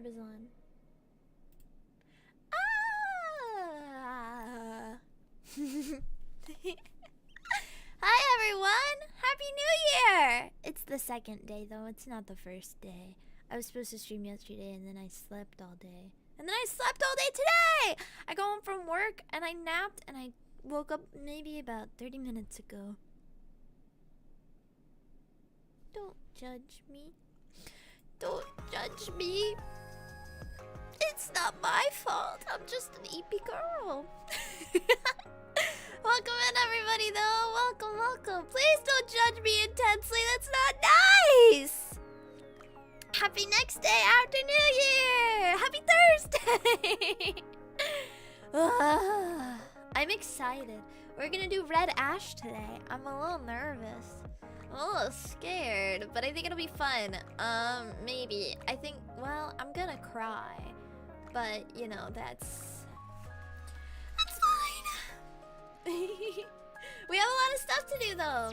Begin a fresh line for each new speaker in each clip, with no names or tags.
overzone. Ah! Hi everyone! Happy New Year! It's the second day though, it's not the first day. I was supposed to stream yesterday and then I slept all day. And then I slept all day today! I got home from work and I napped and I woke up maybe about 30 minutes ago. Don't judge me. Don't judge me. It's not my fault. I'm just an EP girl. Welcome in, everybody, though. Welcome, welcome. Please don't judge me intensely. That's not nice. Happy next day after New Year. Happy Thursday. I'm excited. We're gonna do Red Ash today. I'm a little nervous. I'm a little scared, but I think it'll be fun. Maybe. I think, well, I'm gonna cry. But, you know, that's fine. We have a lot of stuff to do, though.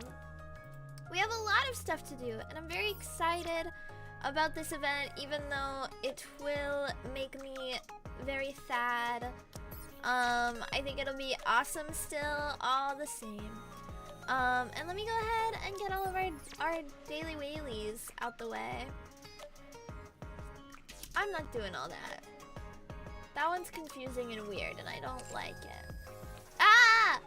We have a lot of stuff to do, and I'm very excited about this event, even though it will make me very sad. I think it'll be awesome still, all the same. And let me go ahead and get all of our daily wheelies out the way. I'm not doing all that. That one's confusing and weird, and I don't like it. Ah!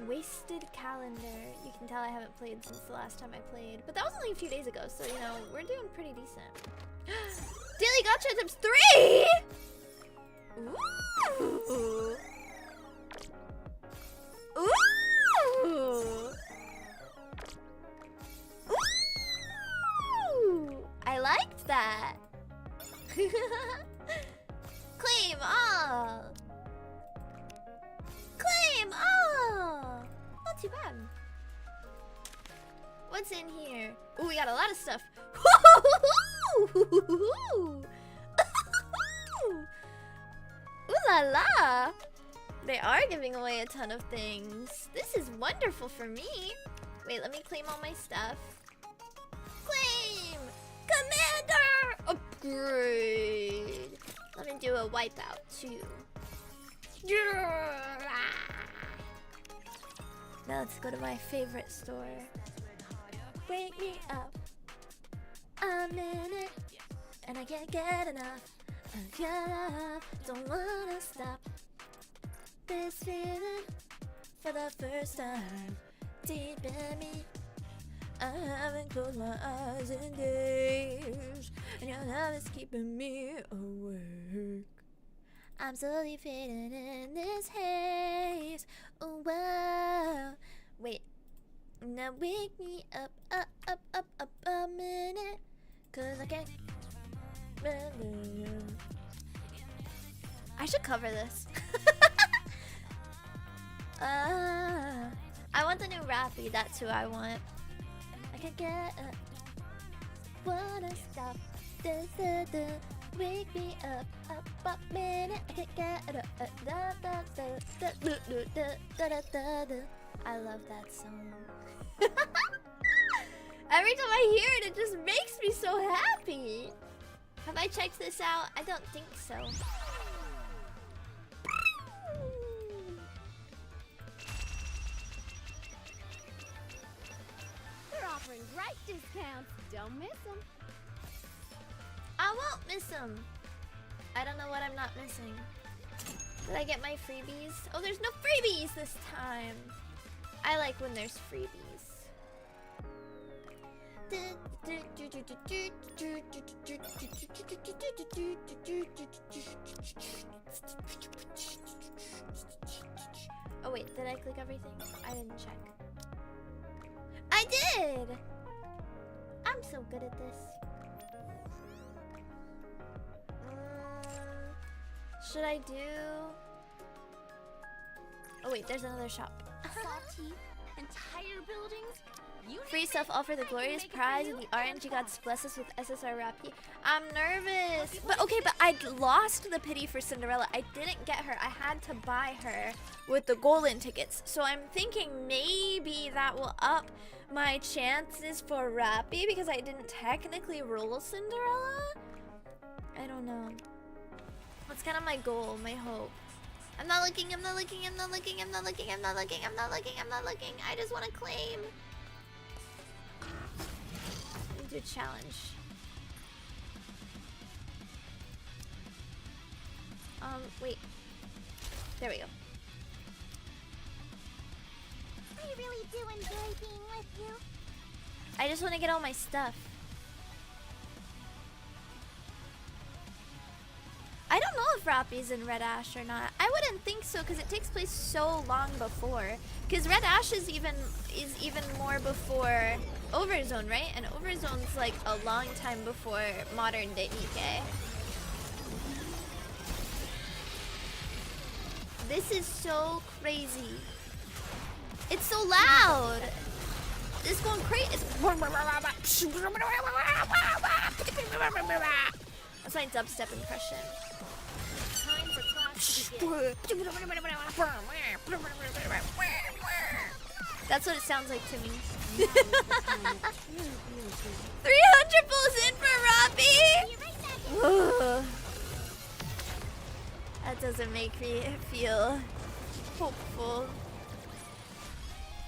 Wasted calendar. You can tell I haven't played since the last time I played. But that was only a few days ago, so, you know, we're doing pretty decent. Daily Gotcha tips 3! Ooh! Ooh! Ooh! I liked that. Claim all. Claim all. Not too bad. What's in here? Ooh, we got a lot of stuff. Ooh la la. They are giving away a ton of things. This is wonderful for me. Wait, let me claim all my stuff. Claim! Commander! Upgrade! Let me do a wipeout too. Now let's go to my favorite store. Wake me up. I'm in it. And I can't get enough. Don't wanna stop this feeling for the first time deep in me. I haven't closed my eyes in days, and your love is keeping me awake. I'm slowly fading in this haze. Oh wow. Wait. Now wake me up a minute, 'cause I can't. I should cover this. I want the new Rappy, that's who I want. I can't get up. Wanna stop. Wake me up a minute. I can't get up. I love that song. Every time I hear it, it just makes me so happy. Have I checked this out? I don't think so.
They're offering great discounts. Don't miss them.
I won't miss them. I don't know what I'm not missing. Did I get my freebies? Oh, there's no freebies this time. I like when there's freebies. Oh wait, did I click everything? I didn't check. I did! I'm so good at this. Should I do... Oh wait, there's another shop.
Salty, entire buildings.
Free stuff all for the glorious prize of the RNG gods bless us with SSR Rappy. I'm nervous. But okay, but I lost the pity for Cinderella. I didn't get her. I had to buy her with the golden tickets. So I'm thinking maybe that will up my chances for Rappy because I didn't technically roll Cinderella. I don't know. That's kind of my goal, my hope. I'm not looking, I'm not looking, I'm not looking, I'm not looking, I'm not looking, I'm not looking, I'm not looking. I just want to claim. Let me do a challenge. Wait. There we go.
I really do enjoy being with you.
I just want to get all my stuff. I don't know if Rappy's in Red Ash or not. I wouldn't think so because it takes place so long before. Because Red Ash is even more before Overzone, right? And Overzone's like a long time before modern day NIKKE. This is so crazy. It's so loud. It's going crazy. That's my dubstep impression.
Time for class to begin.
That's what it sounds like to me.
Now is the time.
300 pulls in for Robbie.
Be right back.
That doesn't make me feel hopeful.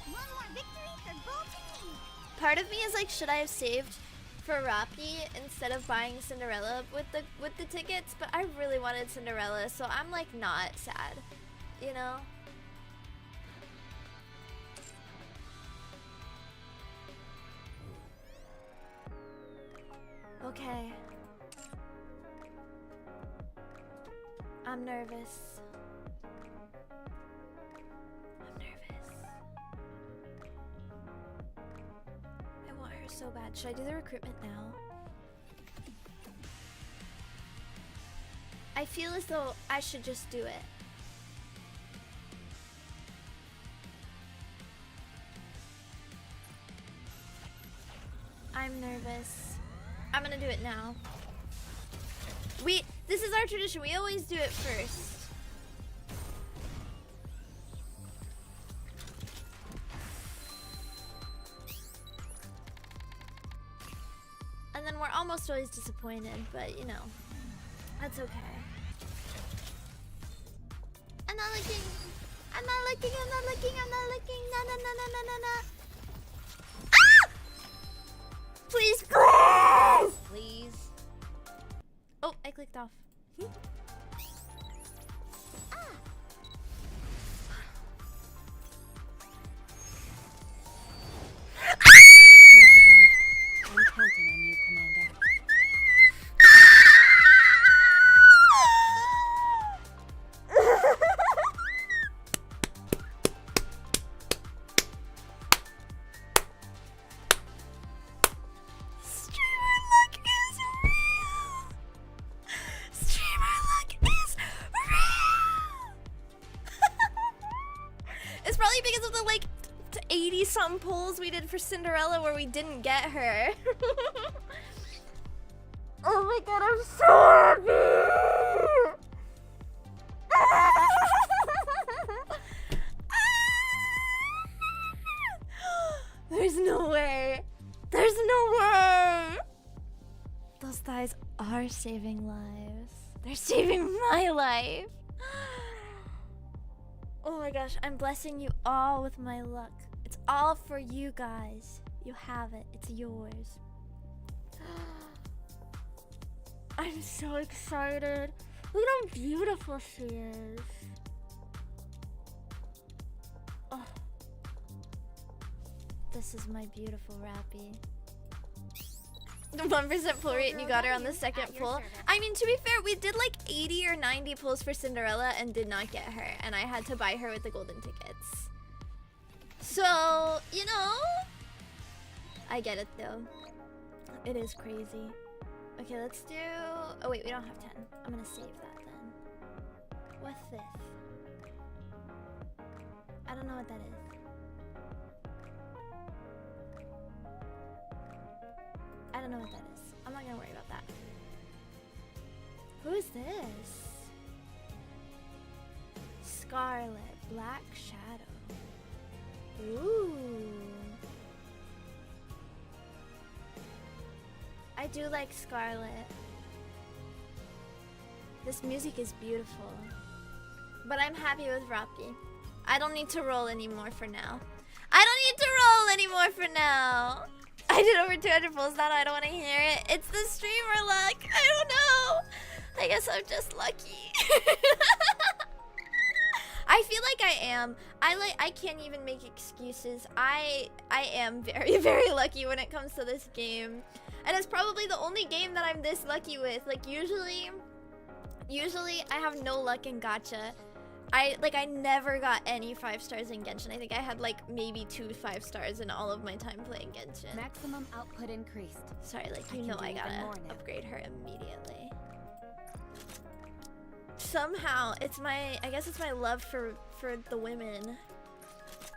One more victory for Golden.
Part of me is like, should I have saved for Rappi instead of buying Cinderella with the tickets? But I really wanted Cinderella, so I'm like not sad, you know? Okay. I'm nervous. I'm nervous. I want her so bad. Should I do the recruitment now? I feel as though I should just do it. I'm nervous. I'm gonna do it now. This is our tradition. We always do it first. And then we're almost always disappointed, but you know, that's okay. I'm not looking. I'm not looking. I'm not looking. I'm not looking. No, no, no, no, no, no, no. Ah! Please, please! Please. Oh, I clicked off.
Once again, I'm counting on you, Commander.
Streamer luck is real. Streamer luck is real. It's probably because of the like 80 some pulls we did for Cinderella where we didn't get her. Oh my god, I'm so happy. There's no way. There's no way. Those thighs are saving lives. They're saving my life. Oh my gosh, I'm blessing you all with my luck. It's all for you guys. You have it. It's yours. I'm so excited. Look at how beautiful she is. Oh. This is my beautiful Rappy. The 1% pull rate and you got her on the second pull. I mean, to be fair, we did like 80 or 90 pulls for Cinderella and did not get her. And I had to buy her with the golden tickets. So, you know, I get it though. It is crazy. Okay, let's do... Oh wait, we don't have 10. I'm gonna save that then. What's this? I don't know what that is. I don't know what that is. I'm not gonna worry about that. Who is this? Scarlet, Black Shadow. Ooh. I do like Scarlet. This music is beautiful. But I'm happy with Rocky. I don't need to roll anymore for now. I don't need to roll anymore for now. I did over 200 pulls now. I don't want to hear it. It's the streamer luck. I don't know. I guess I'm just lucky. I feel like I am. I can't even make excuses. I am very, very lucky when it comes to this game. And it's probably the only game that I'm this lucky with. Like usually I have no luck in gacha. I never got any 5 stars in Genshin. I think I had like maybe 2 5 stars in all of my time playing Genshin.
Maximum output increased.
Sorry, like you know I gotta upgrade her immediately. Somehow it's I guess it's my love for the women.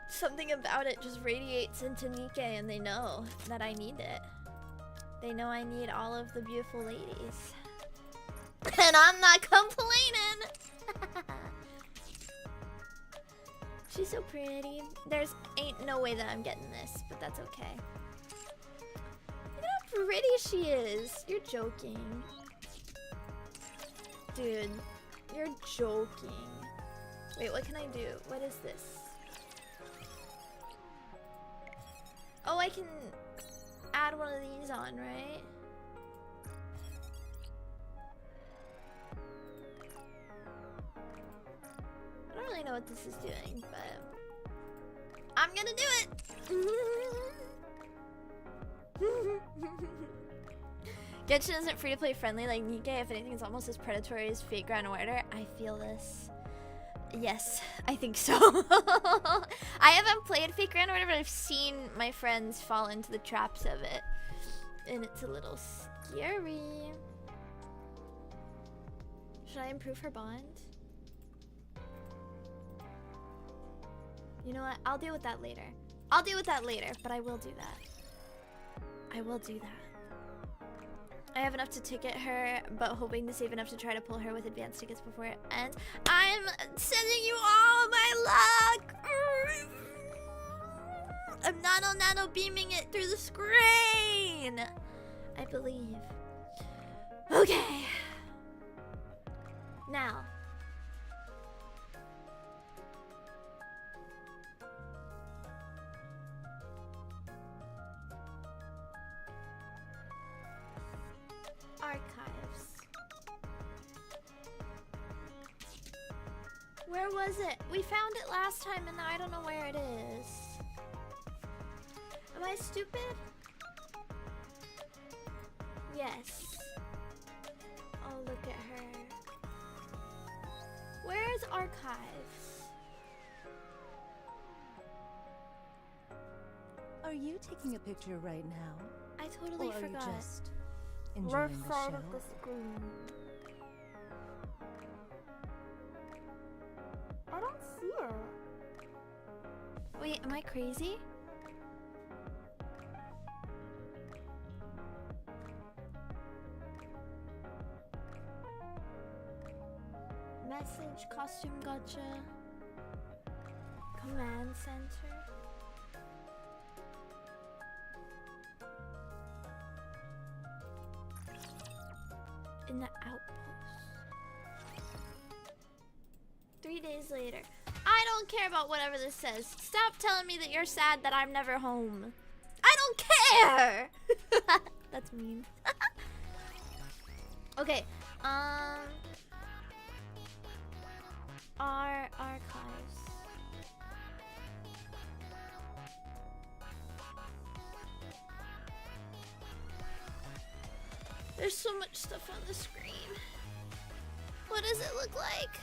Something about it just radiates into NIKKE, and they know that I need it. They know I need all of the beautiful ladies. And I'm not complaining. She's so pretty. There's ain't no way that I'm getting this, but that's okay. Look at how pretty she is. You're joking. Dude, you're joking. Wait, what can I do? What is this? Oh, I can add one of these on, right? I don't really know what this is doing, but I'm gonna do it! Genshin isn't free-to-play friendly like NIKKE. If anything, it's almost as predatory as Fate Grand Order. I feel this. Yes, I think so. I haven't played Fate Grand Order, but I've seen my friends fall into the traps of it. And it's a little scary. Should I improve her bond? You know what? I'll deal with that later. I'll deal with that later, but I will do that. I will do that. I have enough to ticket her, but hoping to save enough to try to pull her with advanced tickets before it ends. I'm sending you all my luck! I'm nano beaming it through the screen! I believe. Okay. Now. Archives. Where was it? We found it last time and now I don't know where it is. Am I stupid? Yes. Oh, look at her. Where's archives?
Are you taking a picture right now?
I totally
or
forgot.
Are you just enjoying the show?
Of the screen. I don't see it. Wait, am I crazy? Message, costume gotcha. Command center. In the outpost. 3 days later. I don't care about whatever this says. Stop telling me that you're sad that I'm never home. I don't care! That's mean. Okay, our archives. There's so much stuff on the screen. What does it look like?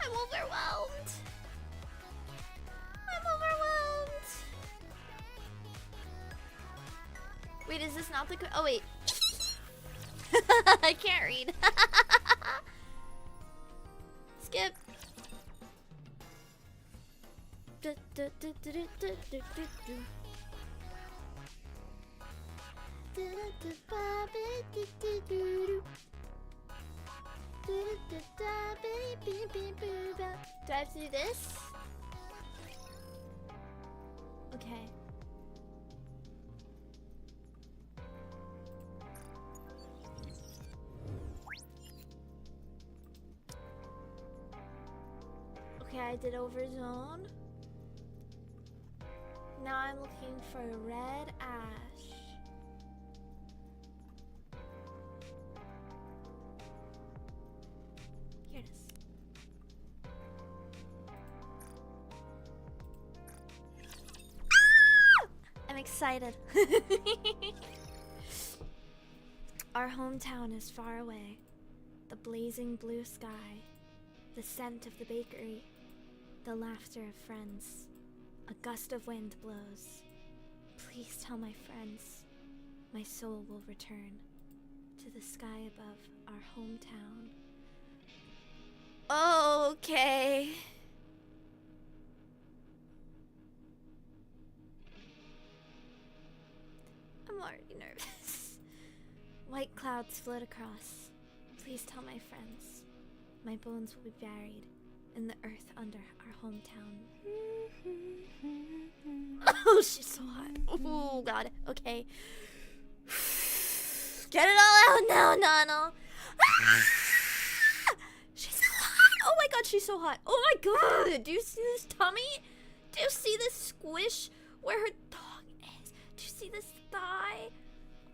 I'm overwhelmed. I'm overwhelmed. Wait, is this not the oh wait. I can't read. Skip. Do I have to do this? Okay. Okay, I did overzone. Now I'm looking for red ash. Here it is. I'm excited. Our hometown is far away. The blazing blue sky, the scent of the bakery, the laughter of friends. A gust of wind blows. Please tell my friends, my soul will return to the sky above our hometown. Okay. I'm already nervous. White clouds float across. Please tell my friends, my bones will be buried in the earth under our hometown. Oh, she's so hot. Oh, God. Okay. Get it all out now, Nano. Ah! She's so hot. Oh, my God, she's so hot. Oh, my God. Do you see this tummy? Do you see this squish where her dog is? Do you see this thigh?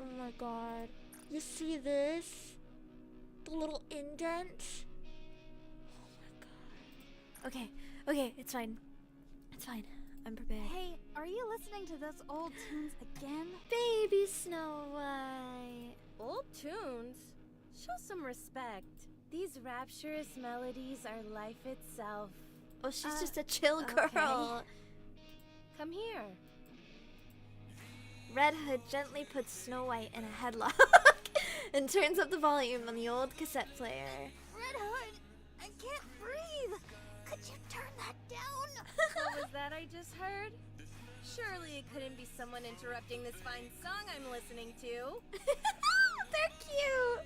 Oh, my God. You see this? The little indent? Oh, my God. Okay, okay, it's fine. It's fine. I'm prepared.
Hey, are you listening to those old tunes again?
Baby Snow White.
Old tunes? Show some respect. These rapturous melodies are life itself.
Oh, she's just a chill girl.
Okay. Come here.
Red Hood gently puts Snow White in a headlock and turns up the volume on the old cassette player.
Red Hood, I can't breathe. Could you turn that down?
What was that I just heard? Surely it couldn't be someone interrupting this fine song I'm listening to.
They're cute.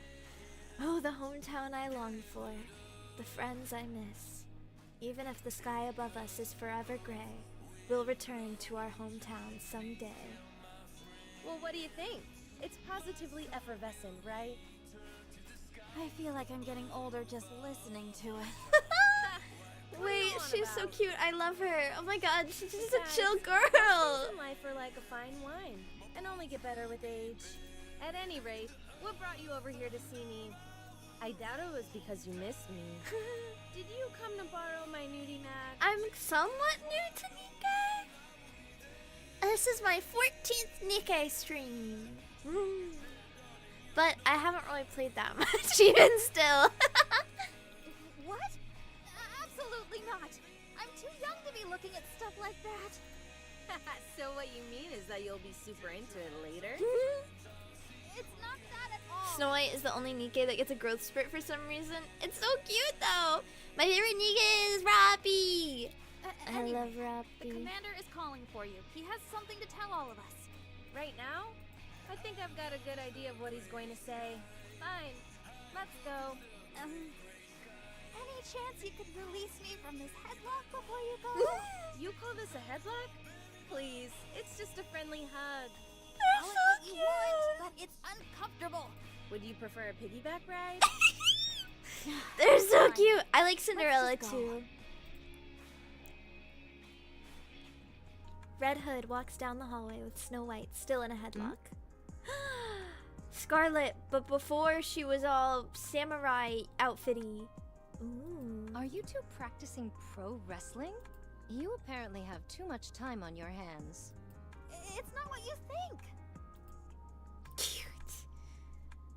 Oh, the hometown I long for. The friends I miss. Even if the sky above us is forever gray, we'll return to our hometown someday.
Well, what do you think? It's positively effervescent, right?
I feel like I'm getting older just listening to it.
What are you
Wait,
on
she's so
about?
cute. I love her. Oh my God, she's just a
Besides,
chill
things
girl.
in life are like a fine wine, and only get better with age. At any rate, what brought you over here to see me? I doubt it was because you missed me. Did you come to borrow my nudie Mac?
I'm somewhat new to NIKKE. This is my 14th NIKKE stream. But I haven't really played that much even still.
What? Absolutely not. I'm too young to be looking at stuff like that.
So what you mean is that you'll be super into it later?
It's not that at all.
Snow White is the only NIKKE that gets a growth spurt for some reason. It's so cute though. My favorite NIKKE is Robbie. I
Anyway,
love
the
Robbie.
commander is calling for you. He has something to tell all of us.
Right now? I think I've got a good idea of what he's going to say. Fine, let's go.
Any chance you could release me from this headlock before you go?
You call this a headlock? Please, it's just a friendly hug.
They're
Call it
so
what you
cute.
want, but it's uncomfortable.
Would you prefer a piggyback ride?
They're so
Fine.
cute. I like Cinderella
just go.
too. Red Hood walks down the hallway with Snow White still in a headlock. Scarlet, but before she was all samurai outfitty. Ooh.
Are you two practicing pro wrestling? You apparently have too much time on your hands.
It's not what you think.
Cute.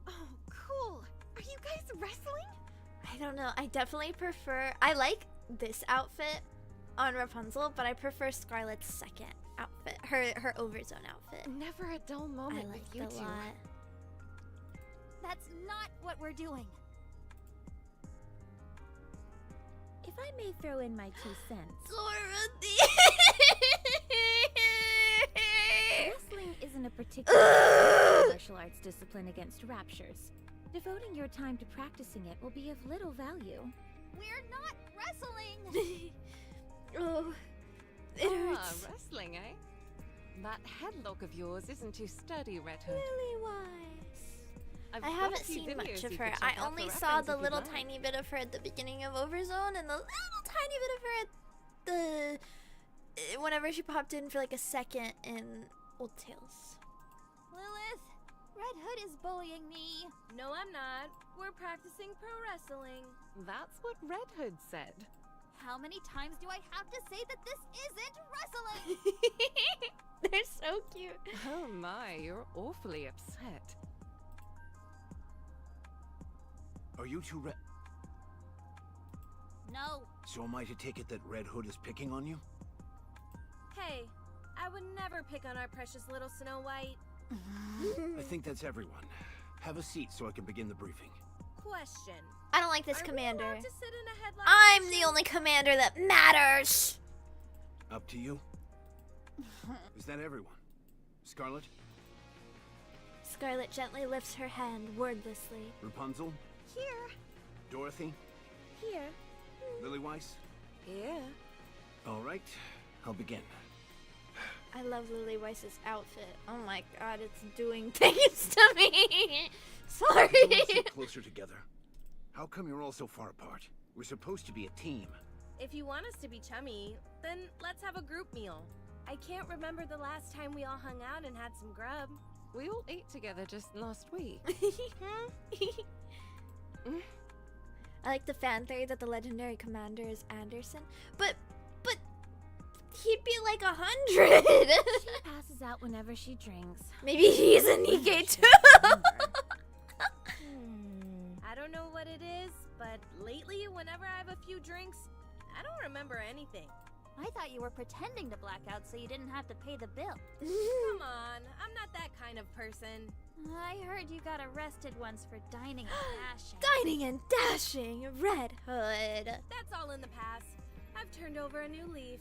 Oh, cool. Are you guys wrestling?
I don't know. I definitely prefer. I like this outfit on Rapunzel, but I prefer Scarlet's second outfit, her overzone outfit.
Never a dull
I
moment
like
with you
it a
two.
lot.
That's not what we're doing.
If I may throw in my 2 cents.
Dorothy.
Wrestling isn't a particular martial arts discipline against raptures. Devoting your time to practicing it will be of little value.
We're not wrestling.
Oh, it hurts.
Wrestling, eh? That headlock of yours isn't too sturdy, Red Hood.
Lily Wise. I haven't seen much of her. I only saw the little tiny bit of her at the beginning of Overzone and the little tiny bit of her at the whenever she popped in for like a second in Old Tales.
Lilith, Red Hood is bullying me.
No, I'm not. We're practicing pro wrestling.
That's what Red Hood said.
How many times do I have to say that this isn't wrestling?
They're so cute.
Oh my, you're awfully upset.
Are you two
No.
So am I to take it that Red Hood is picking on you?
Hey, I would never pick on our precious little Snow White.
I think that's everyone. Have a seat so I can begin the briefing.
Question.
I don't like this
Are we
commander.
allowed to sit in a headlock
I'm the
position?
only commander that matters.
Up to you. Is that everyone? Scarlet?
Scarlet gently lifts her hand wordlessly.
Rapunzel?
Here.
Dorothy?
Here.
Lily Weiss?
Yeah.
All right, I'll begin.
I love Lily Weiss's outfit. Oh my god, it's doing things to me. Sorry.
Let's sit closer together. How come you're all so far apart? We're supposed to be a team.
If you want us to be chummy, then let's have a group meal. I can't remember the last time we all hung out and had some grub.
We all ate together just last week.
I like the fan theory that the legendary commander is Anderson, but he'd be like 100.
She passes out whenever she drinks.
Maybe he's a NIKKE too.
I don't know what it is, but lately, whenever I have a few drinks, I don't remember anything.
I thought you were pretending to black out so you didn't have to pay the bill.
Come on, I'm not that kind of person.
I heard you got arrested once for dining and dashing.
Dining and dashing, Red Hood.
That's all in the past. I've turned over a new leaf.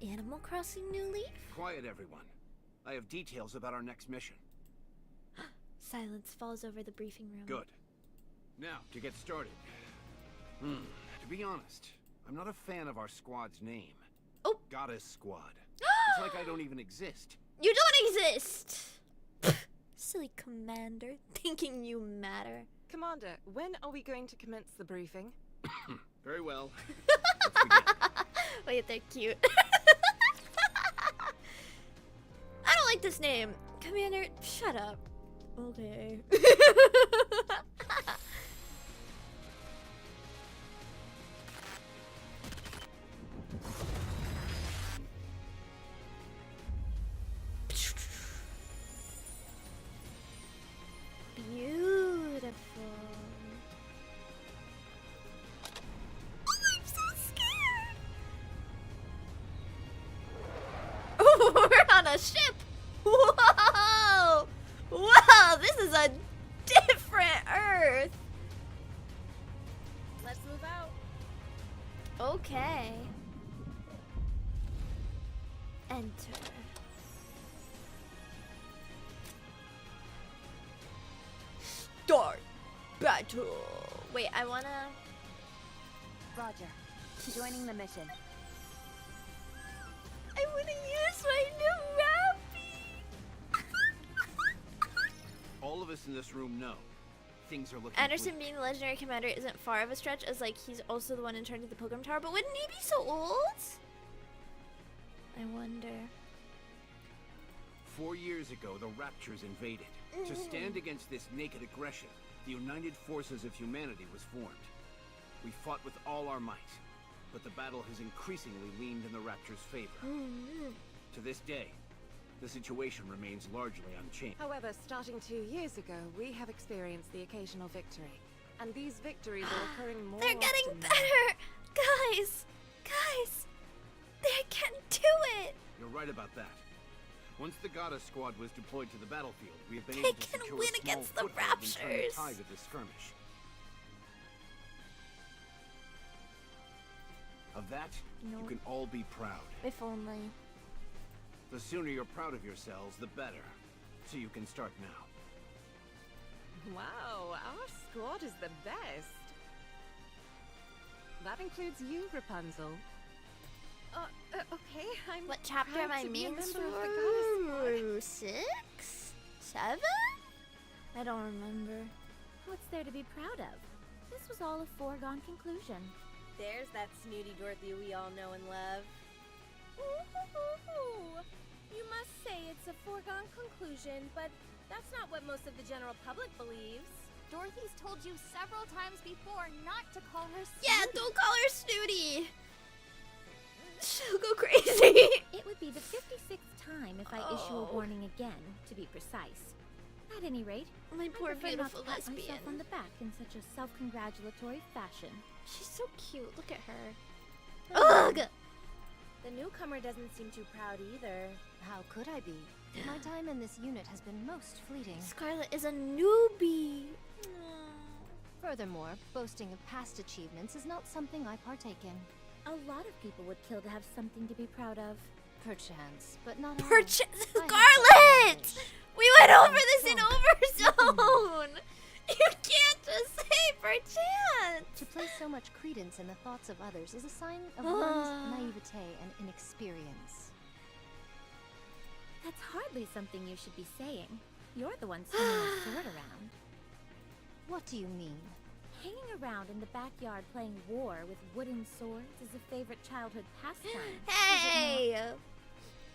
Animal Crossing New Leaf?
Quiet, everyone. I have details about our next mission.
Silence falls over the briefing room.
Good. Now, to get started. To be honest, I'm not a fan of our squad's name.
Oh.
Goddess Squad. It's like I don't even exist.
You don't exist! Silly commander, thinking you matter.
Commander, when are we going to commence the briefing?
Very well. Let's begin.
Wait, they're cute. I don't like this name. Commander, shut up. Okay. Beautiful. Oh, I'm so scared. Oh, we're on a ship. Whoa! Wow, this is a different Earth.
Let's move out.
Okay. Enter. Start battle. Wait, I wanna.
Roger. Joining the mission.
I wanna use my new rappy.
All of us in this room know things are looking
Anderson
bleak.
being the legendary commander isn't far of a stretch, as like he's also the one in charge of the Pilgrim Tower. But wouldn't he be so old? I wonder.
4 years ago, the Raptures invaded. To stand against this naked aggression, the United Forces of Humanity was formed. We fought with all our might, but the battle has increasingly leaned in the Raptures' favor. To this day, the situation remains largely unchanged.
However, starting 2 years ago, we have experienced the occasional victory. And these victories are occurring more
They're getting
often now.
better! Guys! They can do it!
You're right about that. Once the Goddess Squad was deployed to the battlefield, we have been
They
able to
can
secure
win
a small
against the
foothold and turn the
Raptures.
tide of this skirmish. Of that,
No.
you can all be proud.
If only.
The sooner you're proud of yourselves, the better. So you can start now.
Wow, our squad is the best. That includes you, Rapunzel. Okay, I'm
What chapter
proud
am I
to be a
mean
member of the Goddess Squad.
for? 6? 7? I don't remember.
What's there to be proud of? This was all a foregone conclusion.
There's that snooty Dorothy we all know and love. Ooh, you must say it's a foregone conclusion, but that's not what most of the general public believes.
Dorothy's told you several times before not to call her snooty.
Yeah, don't call her snooty. She'll go crazy.
It would be the 56th time if I issue a warning again, to be precise. At any rate,
My poor
I prefer not
beautiful
to pat
lesbian.
myself on the back in such a self-congratulatory fashion.
She's so cute. Look at her. Ugh!
The newcomer doesn't seem too proud either.
How could I be? My time in this unit has been most fleeting.
Scarlet is a newbie.
Furthermore, boasting of past achievements is not something I partake in.
A lot of people would kill to have something to be proud of.
Perchance, but not all.
Scarlet!
I have such
We went over this in Overzone! You can't just say perchance!
To place so much credence in the thoughts of others is a sign of one's naivete and inexperience.
That's hardly something you should be saying. You're the one swinging a sword around.
What do you mean?
Hanging around in the backyard playing war with wooden swords is a favorite childhood pastime.
Hey!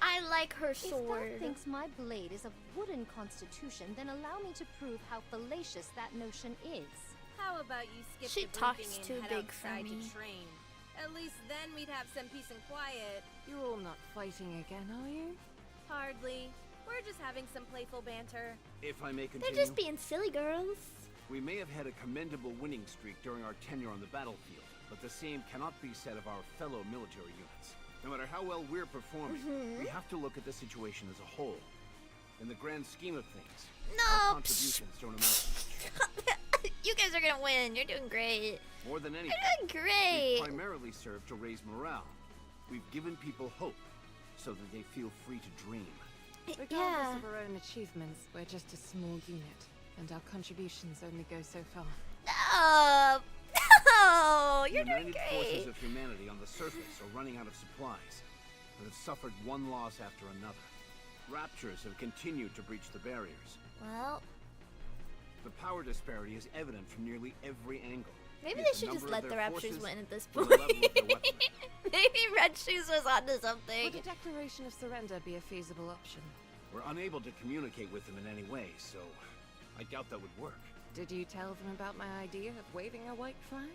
I like her
If
sword.
thou thinks my blade is of wooden constitution, then allow me to prove how fallacious that notion is.
How about you skip
She
the
talks
briefing
too
and head
big for
outside
me.
to train? At least then we'd have some peace and quiet.
You're all not fighting again, are you?
Hardly. We're just having some playful banter.
If I may
They're
continue,
just being silly girls.
we may have had a commendable winning streak during our tenure on the battlefield, but the same cannot be said of our fellow military units. No matter how well we're performing, we have to look at the situation as a whole. In the grand scheme of things, our
No!
contributions don't amount
You guys are gonna win. You're doing great.
more than anything.
You're doing great.
We've primarily served to raise morale. We've given people hope so that they feel free to dream.
Regardless
Yeah.
of our own achievements, we're just a small unit, and our contributions only go so far.
No! No! You're
the
doing
United Forces
great.
of Humanity on the surface are running out of supplies, but have suffered one loss after another. Raptures have continued to breach the barriers.
Well,
The power disparity is evident from nearly every angle.
maybe
Yet
they
the
should just
number of
let the
their
Raptures
forces
win at this
or
point.
the level of their weaponry.
Maybe Red Shoes was onto something.
Would a declaration of surrender be a feasible option?
We're unable to communicate with them in any way, so I doubt that would work.
Did you tell them about my idea of waving a white flag?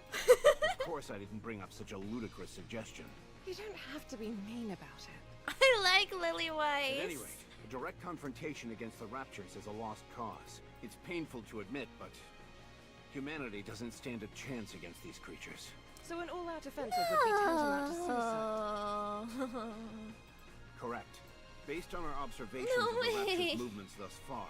Of course I didn't bring up such a ludicrous suggestion.
You don't have to be mean about it.
I like Lily White.
At any rate, a direct confrontation against the Raptures is a lost cause. It's painful to admit, but humanity doesn't stand a chance against these creatures.
So an all-out offensive would be tantamount to suicide.
Correct. Based on our observations
No
of the
way.
Raptures' movements thus far,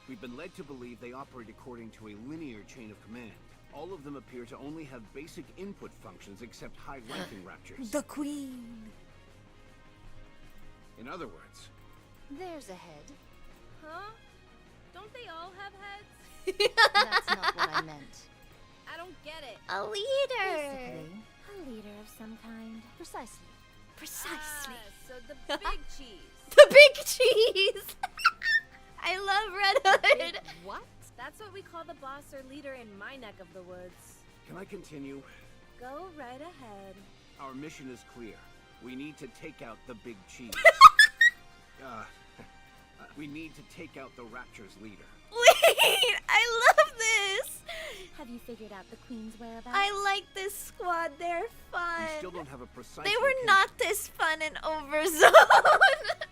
we've been led to believe they operate according to a linear chain of command. All of them appear to only have basic input functions except high-ranking Raptures.
The Queen.
In other words,
There's a head.
Huh? Don't they all have heads?
That's not what I meant.
I don't get it.
A leader.
Basically,
A leader of some kind.
precisely.
Precisely.
Ah, so the big cheese.
The big cheese. I love Red Hood.
What?
That's what we call the boss or leader in my neck of the woods.
can I continue?
Go right ahead.
Our mission is clear. We need to take out the big cheese. We need to take out the Rapture's leader.
Wait, I love this.
Have you figured out the Queen's whereabouts?
I like this squad. They're fun.
We still don't have a precise
They were
location,
not this fun in Overzone.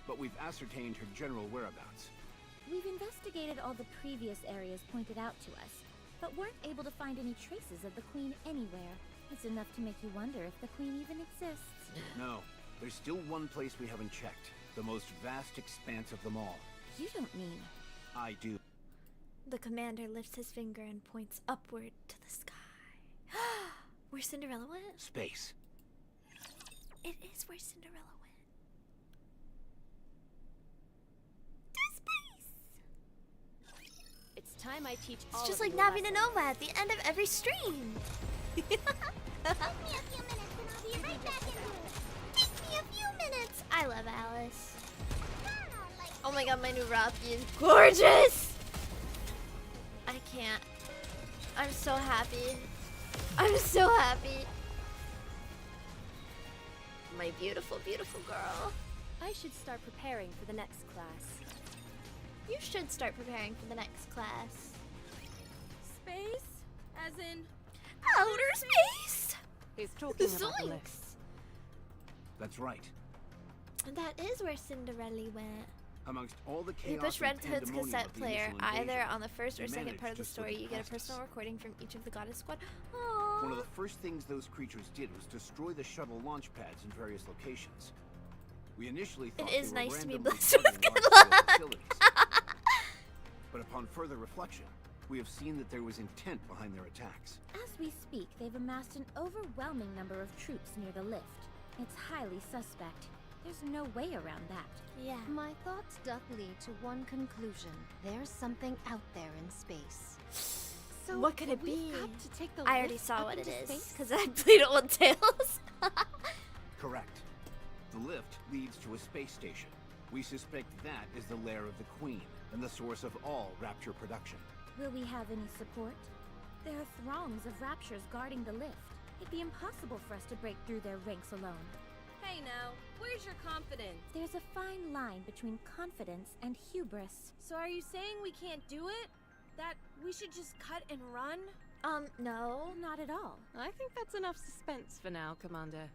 but we've ascertained her general whereabouts.
We've investigated all the previous areas pointed out to us, but weren't able to find any traces of the Queen anywhere. It's enough to make you wonder if the Queen even exists.
No, there's still one place we haven't checked. The most vast expanse of them all.
You don't mean...
I do.
The commander lifts his finger and points upward to the sky. Where Cinderella went?
Space.
It is where Cinderella went. To space.
It's time I teach all
It's just
of
like
you a
Navina
lesson.
Nova at the end of every stream.
Give me a few minutes and I'll be right back in the room.
Take me a few minutes. I love Alice. Oh my god, my new Rocky is gorgeous. I can't. I'm so happy. I'm so happy. My beautiful, beautiful girl.
I should start preparing for the next class.
You should start preparing for the next class.
Space? As in...
Outer space!
He's talking about the lift.
Zoinks!
That's right.
That is where Cinderella went.
Amongst all the
You
chaos
push Red
and
Hood's
pandemonium
cassette
of the
player
initial
either
invasion,
on the first or
we
second
managed
part of the
to slip
story.
it
You get a
past us.
personal recording from each of the goddess squad.
One of
Aww.
the first things those creatures did was destroy the shuttle launch pads in various locations. We initially thought
It is
they were
nice to be
randomly
blessed with
targeting
good
large-scale
luck.
facilities. But upon further reflection, we have seen that there was intent behind their attacks.
As we speak, they've amassed an overwhelming number of troops near the lift. It's highly suspect. There's no way around that.
Yeah.
My thoughts doth lead to one conclusion. There's something out there in space.
So
What could it
we've
be?
got to take the
I already
lift
saw
up
what it
into
is
space?
because I played Old Tales.
Correct. The lift leads to a space station. We suspect that is the lair of the Queen and the source of all Rapture production.
Will we have any support? There are throngs of Raptures guarding the lift. It'd be impossible for us to break through their ranks alone.
Hey now, where's your confidence?
There's a fine line between confidence and hubris.
So are you saying we can't do it? That we should just cut and run?
No.
Not at all.
I think that's enough suspense for now, Commander.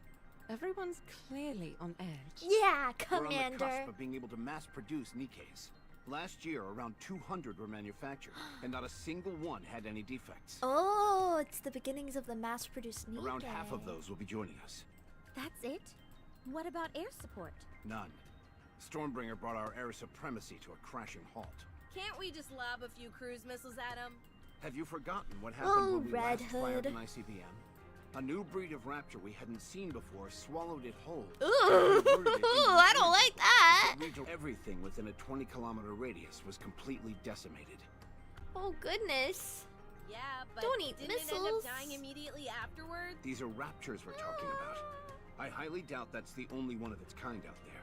Everyone's clearly on edge.
Yeah,
We're on the
Commander.
cusp of being able to mass produce NIKKEs. Last year, around 200 were manufactured, and not a single one had any defects.
Oh, it's the beginnings of the mass-produced NIKKE.
Around half of those will be joining us.
That's it? What about air support?
None. Stormbringer brought our air supremacy to a crashing halt.
Can't we just lob a few cruise missiles at them?
Have you forgotten what happened
Oh,
when we
Red
last fired
Hood.
an ICBM? A new breed of rapture we hadn't seen before swallowed it whole.
Ooh,
Converted it into
I don't like that.
Everything within a 20-kilometer radius was completely decimated.
Oh, goodness.
Yeah, but
Don't eat
didn't it end
missiles.
up dying immediately afterwards?
These are raptures we're talking about. I highly doubt that's the only one of its kind out there.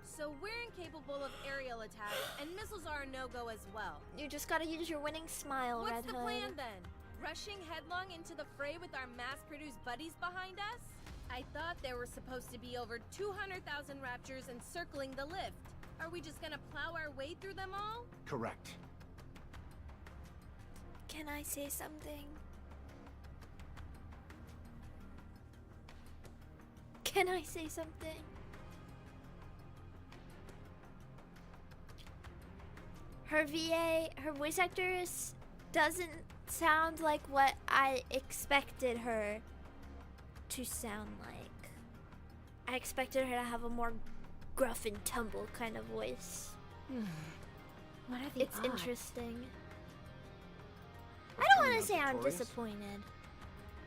So we're incapable of aerial attacks, and missiles are a no-go as well.
You just gotta use your winning smile,
What's
Red
the
Hood.
plan then? Rushing headlong into the fray with our mass-produced buddies behind us? I thought there were supposed to be over 200,000 raptures encircling the lift. Are we just gonna plow our way through them all?
Correct.
Can I say something? Can I say something? Her VA, her voice actress doesn't sound like what I expected her to sound like. I expected her to have a more gruff and tumble kind of voice.
What are the
It's
odds?
interesting.
We're
I don't
coming
want
out
to say I'm
victorious?
disappointed.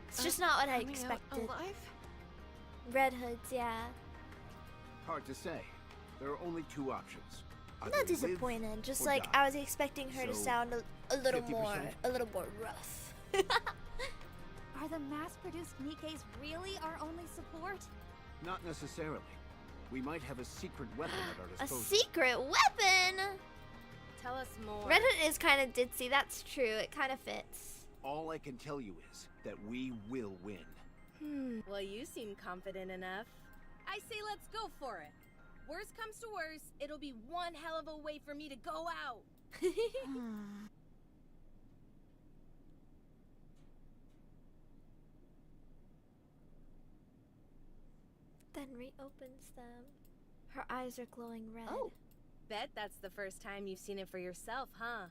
It's just not what I
Coming out
expected.
alive?
Red Hoods, yeah.
Hard to say. There are only two options.
I'm
Either
not
live
disappointed. Just
or
like
die.
I was expecting her to
So,
sound a little
50%?
more rough.
Are the mass-produced NIKKEs really our only support?
Not necessarily. We might have a secret weapon at our
A
disposal.
secret weapon.
Tell us more.
Red Hood is kind of ditzy. That's true. It kind of fits.
All I can tell you is that we will win.
Well, you seem confident enough. I say let's go for it. Worst comes to worst, it'll be one hell of a way for me to go out.
Then reopens them. Her eyes are glowing red.
Oh, bet that's the first time you've seen it for yourself, huh?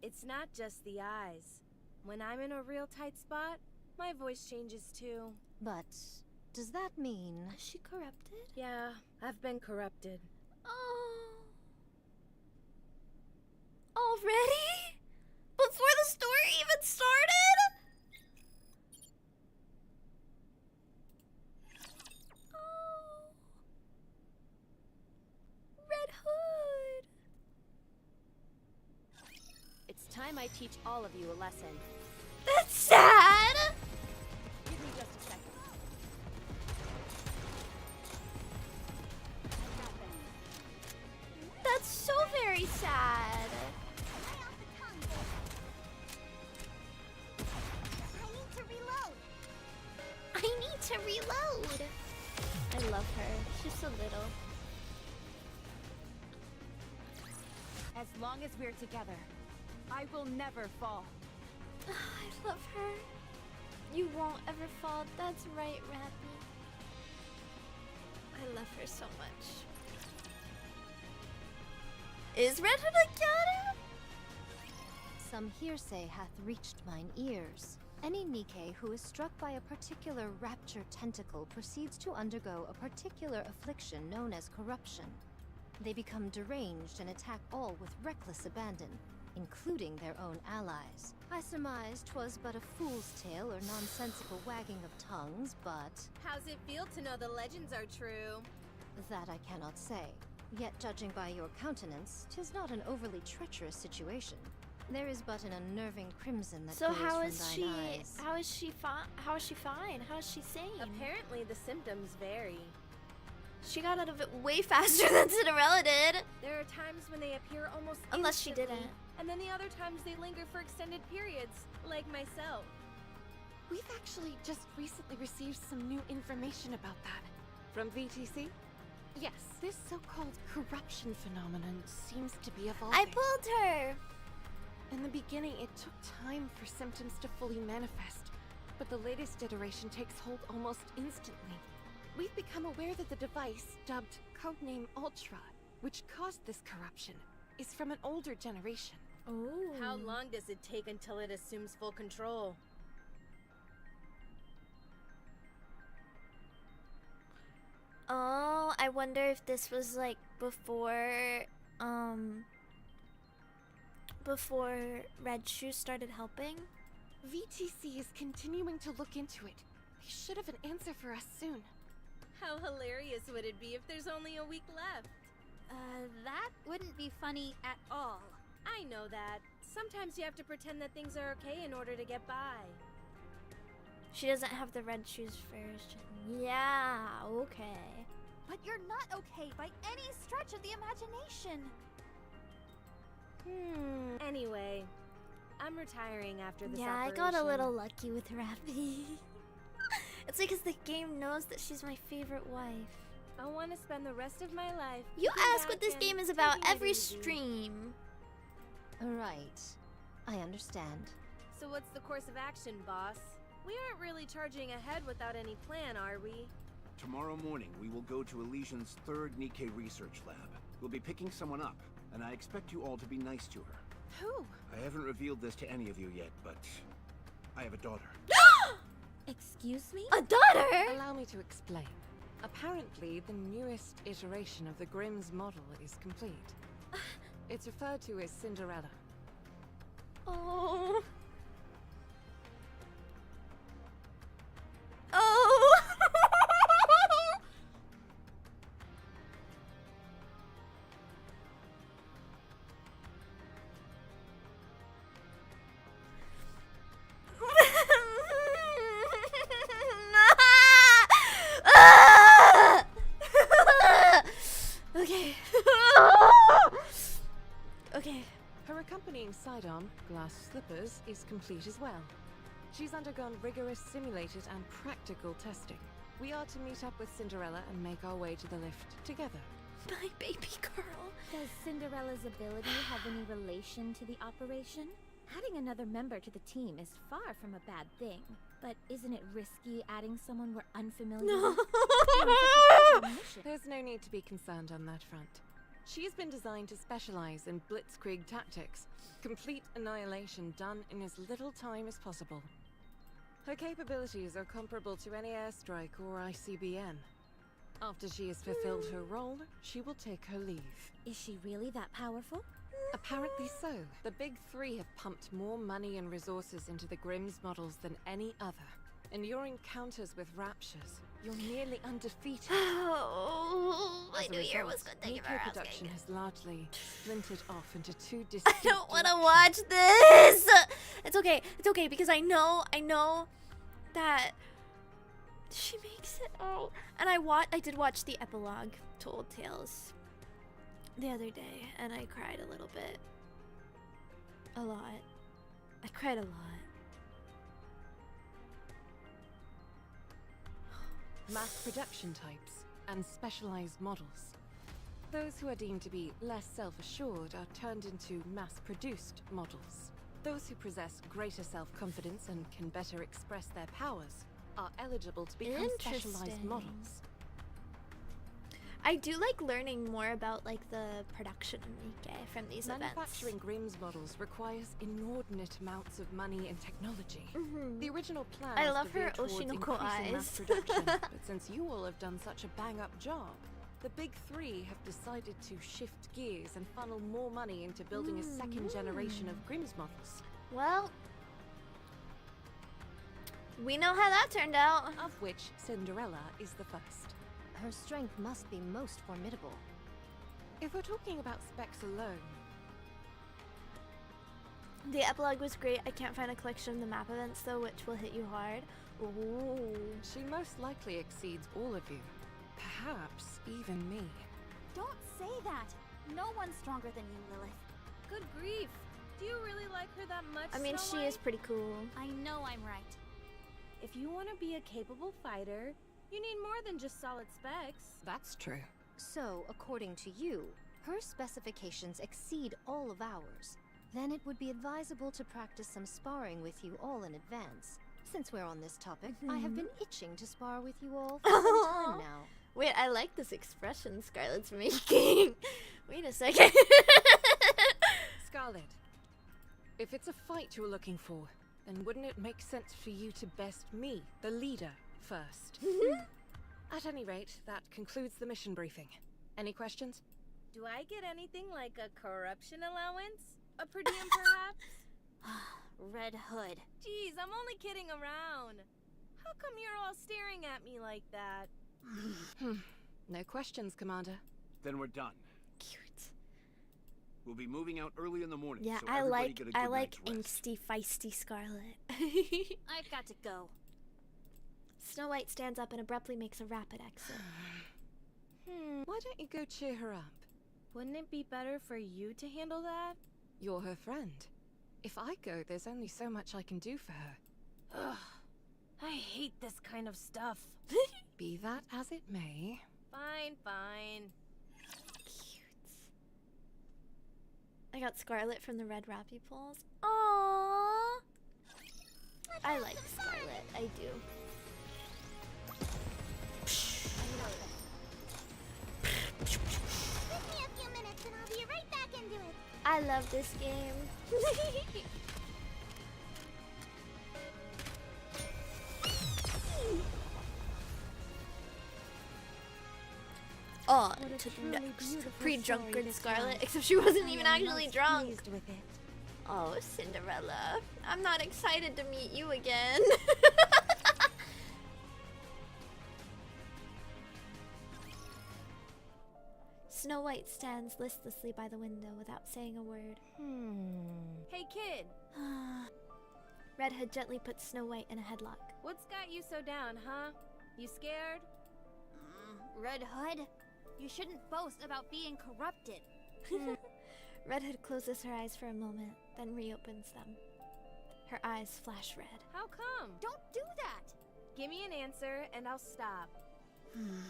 It's not just the eyes. When I'm in a real tight spot, my voice changes too.
But does that mean...
Is she corrupted?
Yeah, I've been corrupted.
Oh. Already? Before the story even started? Oh. Red Hood.
It's time I teach all of you a lesson.
That's sad.
Give me just a second.
That's so very sad. to reload. I love her. She's so little.
As long as we're together, I will never fall.
I love her. You won't ever fall. That's right, Rappy. I love her so much. Is Red Hood a Kyoto?
Some hearsay hath reached mine ears. Any NIKKE who is struck by a particular rapture tentacle proceeds to undergo a particular affliction known as corruption. They become deranged and attack all with reckless abandon, including their own allies. I surmised 'twas but a fool's tale or nonsensical wagging of tongues, but
How's it feel to know the legends are true?
that I cannot say. Yet judging by your countenance, 'tis not an overly treacherous situation. There is but an unnerving crimson that
So
glows
how
from
is
thine
she?
eyes.
How is she fine? How is she fine? How is she sane?
Apparently, the symptoms vary.
She got out of it way faster than Cinderella did.
There are times when they appear almost
Unless she
instantly,
didn't.
and then the other times they linger for extended periods, like myself.
We've actually just recently received some new information about that. From VTC? Yes, this so-called corruption phenomenon seems to be evolving.
I pulled her.
In the beginning, it took time for symptoms to fully manifest, but the latest iteration takes hold almost instantly. We've become aware that the device, dubbed Codename Ultra, which caused this corruption, is from an older generation.
Oh.
How long does it take until it assumes full control?
Oh, I wonder if this was like before Red Shoe started helping.
VTC is continuing to look into it. They should have an answer for us soon.
How hilarious would it be if there's only a week left?
That wouldn't be funny at all.
I know that. Sometimes you have to pretend that things are okay in order to get by.
She doesn't have the Red Shoes version. Yeah, okay.
But you're not okay by any stretch of the imagination.
Anyway, I'm retiring after this
Yeah, I
operation.
got a little lucky with Rappy. It's because the game knows that she's my favorite wife.
I want to spend the rest of my life.
You
kicking
ask what
back
this
and
game is about
taking it
every
easy.
stream.
Right. I understand.
So what's the course of action, boss? We aren't really charging ahead without any plan, are we?
Tomorrow morning, we will go to Elysian's third NIKKE research lab. We'll be picking someone up, and I expect you all to be nice to her.
Who?
I haven't revealed this to any of you yet, but I have a daughter.
Excuse me?
A daughter?
Allow me to explain. Apparently, the newest iteration of the Grimm's model is complete. It's referred to as Cinderella.
Oh. Oh. Okay. Okay.
Her accompanying sidearm, glass slippers, is complete as well. She's undergone rigorous simulated and practical testing. We are to meet up with Cinderella and make our way to the lift together.
My baby girl.
Does Cinderella's ability have any relation to the operation? Adding another member to the team is far from a bad thing. But isn't it risky adding someone we're unfamiliar
No.
with? On such a critical mission?
There's no need to be concerned on that front. She's been designed to specialize in blitzkrieg tactics, complete annihilation done in as little time as possible. Her capabilities are comparable to any airstrike or ICBM. After she has fulfilled her role, she will take her leave.
Is she really that powerful?
Apparently so. The Big Three have pumped more money and resources into the Grimm's models than any other. In your encounters with Raptures, you're nearly undefeated.
Oh, my
As a
new year
result,
was good. Thank you for
NIKKE
asking.
production has largely splintered off into two
I
distinct
don't want to
directions.
watch this. It's okay. It's okay because I know that she makes it out. And I did watch the epilogue to Old Tales the other day, and I cried a little bit. A lot. I cried a lot.
mass production types, and specialized models. Those who are deemed to be less self-assured are turned into mass-produced models. Those who possess greater self-confidence and can better express their powers are eligible to become specialized
Interesting.
models.
I do like learning more about like the production of NIKKE from these
Manufacturing Grimm's models requires inordinate amounts of money and technology.
events.
The original plan
I
was
love
to veer
her
towards
Oshinoko
increasing mass
eyes.
production, but since you all have done such a bang-up job, the big three have decided to shift gears and funnel more money into building a second generation of Grimm's models.
Well, we know how that turned out.
Of which Cinderella is the first.
Her strength must be most formidable.
If we're talking about specs alone,
The epilogue was great. I can't find a collection of the map events though, which will hit you hard. Ooh.
she most likely exceeds all of you. Perhaps even me.
Don't say that. No one's stronger than you, Lilith.
Good grief. Do you really like her that much,
I mean,
Snow
she is
White?
pretty cool.
I know I'm right.
If you want to be a capable fighter, you need more than just solid specs.
That's true.
So, according to you, her specifications exceed all of ours. Then it would be advisable to practice some sparring with you all in advance. Since we're on this topic, I have been itching to spar with you all for some time now.
Wait, I like this expression Scarlett's making. Wait a second.
Scarlet, if it's a fight you're looking for, then wouldn't it make sense for you to best me, the leader, first? At any rate, that concludes the mission briefing. Any questions?
Do I get anything like a corruption allowance? A per diem, perhaps?
Red Hood.
Jeez, I'm only kidding around. How come you're all staring at me like that?
No questions, Commander.
Then we're done.
Cute.
We'll be moving out early in the morning.
Yeah,
so
I
everybody
like
get a good night's rest.
angsty, feisty Scarlet.
I've got to go.
Snow White stands up and abruptly makes a rapid exit.
Why don't you go cheer her up?
Wouldn't it be better for you to handle that?
You're her friend. If I go, there's only so much I can do for her.
Ugh. I hate this kind of stuff.
Be that as it may.
Fine, fine.
Cute. I got Scarlet from the Red Rappy Pulls. Aww. I like Scarlet. I do.
Give me a few minutes and I'll be right back into it.
I love this game. On
What a
to the
truly
next.
beautiful
Pre-drunken
story this
Scarlet,
was.
except she wasn't
I
even
am
actually
most
drunk.
pleased with it.
Oh, Cinderella. I'm not excited to meet you again. Snow White stands listlessly by the window without saying a word.
Hey, kid.
Red Hood gently puts Snow White in a headlock.
What's got you so down, huh? You scared?
Red Hood, you shouldn't boast about being corrupted.
Red Hood closes her eyes for a moment, then reopens them. Her eyes flash red.
How come?
Don't do that.
Give me an answer and I'll stop.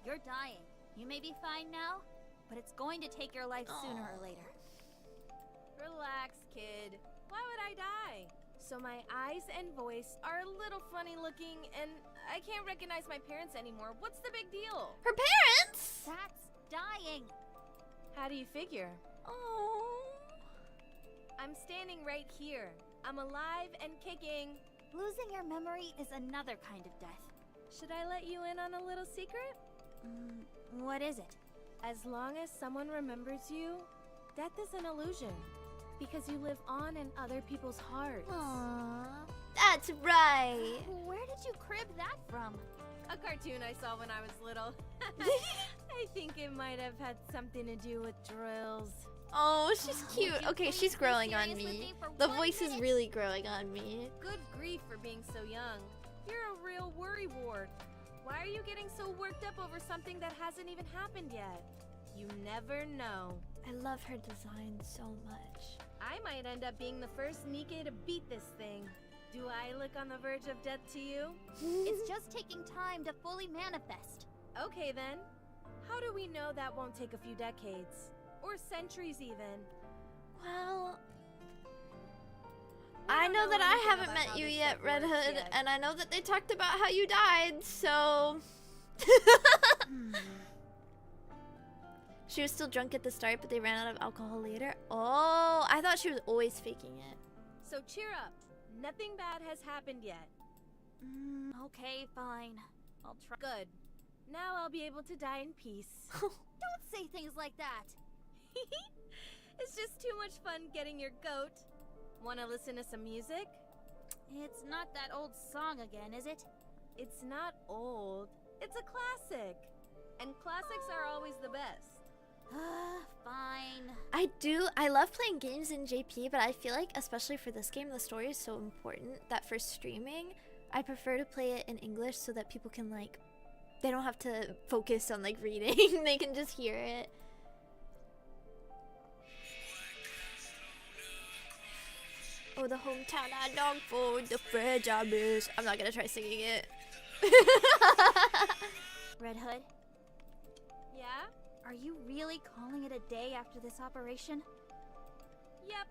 You're dying. You may be fine now, but it's going to take your life sooner or later.
Relax, kid. Why would I die? So my eyes and voice are a little funny looking and I can't recognize my parents anymore. What's the big deal?
Her parents!
That's dying.
How do you figure?
Oh.
I'm standing right here. I'm alive and kicking.
Losing your memory is another kind of death.
Should I let you in on a little secret?
What is it?
As long as someone remembers you, death is an illusion. Because you live on in other people's hearts.
Aww. That's right.
Where did you crib that from?
A cartoon I saw when I was little. I think it might have had something to do with drills.
Oh, she's cute.
Would you
Okay,
please
she's
be
growing on
serious with
me.
me for
The
1
voice is
minute?
really growing on me.
Good grief for being so young. You're a real worrywart. Why are you getting so worked up over something that hasn't even happened yet? You never know.
I love her design so much.
I might end up being the first NIKKE to beat this thing. Do I look on the verge of death to you?
It's just taking time to fully manifest.
Okay then. How do we know that won't take a few decades? Or centuries even?
Well,
We
I
don't
know that I
anything
haven't
about
met
how
you
this
yet,
stuff
Red
works
Hood,
yet.
and I know that they talked about how you died, so... She was still drunk at the start, but they ran out of alcohol later. Oh, I thought she was always faking it.
So cheer up. Nothing bad has happened yet.
Okay, fine. I'll try.
Good. Now I'll be able to die in peace.
Don't say things like that.
It's just too much fun getting your goat. Wanna listen to some music?
It's not that old song again, is it?
It's not old. It's a classic. And classics are always the best.
Fine.
I love playing games in JP, but I feel like, especially for this game, the story is so important that for streaming, I prefer to play it in English so that people can, like, they don't have to focus on, like, reading. They can just hear it. Oh, the hometown I long for, the fridge I miss. I'm not gonna try singing it.
Red Hood,
Yeah?
are you really calling it a day after this operation?
Yep.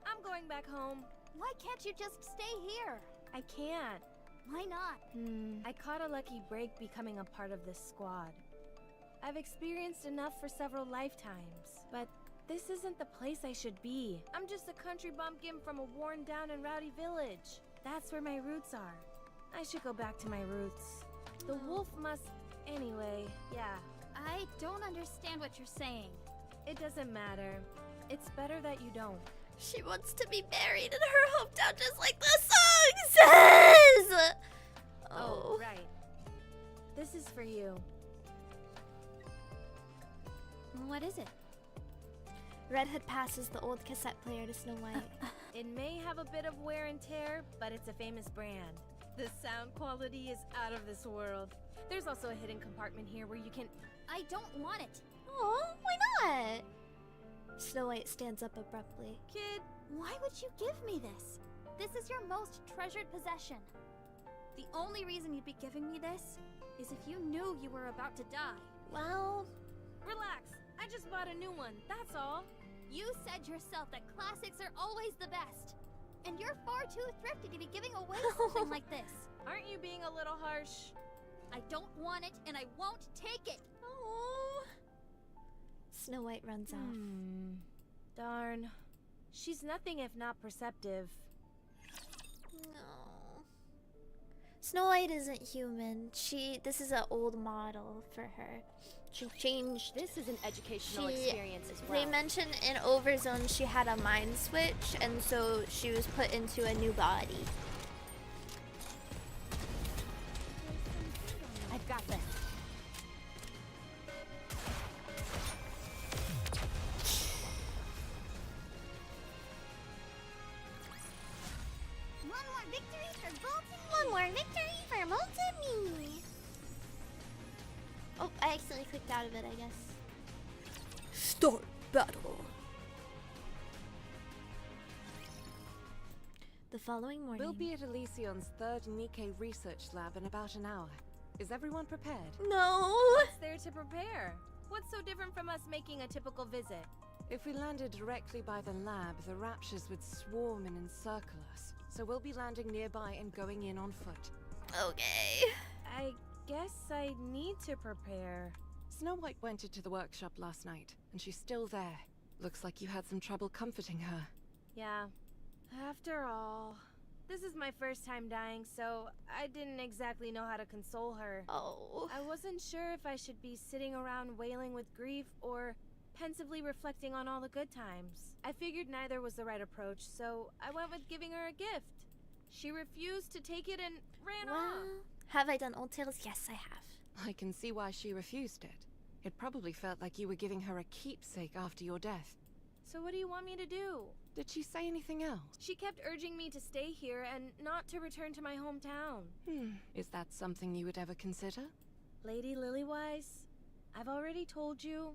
I'm going back home.
Why can't you just stay here?
I can't.
Why not?
I caught a lucky break becoming a part of this squad. I've experienced enough for several lifetimes, but this isn't the place I should be. I'm just a country bumpkin from a worn down and rowdy village. That's where my roots are. I should go back to my roots. The wolf must... Anyway, yeah.
I don't understand what you're saying.
It doesn't matter. It's better that you don't.
She wants to be buried in her hometown just like the song says!
Oh, right. This is for you.
What is it?
Red Hood passes the old cassette player to Snow White.
It may have a bit of wear and tear, but it's a famous brand. The sound quality is out of this world. There's also a hidden compartment here where you can...
I don't want it.
Oh, why not? Snow White stands up abruptly.
Kid,
Why would you give me this? This is your most treasured possession. The only reason you'd be giving me this is if you knew you were about to die.
Well,
relax. I just bought a new one, that's all.
You said yourself that classics are always the best. And you're far too thrifty to be giving away something like this.
Aren't you being a little harsh?
I don't want it, and I won't take it.
oh. Snow White runs off.
Darn. She's nothing if not perceptive.
No. Snow White isn't human. This is an old model for her. She changed.
This is an educational
She-
experience as well.
They mentioned in Overzone she had a mind switch, and so she was put into a new body.
I've got this.
One more victory for Bolton.
One more victory for Multi-Me! Oh, I accidentally clicked out of it, I guess. Start battle! The following morning...
We'll be at Elysion's third NIKKE research lab in about an hour. Is everyone prepared?
No!
What's there to prepare? What's so different from us making a typical visit?
If we landed directly by the lab, the raptures would swarm and encircle us. So we'll be landing nearby and going in on foot.
Okay.
I guess I need to prepare.
Snow White went into the workshop last night, and she's still there. Looks like you had some trouble comforting her.
Yeah. After all, this is my first time dying, so I didn't exactly know how to console her.
Oh.
I wasn't sure if I should be sitting around wailing with grief or pensively reflecting on all the good times. I figured neither was the right approach, so I went with giving her a gift. She refused to take it and ran off.
Well, have I done old tales? Yes, I have.
I can see why she refused it. It probably felt like you were giving her a keepsake after your death.
So what do you want me to do?
Did she say anything else?
She kept urging me to stay here and not to return to my hometown.
Is that something you would ever consider?
Lady Lilywise, I've already told you,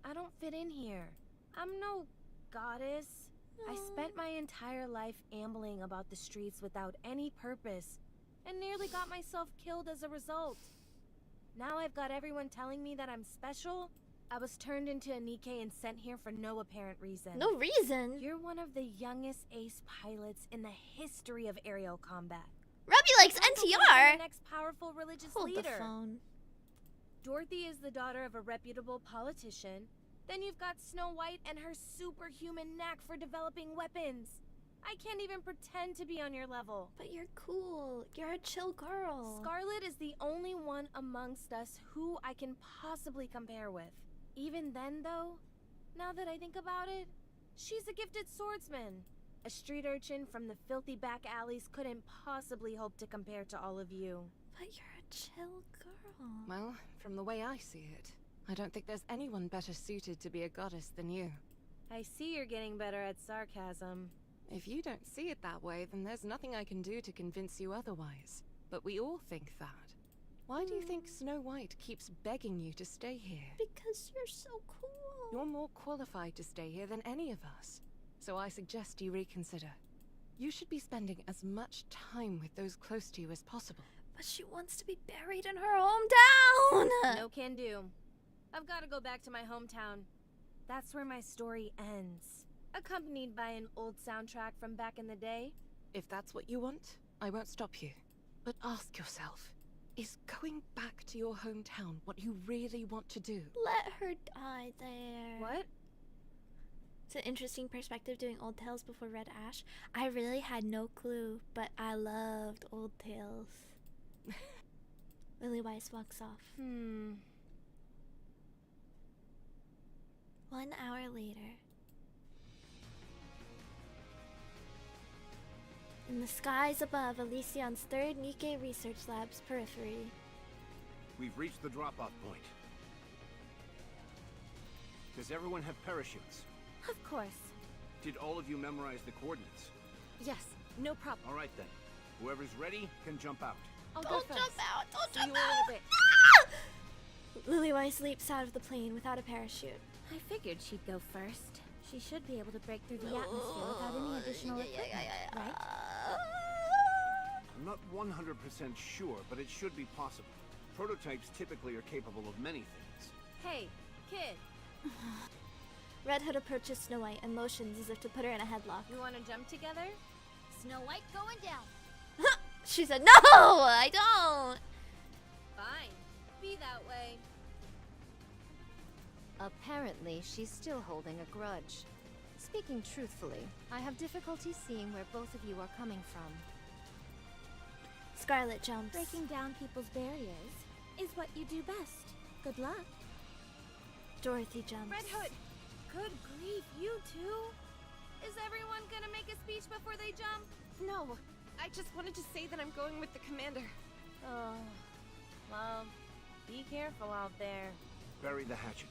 I don't fit in here. I'm no goddess. I spent my entire life ambling about the streets without any purpose, and nearly got myself killed as a result. Now I've got everyone telling me that I'm special. I was turned into a NIKKE and sent here for no apparent reason.
No reason.
You're one of the youngest ace pilots in the history of aerial combat.
Robbie likes
The
NTR.
next powerful religious
Hold the
leader.
phone.
Dorothy is the daughter of a reputable politician. Then you've got Snow White and her superhuman knack for developing weapons. I can't even pretend to be on your level.
But you're cool. You're a chill girl.
Scarlet is the only one amongst us who I can possibly compare with. Even then, though, now that I think about it, she's a gifted swordsman. A street urchin from the filthy back alleys couldn't possibly hope to compare to all of you.
But you're a chill girl.
Well, from the way I see it, I don't think there's anyone better suited to be a goddess than you.
I see you're getting better at sarcasm.
If you don't see it that way, then there's nothing I can do to convince you otherwise. But we all think that. Why do you think Snow White keeps begging you to stay here?
Because you're so cool.
You're more qualified to stay here than any of us. So I suggest you reconsider. You should be spending as much time with those close to you as possible.
But she wants to be buried in her hometown.
No can do. I've got to go back to my hometown. That's where my story ends. Accompanied by an old soundtrack from back in the day.
If that's what you want, I won't stop you. But ask yourself, is going back to your hometown what you really want to do?
Let her die there.
What?
It's an interesting perspective doing Old Tales before Red Ash. I really had no clue, but I loved Old Tales. Lily Weiss walks off.
1
hour later. In the skies above Elysion's third NIKKE Research Lab's periphery.
We've reached the drop-off point. Does everyone have parachutes?
Of course.
Did all of you memorize the coordinates?
Yes, no problem.
All right then. Whoever's ready can jump out.
I'll go
Don't
first.
jump out! Don't
See you
jump
all
out!
in a bit.
Lily Weiss leaps out of the plane without a parachute.
I figured she'd go first. She should be able to break through the atmosphere without any additional equipment, right?
I'm not 100% sure, but it should be possible. Prototypes typically are capable of many things.
Hey, kid.
Red Hood approaches Snow White and motions as if to put her in a headlock.
You want to jump together?
Snow White going down.
She said, "No, I don't."
Fine. Be that way.
Apparently, she's still holding a grudge. Speaking truthfully, I have difficulty seeing where both of you are coming from.
Scarlet jumps.
Breaking down people's barriers is what you do best. Good luck.
Dorothy jumps.
Red Hood. Good grief, you too? Is everyone gonna make a speech before they jump?
No, I just wanted to say that I'm going with the commander.
Oh, well, be careful out there.
Bury the hatchet.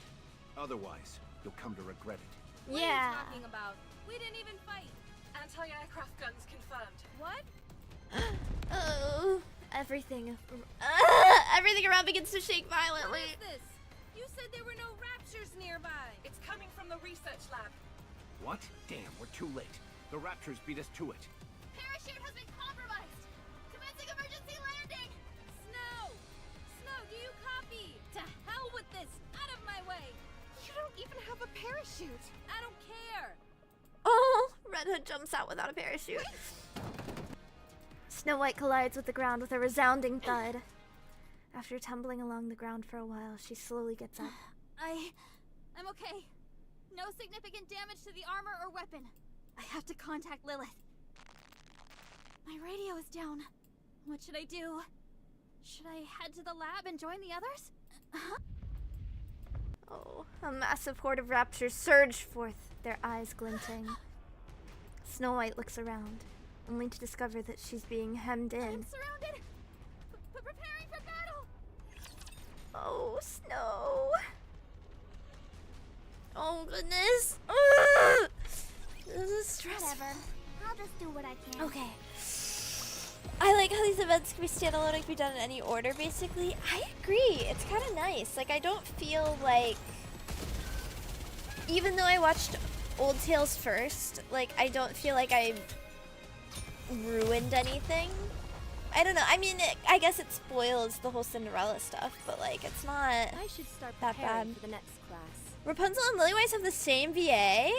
Otherwise, you'll come to regret it.
What
Yeah.
are you talking about? We didn't even fight.
Anti-aircraft guns confirmed.
What?
Oh, everything around begins to shake
What
violently.
is this? You said there were no raptures nearby.
It's coming from the research lab.
What? Damn, we're too late. The Raptors beat us to it.
Parachute has been compromised. Commencing emergency landing.
Snow! Snow, do you copy? To hell with this! Out of my way!
You don't even have a parachute.
I don't care!
Oh, Red Hood jumps out without a parachute. Snow White collides with the ground with a resounding thud. After tumbling along the ground for a while, she slowly gets up.
I'm okay. No significant damage to the armor or weapon. I have to contact Lilith. My radio is down. What should I do? Should I head to the lab and join the others?
Oh, a massive horde of raptors surge forth, their eyes glinting. Snow White looks around, only to discover that she's being hemmed
I'm
in.
surrounded. Preparing for battle.
Oh, Snow. Oh, goodness. Ugh. This is stressful.
Whatever. I'll just do what I can.
Okay. I like how these events can be standalone and can be done in any order, basically. I agree. It's kind of nice. Like, I don't feel like... Even though I watched old tales first. Like, I don't feel like I ruined anything. I don't know. I mean, I guess it spoils the whole Cinderella stuff, but like, it's not
I should start
that
preparing
bad.
for the next class.
Rapunzel and Lillywise have the same VA?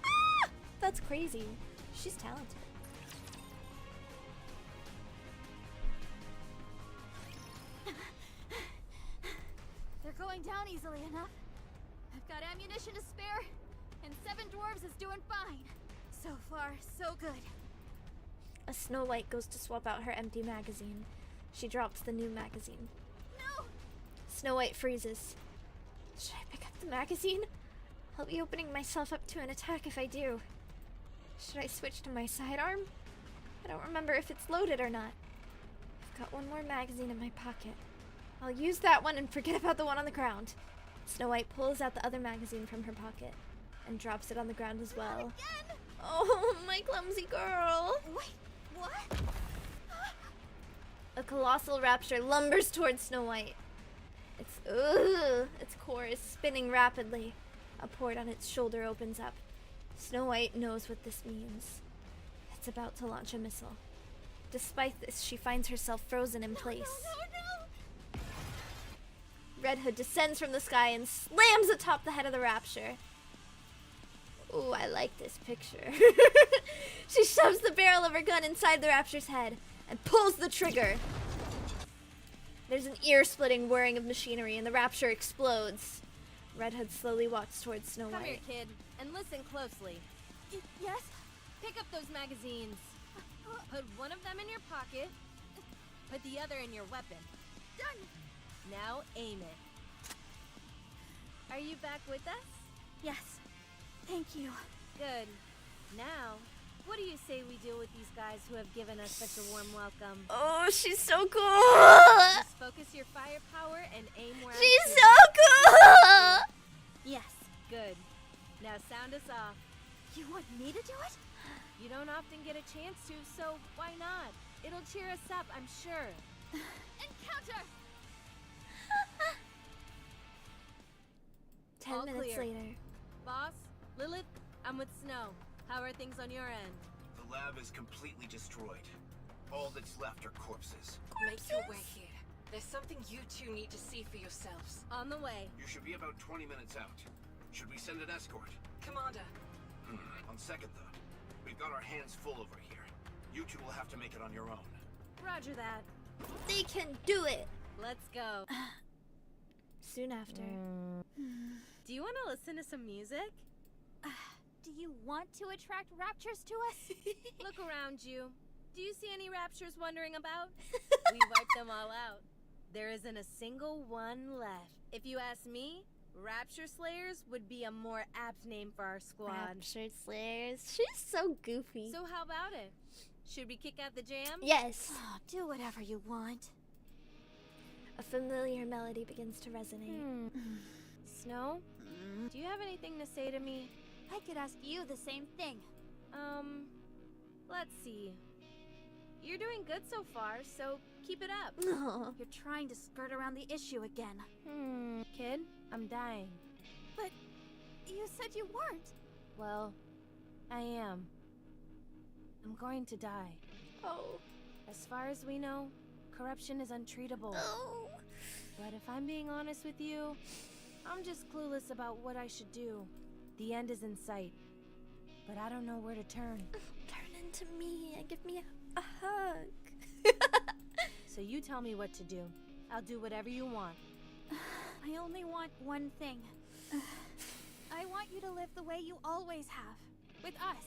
Ah, that's crazy. She's talented.
They're going down easily enough. I've got ammunition to spare, and 7 dwarves is doing fine. So far, so good.
A Snow White goes to swap out her empty magazine. She drops the new magazine.
No!
Snow White freezes. Should I pick up the magazine? I'll be opening myself up to an attack if I do. Should I switch to my sidearm? I don't remember if it's loaded or not. I've got one more magazine in my pocket. I'll use that one and forget about the one on the ground. Snow White pulls out the other magazine from her pocket and drops it on the ground as well.
Again!
Oh, my clumsy girl!
Wait, what?
A colossal rapture lumbers towards Snow White. Its core is spinning rapidly. A port on its shoulder opens up. Snow White knows what this means. It's about to launch a missile. Despite this, she finds herself frozen in place.
No!
Red Hood descends from the sky and slams atop the head of the rapture. Ooh, I like this picture. She shoves the barrel of her gun inside the rapture's head and pulls the trigger. There's an ear-splitting whirring of machinery and the rapture explodes. Red Hood slowly walks towards Snow
Come here,
White.
kid, and listen closely.
Yes?
Pick up those magazines. Put one of them in your pocket. Put the other in your weapon.
Done!
Now aim it. Are you back with us?
Yes. Thank you.
Good. Now, what do you say we deal with these guys who have given us such a warm welcome?
Oh, she's so cool!
Just focus your firepower and aim where I'm
She's
shooting.
so cool!
Yes.
Good. Now sound us off.
You want me to do it?
You don't often get a chance to, so why not? It'll cheer us up, I'm sure.
Encounter!
10
All
minutes
clear.
later.
Boss, Lilith, I'm with Snow. How are things on your end?
The lab is completely destroyed. All that's left are corpses.
Make your way here. There's something you two need to see for yourselves.
On the way.
You should be about 20 minutes out. Should we send an escort?
Commander,
On second thought, we've got our hands full over here. You two will have to make it on your own.
Roger that.
They can do it!
Let's go.
Soon after.
Do you want to listen to some music?
Do you want to attract raptures to us?
Look around you. Do you see any raptures wandering about? We wiped them all out. There isn't a single one left. If you ask me, Rapture Slayers would be a more apt name for our squad.
Rapture Slayers. She's so goofy.
So how about it? Should we kick out the jam?
Yes.
Oh, do whatever you want.
A familiar melody begins to resonate.
Snow? Do you have anything to say to me?
I could ask you the same thing.
Let's see. You're doing good so far, so keep it up.
Aw.
You're trying to skirt around the issue again.
Kid, I'm dying.
But you said you weren't.
Well, I am. I'm going to die.
Oh.
As far as we know, corruption is untreatable.
Oh.
But if I'm being honest with you, I'm just clueless about what I should do. The end is in sight, but I don't know where to turn.
Turn into me and give me a hug.
So you tell me what to do. I'll do whatever you want.
I only want one thing. I want you to live the way you always have. With us.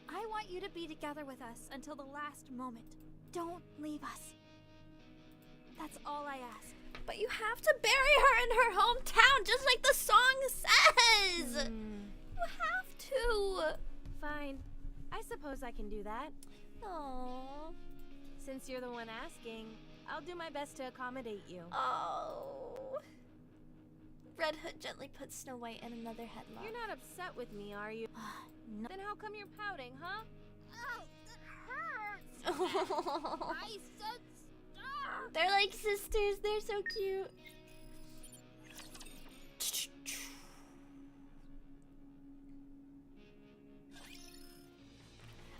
I want you to be together with us until the last moment. Don't leave us. That's all I ask.
But you have to bury her in her hometown, just like the song says. You have to.
Fine. I suppose I can do that.
Aww.
Since you're the one asking, I'll do my best to accommodate you.
Oh. Red Hood gently puts Snow White in another headlock.
You're not upset with me, are you?
No.
Then how come you're pouting, huh?
Ow, that hurts. I said stop.
They're like sisters. They're so cute.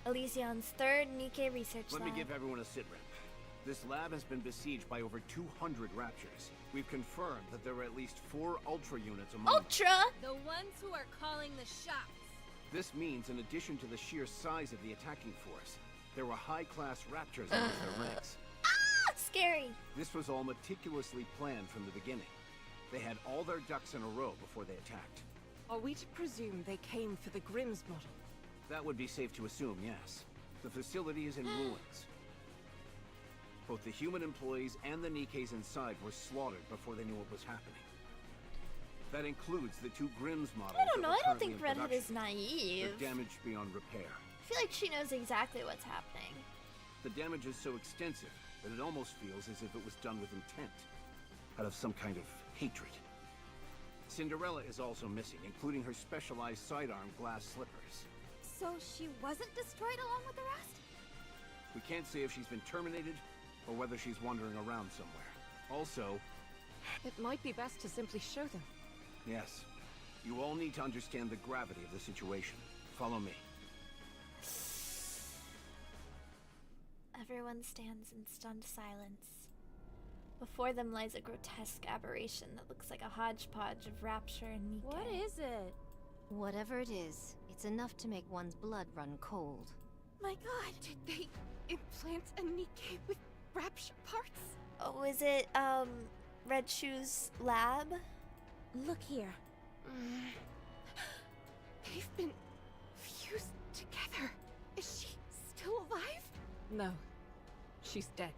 Elysion's third NIKKE research
Let
lab.
me give everyone a sit rep. This lab has been besieged by over 200 Raptures. We've confirmed that there are at least 4 Ultra units among them.
Ultra!
The ones who are calling the shots.
This means, in addition to the sheer size of the attacking force, there were high-class Raptures amongst their ranks.
Ah! Scary!
This was all meticulously planned from the beginning. They had all their ducks in a row before they attacked.
Are we to presume they came for the Grimm's model?
That would be safe to assume, yes. The facility is in ruins. Both the human employees and the NIKKEs inside were slaughtered before they knew what was happening. That includes the 2 Grimm's models.
I don't know,
that were
I don't
currently
think
in
Red Hood
production.
is naive.
They're damaged beyond repair.
I feel like she knows exactly what's happening.
The damage is so extensive that it almost feels as if it was done with intent, out of some kind of hatred. Cinderella is also missing, including her specialized sidearm glass slippers.
So she wasn't destroyed along with the rest?
We can't say if she's been terminated, or whether she's wandering around somewhere. Also,
It might be best to simply show them.
yes, you all need to understand the gravity of the situation. Follow me.
Everyone stands in stunned silence. Before them lies a grotesque aberration that looks like a hodgepodge of Rapture and NIKKE.
What is it?
Whatever it is, it's enough to make one's blood run cold.
My god.
Did they implant a NIKKE with Rapture parts?
Oh, is it, Red Shoe's lab?
Look here.
They've been fused together. Is she still alive? No. She's dead.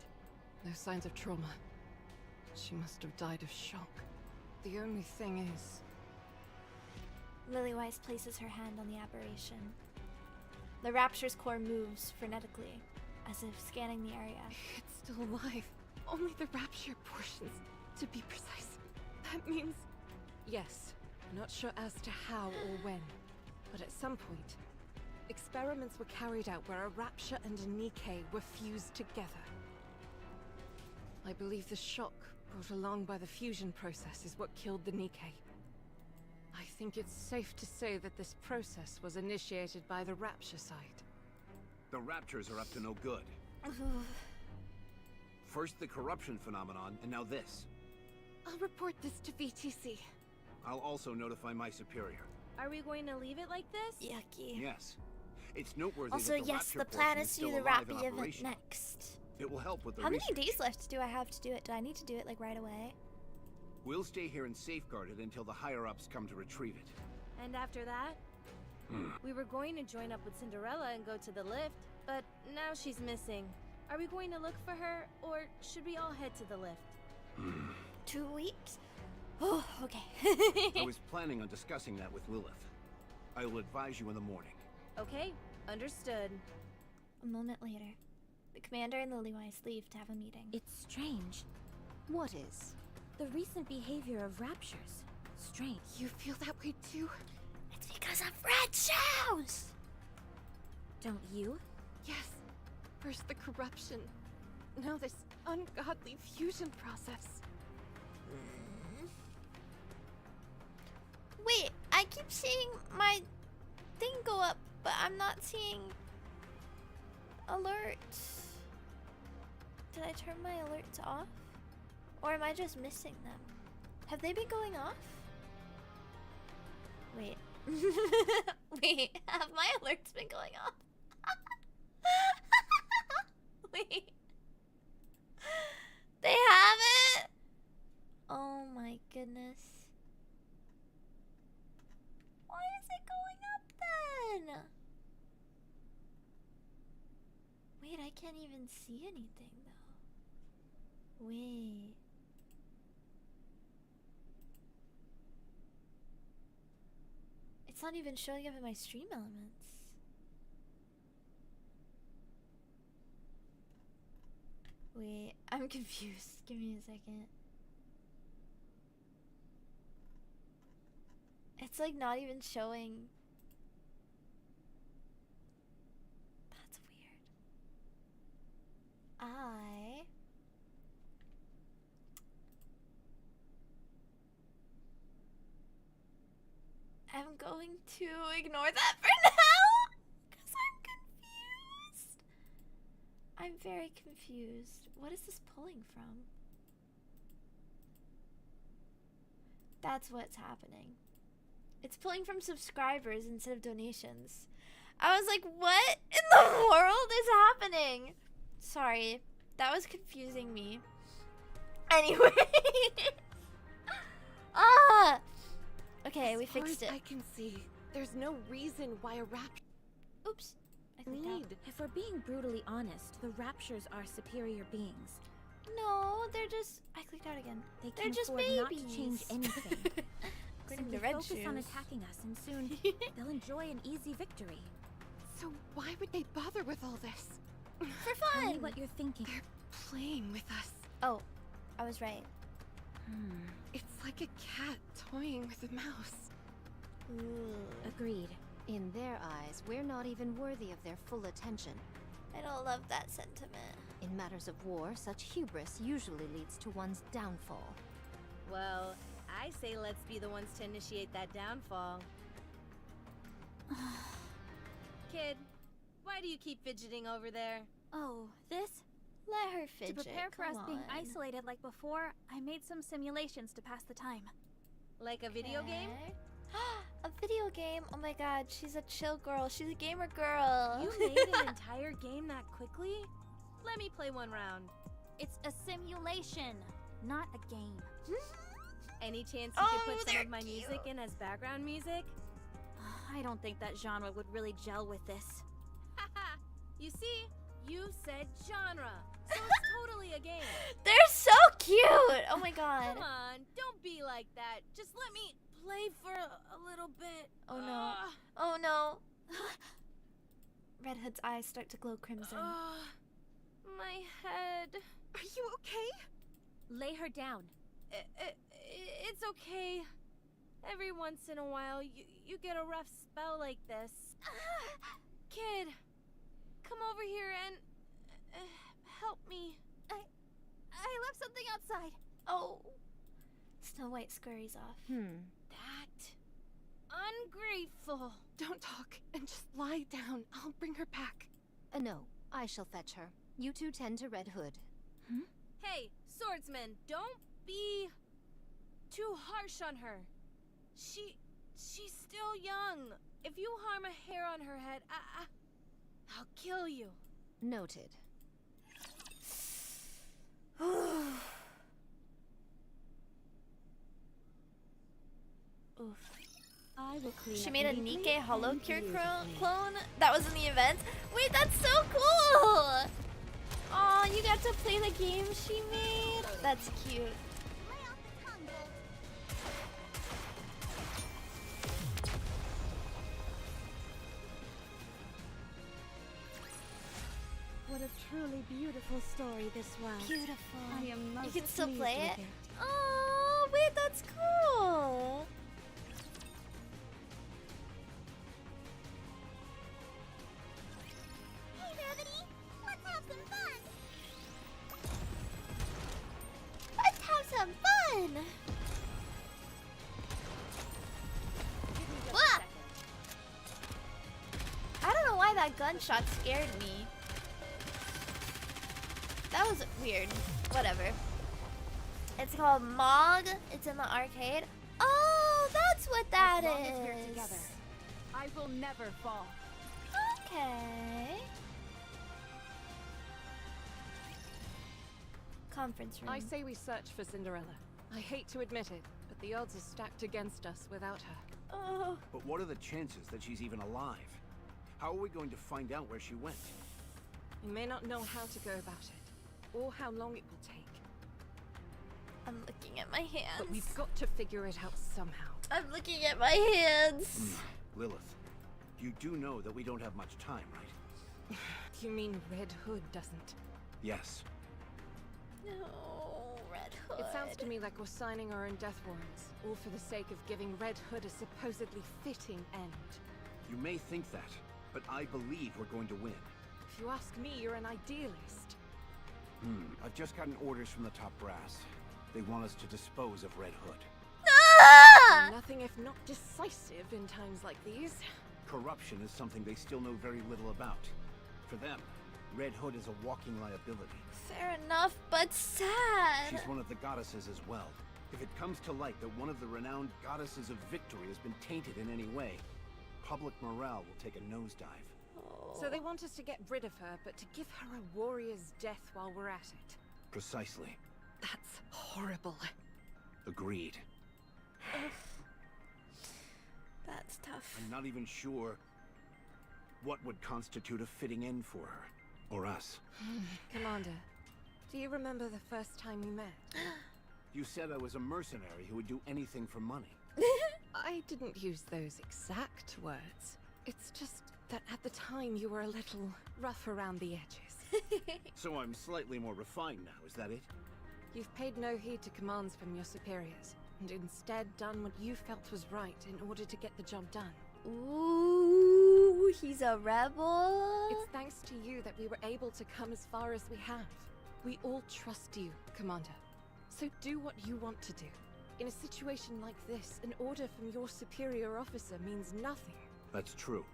No signs of trauma. She must have died of shock. The only thing is...
Lilywise places her hand on the aberration. The Rapture's core moves frenetically, as if scanning the area.
It's still alive. Only the Rapture portions, to be precise. That means... Yes. Not sure as to how or when. But at some point, experiments were carried out where a Rapture and a NIKKE were fused together. I believe the shock brought along by the fusion process is what killed the NIKKE. I think it's safe to say that this process was initiated by the Rapture side.
The Raptures are up to no good. First the corruption phenomenon, and now this.
I'll report this to VTC.
I'll also notify my superior.
Are we going to leave it like this?
Yucky.
Yes. It's noteworthy
Also,
that the
yes,
Rapture
the plan
portion
is to
still
do the
alive
Rappy
in
event
operation.
next.
It will help with the
How many
research.
days left do I have to do it? Do I need to do it, like, right away?
We'll stay here and safeguard it until the higher-ups come to retrieve it.
And after that? We were going to join up with Cinderella and go to the lift, but now she's missing. Are we going to look for her, or should we all head to the lift?
2 weeks? Oh, okay.
I was planning on discussing that with Lilith. I will advise you in the morning.
Okay, understood.
A moment later, the commander and Lilywise leave to have a meeting.
It's strange.
What is?
The recent behavior of Raptures. Strange.
You feel that way too?
It's because of Red Shoes!
Don't you?
Yes. First the corruption. Now this ungodly fusion process.
Wait, I keep seeing my thing go up, but I'm not seeing alerts. Did I turn my alerts off? Or am I just missing them? Have they been going off? Wait. Wait, have my alerts been going off? Wait. They haven't? Oh my goodness. Why is it going up then? Wait, I can't even see anything though. Wait. It's not even showing up in my stream elements. Wait, I'm confused. Give me a second. It's like not even showing. That's weird. I'm going to ignore that for now because I'm confused. I'm very confused. What is this pulling from? That's what's happening. It's pulling from subscribers instead of donations. I was like, what in the world is happening? Sorry, that was confusing me. Anyway. Ah! Okay, we fixed it.
I can see, there's no reason why a rapture
Oops. I clicked out.
If we're being brutally honest, the Raptures are superior beings.
No, they're just... I clicked out again.
They
They're
can
just
afford not to
babies.
change anything.
According
Simply
to Red
focus on
Shoes.
attacking us, and soon they'll enjoy an easy victory.
So why would they bother with all this?
For
Tell me
fun!
what you're thinking.
They're playing with us.
Oh, I was right.
It's like a cat toying with a mouse.
Agreed.
In their eyes, we're not even worthy of their full attention.
I don't love that sentiment.
In matters of war, such hubris usually leads to one's downfall.
Well, I say let's be the ones to initiate that downfall. Kid, why do you keep fidgeting over there?
Oh, this?
Let her fidget.
To prepare for us
come
being
on.
isolated like before, I made some simulations to pass the time.
Like a video game?
Okay. A video game? Oh my god, she's a chill girl. She's a gamer girl.
You made an entire game that quickly? Let me play one round.
It's a simulation, not a game.
Any chance you
Oh,
could put some
they're
of my music
cute.
in as background music?
I don't think that genre would really gel with this.
Haha! You see? You said genre. So it's totally a game.
They're so cute. Oh my god.
Come on, don't be like that. Just let me play for a little bit.
Oh no.
Ugh.
Oh no. Red Hood's eyes start to glow crimson.
My head.
Are you okay?
Lay her down.
It's okay. Every once in a while, you get a rough spell like this. Kid, come over here and help me.
I left something outside.
Oh. Snow White scurries off.
That ungrateful.
Don't talk and just lie down. I'll bring her back.
No, I shall fetch her. You two tend to Red Hood.
Hey, swordsman, don't be too harsh on her. She's still young. If you harm a hair on her head, I'll kill you.
Noted.
Oof.
I will clean
She
up
made a
neatly
NIKKE Hollow
and
Cure
beautifully.
clone that was in the event. Wait, that's so cool! Aw, you got to play the game she made? That's cute.
What a truly beautiful story this was.
Beautiful.
I am most
You can still
pleased
play
with
it? Oh, wait, that's cool.
Hey, Navina, let's have some fun.
Let's have some fun.
Give me just
Wah!
a second.
I don't know why that gunshot scared me. That was weird. Whatever. It's called Mog. It's in the arcade. Oh, that's what that
As long as we're
is.
together, I will never fall.
Okay. Conference room.
I say we search for Cinderella. I hate to admit it, but the odds are stacked against us without her.
Oh.
But what are the chances that she's even alive? How are we going to find out where she went?
We may not know how to go about it, or how long it will take.
I'm looking at my hands.
But we've got to figure it out somehow.
I'm looking at my hands.
Lilith, you do know that we don't have much time, right?
You mean Red Hood doesn't?
Yes.
No, Red Hood.
It sounds to me like we're signing our own death warrants, all for the sake of giving Red Hood a supposedly fitting end.
You may think that, but I believe we're going to win.
If you ask me, you're an idealist.
I've just gotten orders from the top brass. They want us to dispose of Red Hood.
Ah!
Nothing if not decisive in times like these.
Corruption is something they still know very little about. For them, Red Hood is a walking liability.
Fair enough, but sad.
She's one of the goddesses as well. If it comes to light that one of the renowned goddesses of victory has been tainted in any way, public morale will take a nosedive.
So they want us to get rid of her, but to give her a warrior's death while we're at it.
Precisely.
That's horrible.
Agreed.
That's tough.
I'm not even sure what would constitute a fitting end for her. Or us.
Commander, do you remember the first time we met?
You said I was a mercenary who would do anything for money.
I didn't use those exact words. It's just that at the time you were a little rough around the edges.
So I'm slightly more refined now, is that it?
You've paid no heed to commands from your superiors, and instead done what you felt was right in order to get the job done.
Ooh, he's a rebel.
It's thanks to you that we were able to come as far as we have. We all trust you, Commander. So do what you want to do. In a situation like this, an order from your superior officer means nothing.
That's true.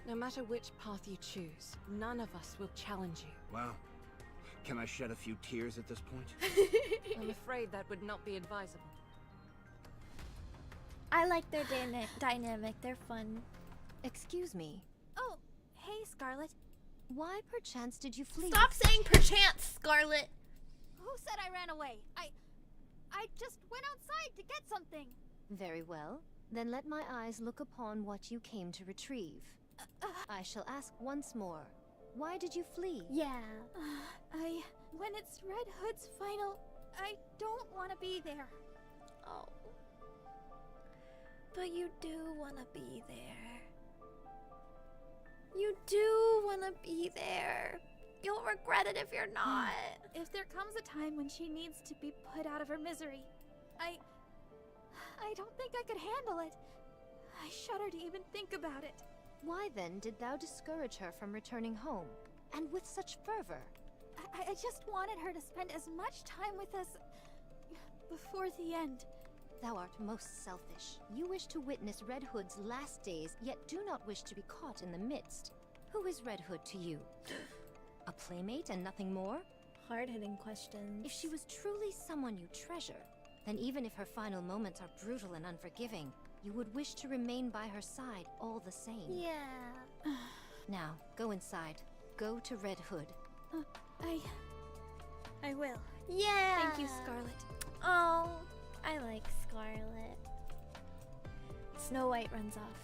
No matter which path you choose, none of us will challenge you.
Well, can I shed a few tears at this point?
I'm afraid that would not be advisable.
I like their dynamic. They're fun.
Excuse me.
Oh, hey, Scarlet.
Why perchance did you flee?
Stop saying perchance, Scarlet.
Who said I ran away? I just went outside to get something.
Very well. Then let my eyes look upon what you came to retrieve. I shall ask once more. Why did you flee?
Yeah.
When it's Red Hood's final, I don't want to be there.
Oh. But you do want to be there. You do want to be there. You'll regret it if you're not.
If there comes a time when she needs to be put out of her misery, I don't think I could handle it. I shudder to even think about it.
Why then did thou discourage her from returning home, and with such fervor?
I just wanted her to spend as much time with us before the end.
Thou art most selfish. You wish to witness Red Hood's last days, yet do not wish to be caught in the midst. Who is Red Hood to you? A playmate and nothing more?
Hard-hitting questions.
If she was truly someone you treasure, then even if her final moments are brutal and unforgiving, you would wish to remain by her side all the same.
Yeah.
Now, go inside. Go to Red Hood.
I will.
Yeah.
Thank you, Scarlet.
Oh, I like Scarlet. Snow White runs off.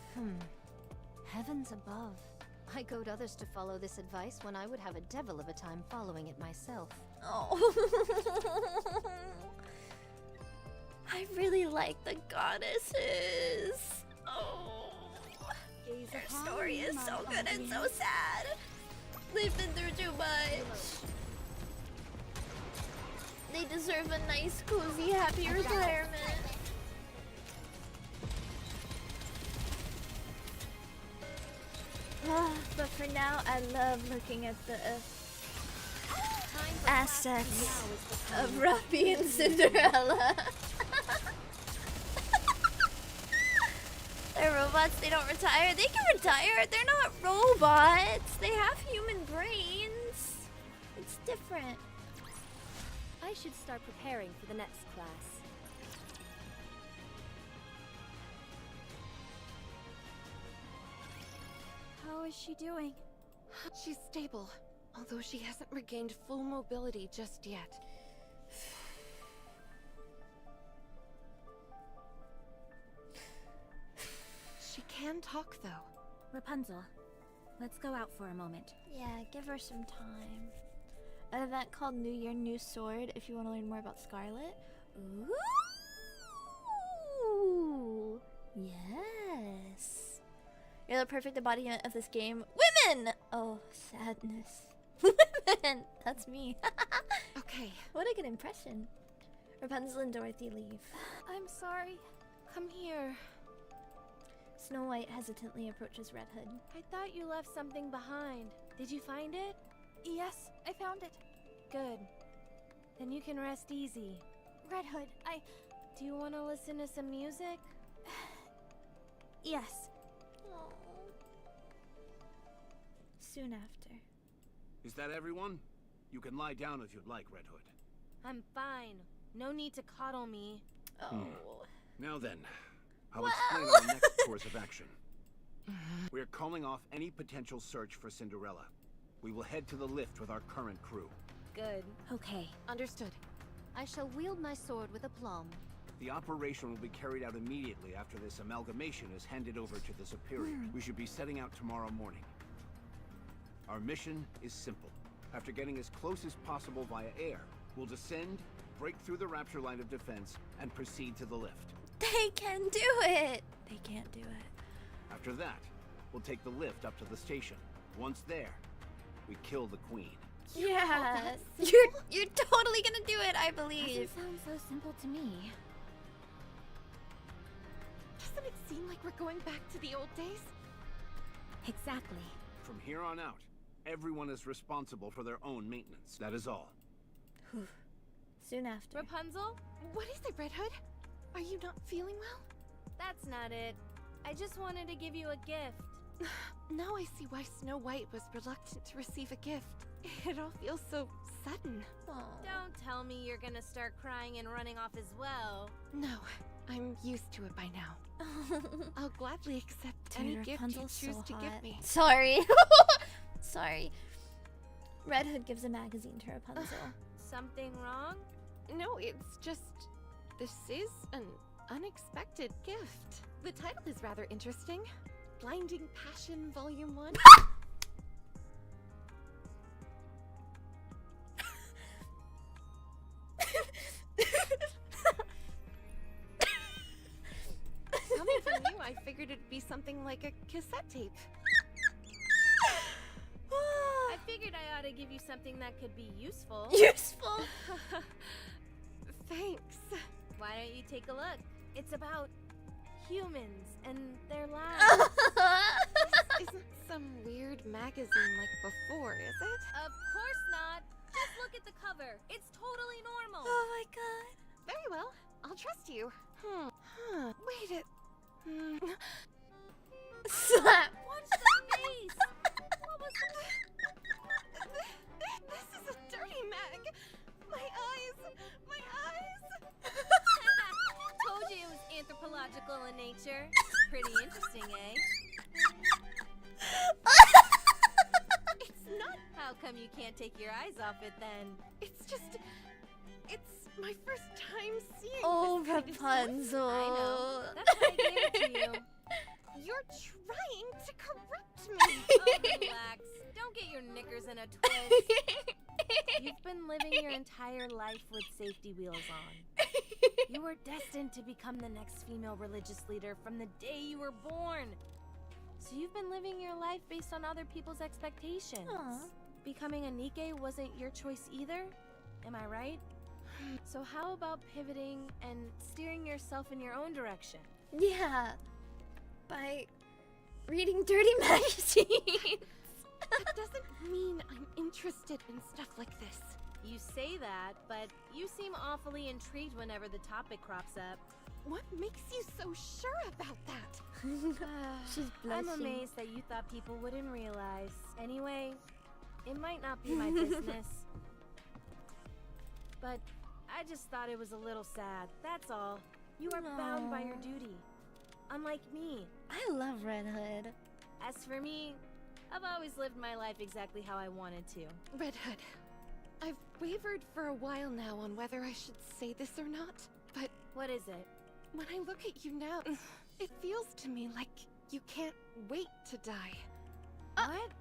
Heavens above. I goad others to follow this advice when I would have a devil of a time following it myself.
Oh. I really like the goddesses. Oh. Their story is so good and so sad. They've been through too much. They deserve a nice, cozy, happy retirement. But for now, I love looking at the assets of Ruffy and Cinderella. They're robots, they don't retire. They can retire, they're not robots. They have human brains. It's different.
I should start preparing for the next class.
How is she doing?
She's stable, although she hasn't regained full mobility just yet. She can talk, though.
Rapunzel, let's go out for a moment.
Yeah, give her some time. An event called New Year, New Sword if you want to learn more about Scarlet. Ooh! Yes! You're the perfect embodiment of this game. Women! Oh, sadness. Women! That's me.
Okay.
What a good impression. Rapunzel and Dorothy leave.
I'm sorry.
Come here.
Snow White hesitantly approaches Red Hood.
I thought you left something behind. Did you find it?
Yes, I found it.
Good. Then you can rest easy.
Red Hood,
Do you want to listen to some music?
Yes.
Oh. Soon after.
Is that everyone? You can lie down if you'd like, Red Hood.
I'm fine. No need to coddle me.
Oh.
Now then, I'll explain our next course of action. We're calling off any potential search for Cinderella. We will head to the lift with our current crew.
Good.
Okay.
Understood.
I shall wield my sword with aplomb.
The operation will be carried out immediately after this amalgamation is handed over to the Superior. We should be setting out tomorrow morning. Our mission is simple. After getting as close as possible via air, we'll descend, break through the Rapture line of defense, and proceed to the lift.
They can do it! They can't do it.
After that, we'll take the lift up to the station. Once there, we kill the Queen.
Yeah. You're totally gonna do it, I believe.
Doesn't sound so simple to me.
Doesn't it seem like we're going back to the old days?
Exactly.
From here on out, everyone is responsible for their own maintenance. That is all.
Soon after.
Rapunzel?
What is it, Red Hood? Are you not feeling well?
That's not it. I just wanted to give you a gift.
Now I see why Snow White was reluctant to receive a gift. It all feels so sudden.
Aw.
Don't tell me you're gonna start crying and running off as well.
No, I'm used to it by now. I'll gladly accept any
Dude,
gift you
Rapunzel's
choose
so
to
hot.
give me.
Sorry. Sorry. Red Hood gives a magazine to Rapunzel.
Something wrong?
No, it's just... this is an unexpected gift. The title is rather interesting. Blinding Passion Volume 1. Coming from you, I figured it'd be something like a cassette tape.
I figured I ought to give you something that could be useful.
Useful.
Thanks.
Why don't you take a look? It's about humans and their lives.
This isn't some weird magazine like before, is it?
Of course not. Just look at the cover. It's totally normal.
Oh my god.
Very well. I'll trust you. Wait it.
Slap.
Watch the face. What was
This is a dirty mag. My eyes. My eyes.
Told you it was anthropological in nature. Pretty interesting, eh?
It's not.
How come you can't take your eyes off it then?
It's just. It's my first time seeing
Oh,
this kind of stuff.
Rapunzel.
I know. That's why I gave it to you.
You're trying to corrupt me.
Oh, relax. Don't get your knickers in a twist. You've been living your entire life with safety wheels on. You were destined to become the next female religious leader from the day you were born. So you've been living your life based on other people's expectations.
Aw.
Becoming a NIKKE wasn't your choice either? Am I right? So how about pivoting and steering yourself in your own direction?
Yeah. By reading dirty magazines.
That doesn't mean I'm interested in stuff like this.
You say that, but you seem awfully intrigued whenever the topic crops up.
What makes you so sure about that?
She's
I'm
blushing.
amazed that you thought people wouldn't realize. Anyway, it might not be my business. But I just thought it was a little sad, that's all. You are bound by your duty. Unlike me.
I love Red Hood.
As for me, I've always lived my life exactly how I wanted to.
Red Hood, I've wavered for a while now on whether I should say this or not, but
What is it?
when I look at you now, it feels to me like you can't wait to die.
What?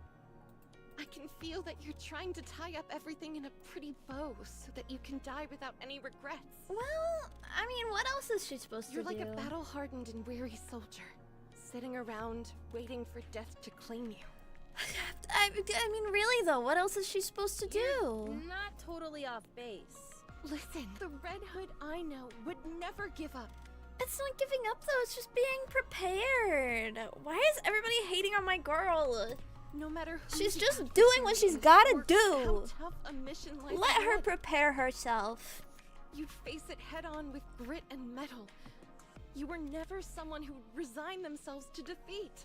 I can feel that you're trying to tie up everything in a pretty bow so that you can die without any regrets.
Well, I mean, what else is she supposed
You're
to
like
do?
a battle-hardened and weary soldier, sitting around waiting for death to claim you.
I mean, really though, what else is she supposed to do?
Not totally off base.
Listen, the Red Hood I know would never give up.
It's not giving up though, it's just being prepared. Why is everybody hating on my girl?
No matter who
She's
the
just
adversary
doing what she's
is
gotta
or
do.
How tough a mission lies
Let her
ahead.
prepare herself.
You'd face it head on with grit and mettle. You were never someone who'd resign themselves to defeat.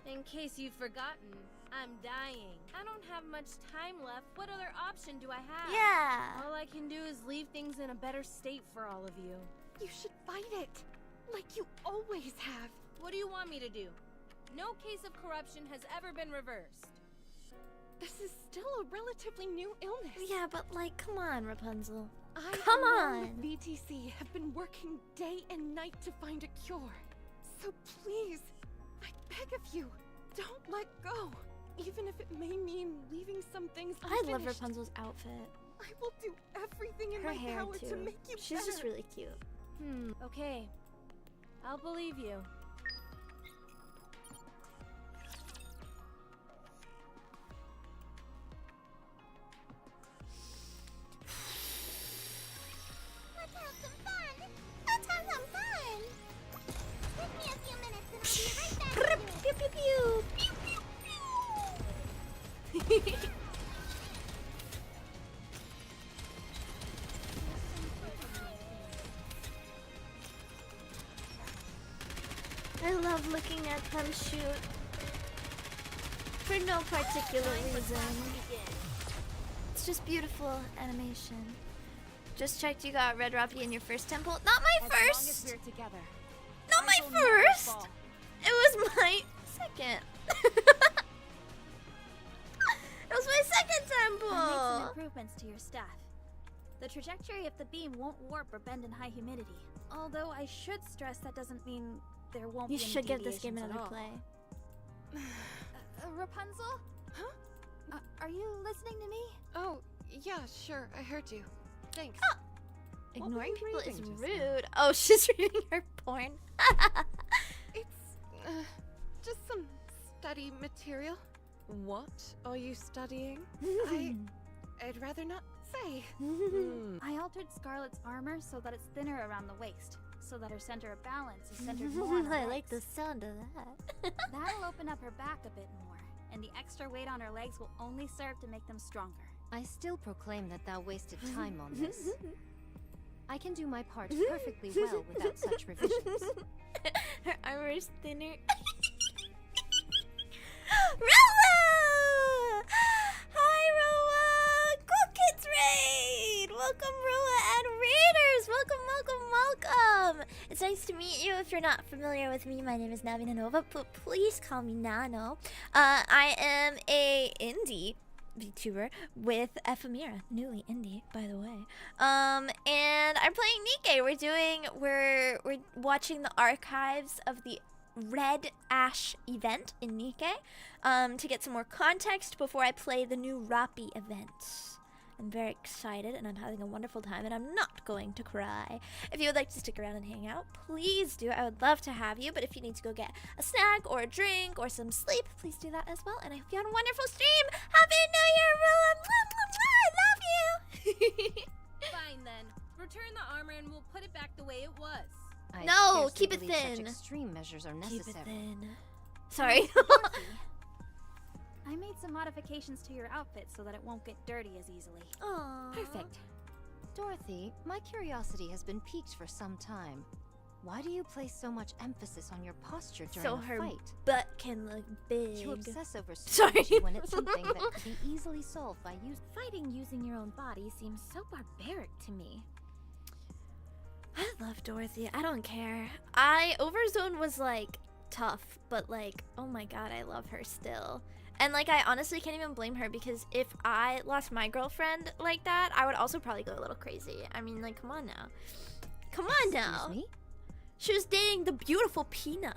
In case you've forgotten, I'm dying. I don't have much time left. What other option do I have?
Yeah.
All I can do is leave things in a better state for all of you.
You should fight it, like you always have.
What do you want me to do? No case of corruption has ever been reversed.
This is still a relatively new illness.
Yeah, but like, come on, Rapunzel.
I,
Come
along
on.
with VTC, have been working day and night to find a cure. So please, I beg of you, don't let go. Even if it may mean leaving some things
I
unfinished.
love Rapunzel's outfit.
I will do everything in
Her
my
hair
power
too.
to make you
She's
better.
just really cute.
Okay. I'll believe you.
Let's have some fun! Let's have some fun! Give me a few minutes and I'll be right back.
Pew pew pew. I love looking at them shoot. For no particular reason. It's just beautiful animation. Just checked you got Red Rocky in your first temple. Not my first!
We're together.
Not my first! It was my second. It was my second
I made some
temple!
improvements to your staff. The trajectory of the beam won't warp or bend in high humidity. Although I should stress that doesn't mean there won't
You
be any
should give this game
deviations
another
at all.
play.
Rapunzel?
Huh?
Are you listening to me?
Oh, yeah, sure, I heard you. Thanks. What were
Ignoring
you
people is
reading just now?
rude. Oh, she's reading her porn.
It's, just some study material. What are you studying? I'd rather not say.
I altered Scarlet's armor so that it's thinner around the waist, so that her center of balance is centered more on her
I like the
legs.
sound of that.
That'll open up her back a bit more, and the extra weight on her legs will only serve to make them stronger.
I still proclaim that thou wasted time on this. I can do my part perfectly well without such revisions.
Her armor is thinner. Roa! Hi, Roa! Cool Kids Raid! Welcome, Roa and Raiders! Welcome, welcome, welcome! It's nice to meet you. If you're not familiar with me, my name is Navina Nova, but please call me Nano. I am a indie VTuber with Ephemera, newly indie, by the way. And I'm playing NIKKE. We're watching the archives of the Red Ash event in NIKKE to get some more context before I play the new Rappi event. I'm very excited and I'm having a wonderful time and I'm not going to cry. If you would like to stick around and hang out, please do. I would love to have you, but if you need to go get a snack or a drink or some sleep, please do that as well. And I hope you had a wonderful stream. Happy New Year, Rua! I love you!
Fine then. Return the armor and we'll put it back the way it was.
I
No,
scarcely
keep it
believe such
thin.
extreme measures are
Keep
necessary.
it thin. Sorry.
Dorothy, I made some modifications to your outfit so that it won't get dirty as easily.
Aww.
Perfect.
Dorothy, my curiosity has been piqued for some time. Why do you place so much emphasis on your posture during
So
a
her
fight?
butt can look big.
You obsess over
Sorry.
strategy when it's something that could be easily solved by use.
Fighting using your own body seems so barbaric to me.
I love Dorothy. I don't care. Overzone was like tough, but like, oh my god, I love her still. And like, I honestly can't even blame her because if I lost my girlfriend like that, I would also probably go a little crazy. I mean, like, come on now. Come on now.
Excuse me?
She was dating the beautiful Pina.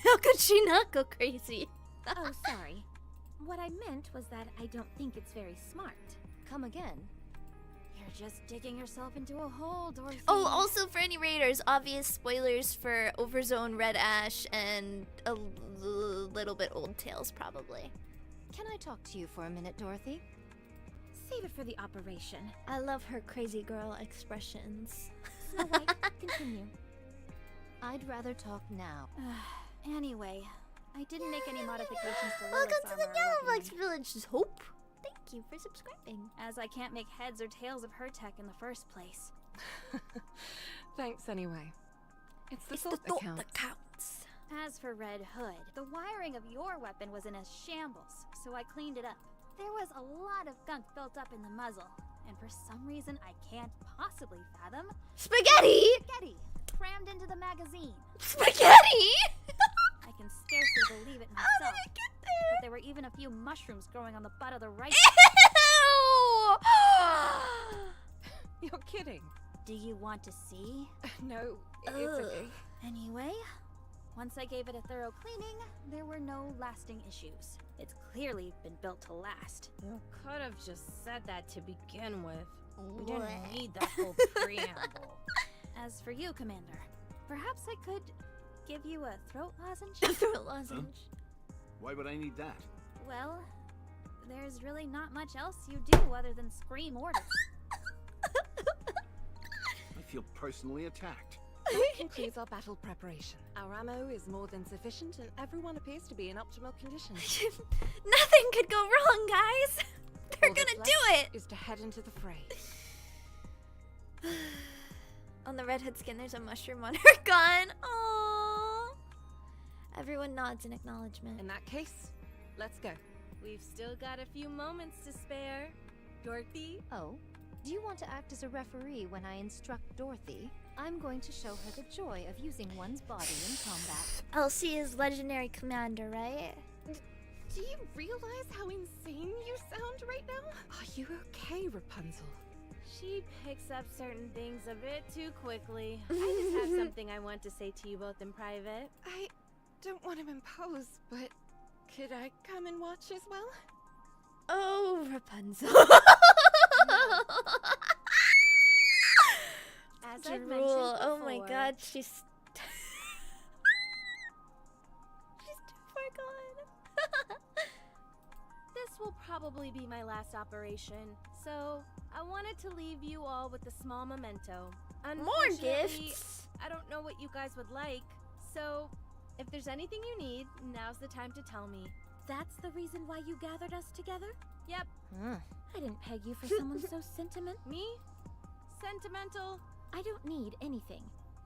How could she not go crazy?
Oh, sorry. What I meant was that I don't think it's very smart.
Come again.
You're just digging yourself into a hole, Dorothy.
Oh, also for any raiders, obvious spoilers for Overzone, Red Ash, and a little bit Old Tales, probably.
Can I talk to you for a minute, Dorothy?
Save it for the operation.
I love her crazy girl expressions.
Snow White, continue.
I'd rather talk now.
Anyway, I didn't make any modifications to
Welcome
Lilith's
to the
armor or
Yellowflex
weaponry,
Village's Hope. Thank you for subscribing.
as I can't make heads or tails of her tech in the first place.
Thanks anyway. It's the
It's
thought
the thought
that
that
counts.
counts.
As for Red Hood, the wiring of your weapon was in a shambles, so I cleaned it up. There was a lot of gunk built up in the muzzle, and for some reason I can't possibly fathom,
Spaghetti!
spaghetti crammed into the magazine.
Spaghetti!
I can scarcely believe it
How
myself.
did it get
But
there?
there were even a few mushrooms growing on the butt of the rifle.
Ew!
You're kidding.
Do you want to see?
No, it's
Ugh.
okay.
Anyway, once I gave it a thorough cleaning, there were no lasting issues. It's clearly been built to last.
You could have just said that to begin with. We
What?
didn't need that whole preamble.
As for you, Commander, perhaps I could give you a throat lozenge?
Throat lozenge.
Why would I need that?
Well, there's really not much else you do other than scream orders.
I feel personally attacked.
That concludes our battle preparation. Our ammo is more than sufficient, and everyone appears to be in optimal condition.
Nothing could go wrong, guys. They're
All that's
gonna do
left
it.
is to head into the fray.
On the Red Hood skin, there's a mushroom on her gun. Aww. Everyone nods in acknowledgement.
In that case, let's go.
We've still got a few moments to spare. Dorothy?
Oh, do you want to act as a referee when I instruct Dorothy? I'm going to show her the joy of using one's body in combat.
Elsie is legendary commander, right?
Do you realize how insane you sound right now? Are you okay, Rapunzel?
She picks up certain things a bit too quickly. I just have something I want to say to you both in private.
I don't want to impose, but could I come and watch as well?
Oh, Rapunzel.
As I've mentioned
Drool. Oh my
before,
god, she's she's too far gone.
this will probably be my last operation, so I wanted to leave you all with a small memento.
More
Unfortunately,
gifts.
I don't know what you guys would like, so if there's anything you need, now's the time to tell me.
That's the reason why you gathered us together?
Yep,
I didn't peg you for someone so sentiment.
me? Sentimental?
I don't need anything,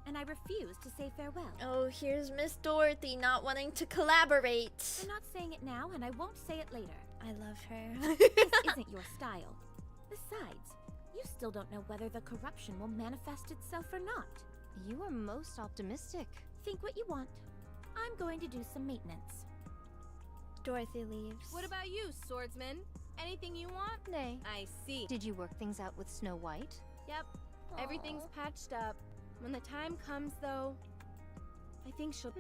and I refuse to say farewell.
Oh, here's Miss Dorothy not wanting to collaborate.
I'm not saying it now, and I won't say it later.
I love her.
This isn't your style. Besides, you still don't know whether the corruption will manifest itself or not.
You are most optimistic.
Think what you want. I'm going to do some maintenance.
Dorothy leaves.
What about you, swordsman? Anything you want?
Nay.
I see.
Did you work things out with Snow White?
Yep, everything's
Aw.
patched up. When the time comes, though, I think she'll...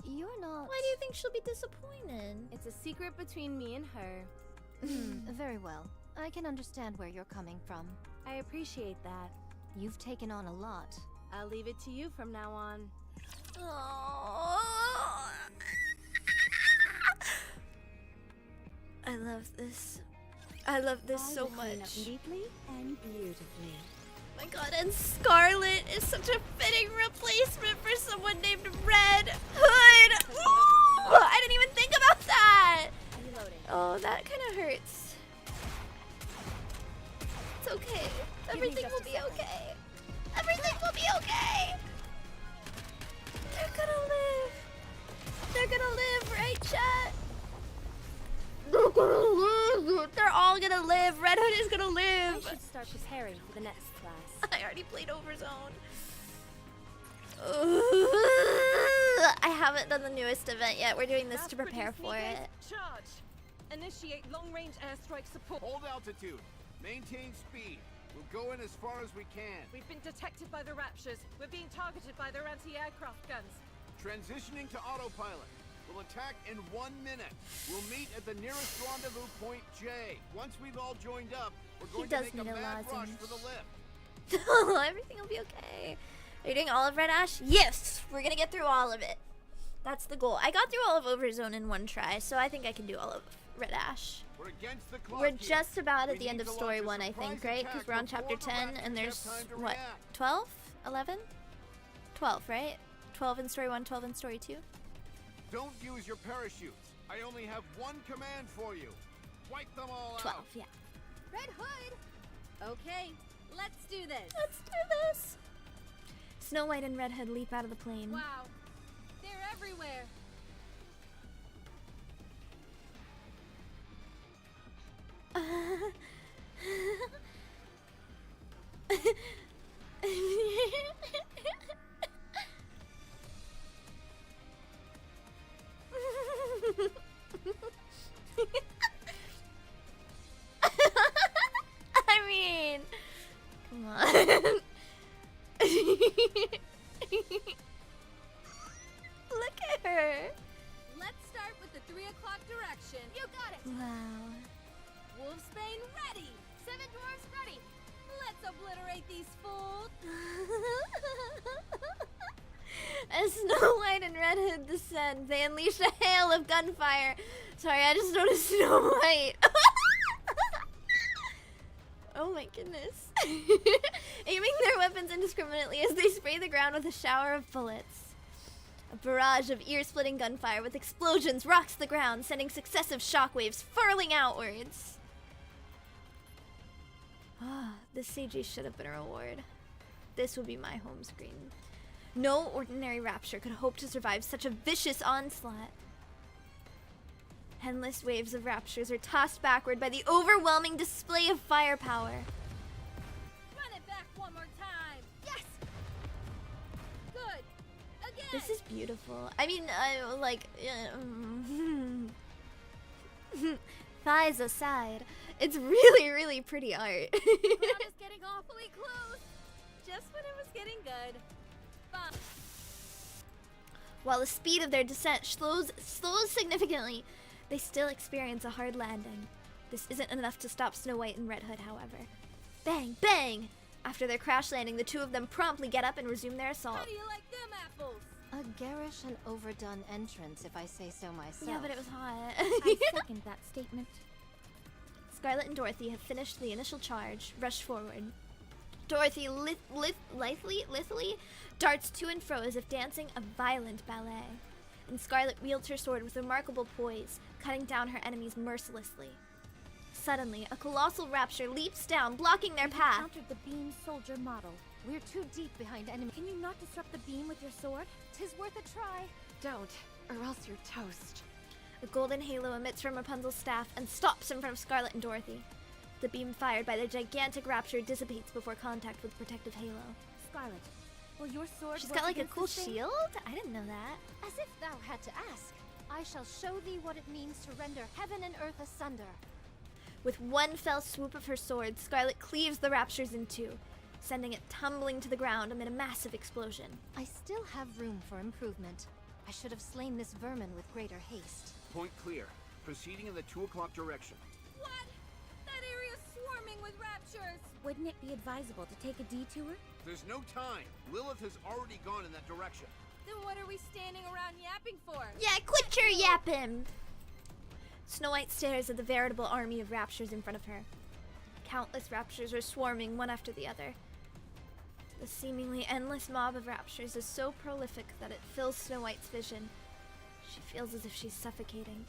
You're not...
Why do you think she'll be disappointed?
It's a secret between me and her.
Very well. I can understand where you're coming from.
I appreciate that.
You've taken on a lot.
I'll leave it to you from now on.
Oh. I love this. I love this so much.
Neatly and beautifully.
My god, and Scarlet is such a fitting replacement for someone named Red Hood. Ooh, I didn't even think about that.
Reloading.
Oh, that kind of hurts. It's okay. Everything will be okay. Everything will be okay. They're gonna live. They're gonna live, right, chat? They're gonna live. They're all gonna live. Red Hood is gonna
I
live.
should start preparing for the next class.
I already played overzone. I haven't done the newest event yet. We're doing this to prepare for it.
Charge! Initiate long-range airstrike support.
Hold altitude. Maintain speed. We'll go in as far as we can.
We've been detected by the Raptures. We're being targeted by their anti-aircraft guns.
Transitioning to autopilot. We'll attack in 1 minute. We'll meet at the nearest rendezvous point J. Once we've all joined up, we're going to
does
make a
need a
mad rush
lozenge.
for the lift.
Everything will be okay. Are you doing all of Red Ash? Yes! We're gonna get through all of it. That's the goal. I got through all of Overzone in one try, so I think I can do all of Red Ash.
We're against the clock
We're
here.
just about at
We
the end
need
of
to
story
launch a
1, I think,
surprise
right? Because
attack
we're on
before
chapter
the
10,
Raptors
and
have
there's,
time to
what,
react.
12? 11? 12, right? 12 in story 1, 12 in story 2?
Don't use your parachutes. I only have one command for you. Wipe them all
12,
out.
yeah.
Red Hood! Okay, let's do this.
Let's do this! Snow White and Red Hood leap out of the plane.
Wow, they're everywhere.
I mean, come on. Look at her.
Let's start with the 3 o'clock direction. You got it.
Wow.
Wolfsbane ready. 7 dwarfs ready. Let's obliterate these fools.
As Snow White and Red Hood descend, they unleash a hail of gunfire. Sorry, I just noticed Snow White. Oh my goodness. Aiming their weapons indiscriminately as they spray the ground with a shower of bullets. A barrage of ear-splitting gunfire with explosions rocks the ground, sending successive shockwaves furling outwards. Ah, this CG should have been a reward. This would be my home screen. No ordinary rapture could hope to survive such a vicious onslaught. Endless waves of raptures are tossed backward by the overwhelming display of firepower.
Run it back one more time. Yes. Good. Again.
This is beautiful. I mean, thighs aside, it's really, really pretty art.
The ground is getting awfully close. Just when it was getting good. Fun.
While the speed of their descent slows significantly, they still experience a hard landing. This isn't enough to stop Snow White and Red Hood, however. Bang, bang! After their crash landing, the two of them promptly get up and resume their assault.
How do you like them apples?
A garish and overdone entrance, if I say so myself.
Yeah, but it was hot.
I second that statement.
Scarlet and Dorothy have finished the initial charge, rush forward. Dorothy lithely darts to and fro as if dancing a violent ballet. And Scarlet wields her sword with remarkable poise, cutting down her enemies mercilessly. Suddenly, a colossal rapture leaps down, blocking their path.
Encountered the beam soldier model.
We're too deep behind enemy.
Can you not disrupt the beam with your sword?
'Tis worth a try.
Don't, or else you're toast.
A golden halo emits from Rapunzel's staff and stops in front of Scarlet and Dorothy. The beam fired by the gigantic rapture dissipates before contact with the protective halo.
Scarlet, will your sword
She's
work
got like a
against
cool
this thing?
shield? I didn't know that.
As if thou had to ask. I shall show thee what it means to render heaven and earth asunder.
With one fell swoop of her sword, Scarlet cleaves the raptures in two, sending it tumbling to the ground amid a massive explosion.
I still have room for improvement. I should have slain this vermin with greater haste.
Point clear. Proceeding in the 2 o'clock direction.
What? That area's swarming with raptures.
Wouldn't it be advisable to take a detour?
There's no time. Lilith has already gone in that direction.
Then what are we standing around yapping for?
Yeah, quit your yapping! Snow White stares at the veritable army of raptures in front of her. Countless raptures are swarming one after the other. The seemingly endless mob of raptures is so prolific that it fills Snow White's vision. She feels as if she's suffocating.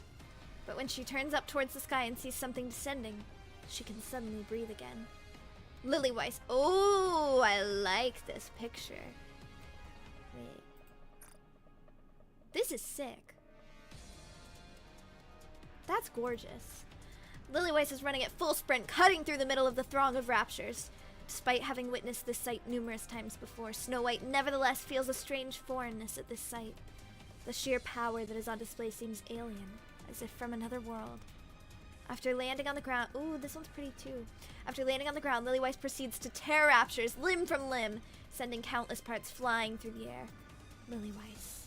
But when she turns up towards the sky and sees something descending, she can suddenly breathe again. Lillyweiss. Oh, I like this picture. Wait. This is sick. That's gorgeous. Lillyweiss is running at full sprint, cutting through the middle of the throng of raptures. Despite having witnessed this sight numerous times before, Snow White nevertheless feels a strange foreignness at this sight. The sheer power that is on display seems alien, as if from another world. After landing on the ground, ooh, this one's pretty too. After landing on the ground, Lillyweiss proceeds to tear raptures limb from limb, sending countless parts flying through the air. Lillyweiss.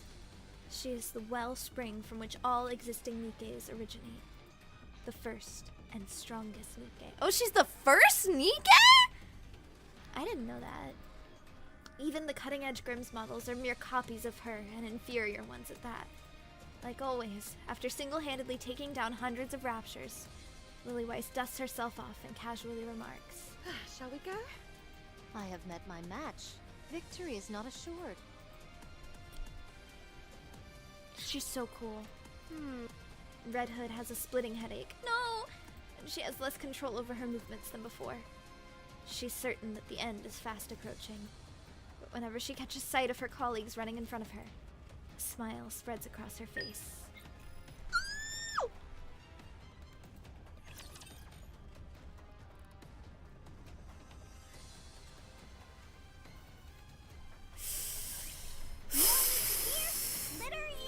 She is the wellspring from which all existing NIKKEs originate. The first and strongest NIKKE. Oh, she's the first NIKKE? I didn't know that. Even the cutting-edge Grimm's models are mere copies of her, and inferior ones at that. Like always, after single-handedly taking down hundreds of raptures, Lillyweiss dusts herself off and casually remarks,
Shall we go?
I have met my match. Victory is not assured.
she's so cool. Red Hood has a splitting headache. No! And she has less control over her movements than before. She's certain that the end is fast approaching. But whenever she catches sight of her colleagues running in front of her, Smile spreads across her face.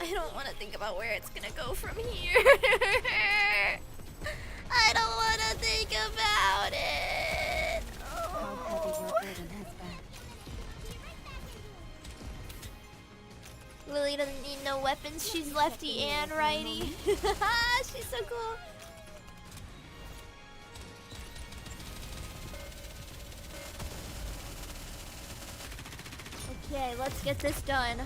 I don't want to think about where it's gonna go from here. I don't want to think about it.
How heavy your burden has been.
Lily doesn't need no weapons. She's lefty and righty. She's so cool. Okay, let's get this done.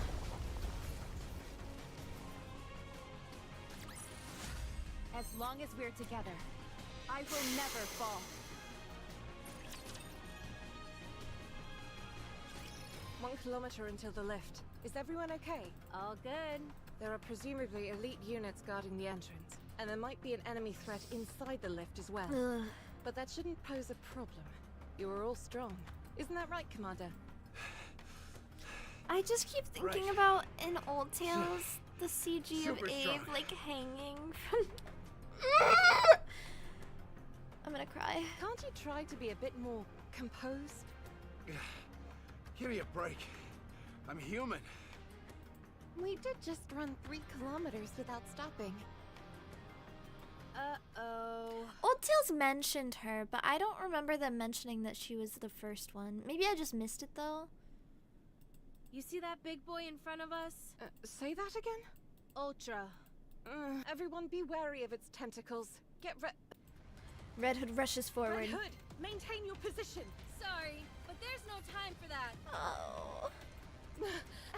As long as we're together, I will never fall.
1 kilometer until the lift. Is everyone okay?
All good.
There are presumably elite units guarding the entrance, and there might be an enemy threat inside the lift as well.
Ugh.
But that shouldn't pose a problem. You are all strong. Isn't that right, Commander?
I just keep thinking
Right.
about in Old Tales the CG
Super
of Abe
strong.
like hanging from. I'm gonna cry.
Can't you try to be a bit more composed?
Give me a break. I'm human.
We did just run 3 kilometers without stopping.
Uh-oh.
Old Tales mentioned her, but I don't remember them mentioning that she was the first one. Maybe I just missed it though.
You see that big boy in front of us?
Say that again?
Ultra.
Everyone be wary of its tentacles. Get
Red Hood rushes forward.
Red Hood, maintain your position.
Sorry, but there's no time for that.
Oh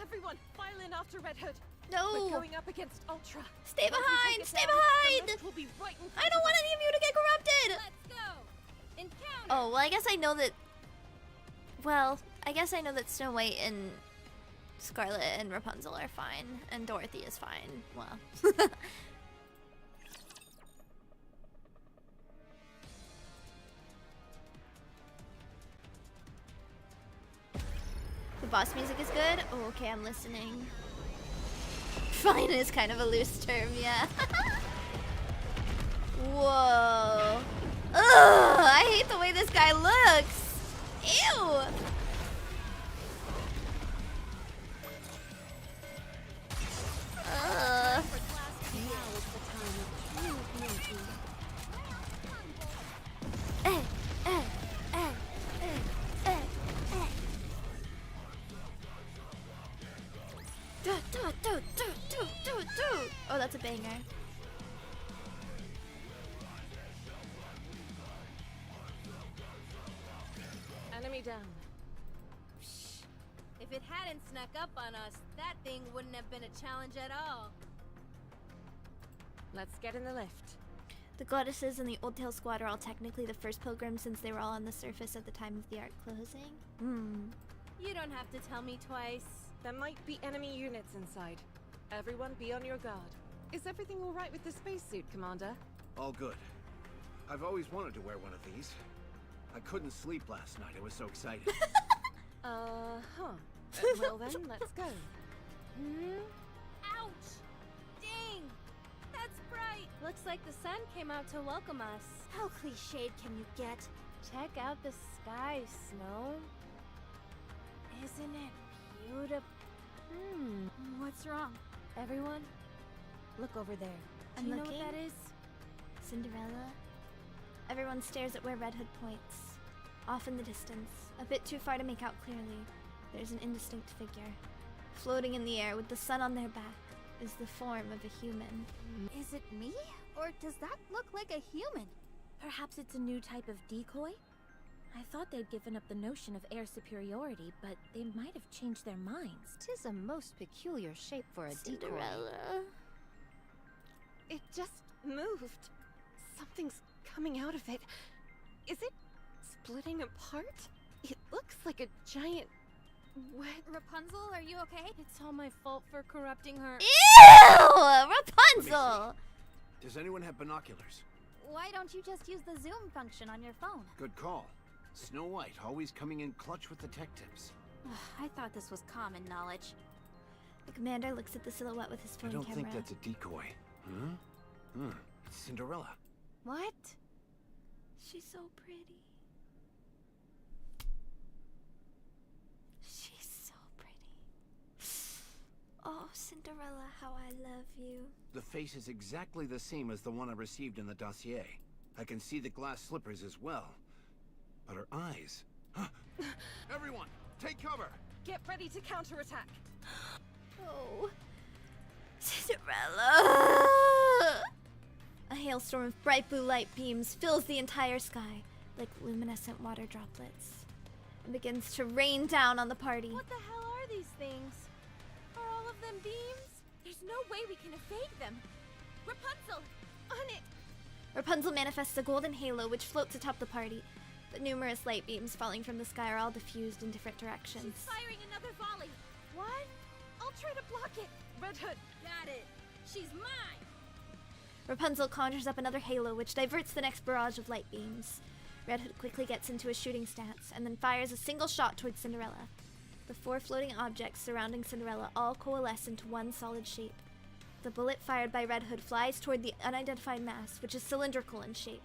Everyone, file in after Red Hood.
no!
We're going up against Ultra.
Stay
Once we
behind!
take it
Stay
down, the
behind!
lift will be right in front
I don't
of
want
us.
any of you to get corrupted.
Let's go. Encounter.
Oh well, I guess I know that. Well, I guess I know that Snow White and Scarlet and Rapunzel are fine, and Dorothy is fine. Well. The boss music is good? Oh, okay, I'm listening. Fine is kind of a loose term, yeah. Whoa. Ugh, I hate the way this guy looks. Ew. Ugh. Eh, eh, eh, eh, eh, eh. Do. Oh, that's a banger.
Enemy down.
If it hadn't snuck up on us, that thing wouldn't have been a challenge at all.
Let's get in the lift.
The goddesses and the Old Tail Squad are all technically the first pilgrims since they were all on the surface at the time of the arc closing.
You don't have to tell me twice.
There might be enemy units inside. Everyone be on your guard. Is everything all right with the spacesuit, Commander?
All good. I've always wanted to wear one of these. I couldn't sleep last night. I was so excited.
Well then, let's go.
Ouch! Dang! That's bright! Looks like the sun came out to welcome us.
How cliched can you get?
Check out the sky, Snow. Isn't it beautiful?
What's wrong?
Everyone, look over there.
I'm
Do you know
looking.
what that is?
Cinderella. Everyone stares at where Red Hood points. Off in the distance, a bit too far to make out clearly, there's an indistinct figure. Floating in the air with the sun on their back is the form of a human.
Is it me? Or does that look like a human?
Perhaps it's a new type of decoy? I thought they'd given up the notion of air superiority, but they might have changed their minds.
'Tis a most peculiar shape for a decoy.
Cinderella.
It just moved. Something's coming out of it. Is it splitting apart? It looks like a giant wet.
Rapunzel, are you okay?
It's all my fault for corrupting her.
Ew! Rapunzel!
Does anyone have binoculars?
Why don't you just use the zoom function on your phone?
Good call. Snow White, always coming in clutch with the tech tips.
I thought this was common knowledge.
The commander looks at the silhouette with his
I
phone
don't
camera.
think that's a decoy. Huh? It's Cinderella.
What?
She's so pretty. She's so pretty. Oh, Cinderella, how I love you.
The face is exactly the same as the one I received in the dossier. I can see the glass slippers as well. But her eyes... Everyone, take cover!
Get ready to counterattack.
Oh, Cinderella! A hailstorm of bright blue light beams fills the entire sky like luminescent water droplets and begins to rain down on the party.
What the hell are these things? Are all of them beams? There's no way we can evade them. Rapunzel! On it!
Rapunzel manifests a golden halo which floats atop the party. The numerous light beams falling from the sky are all diffused in different directions.
She's firing another volley.
What? I'll try to block it.
Red Hood,
Got it. She's mine.
Rapunzel conjures up another halo which diverts the next barrage of light beams. Red Hood quickly gets into a shooting stance and then fires a single shot towards Cinderella. The 4 floating objects surrounding Cinderella all coalesce into one solid shape. The bullet fired by Red Hood flies toward the unidentified mass, which is cylindrical in shape.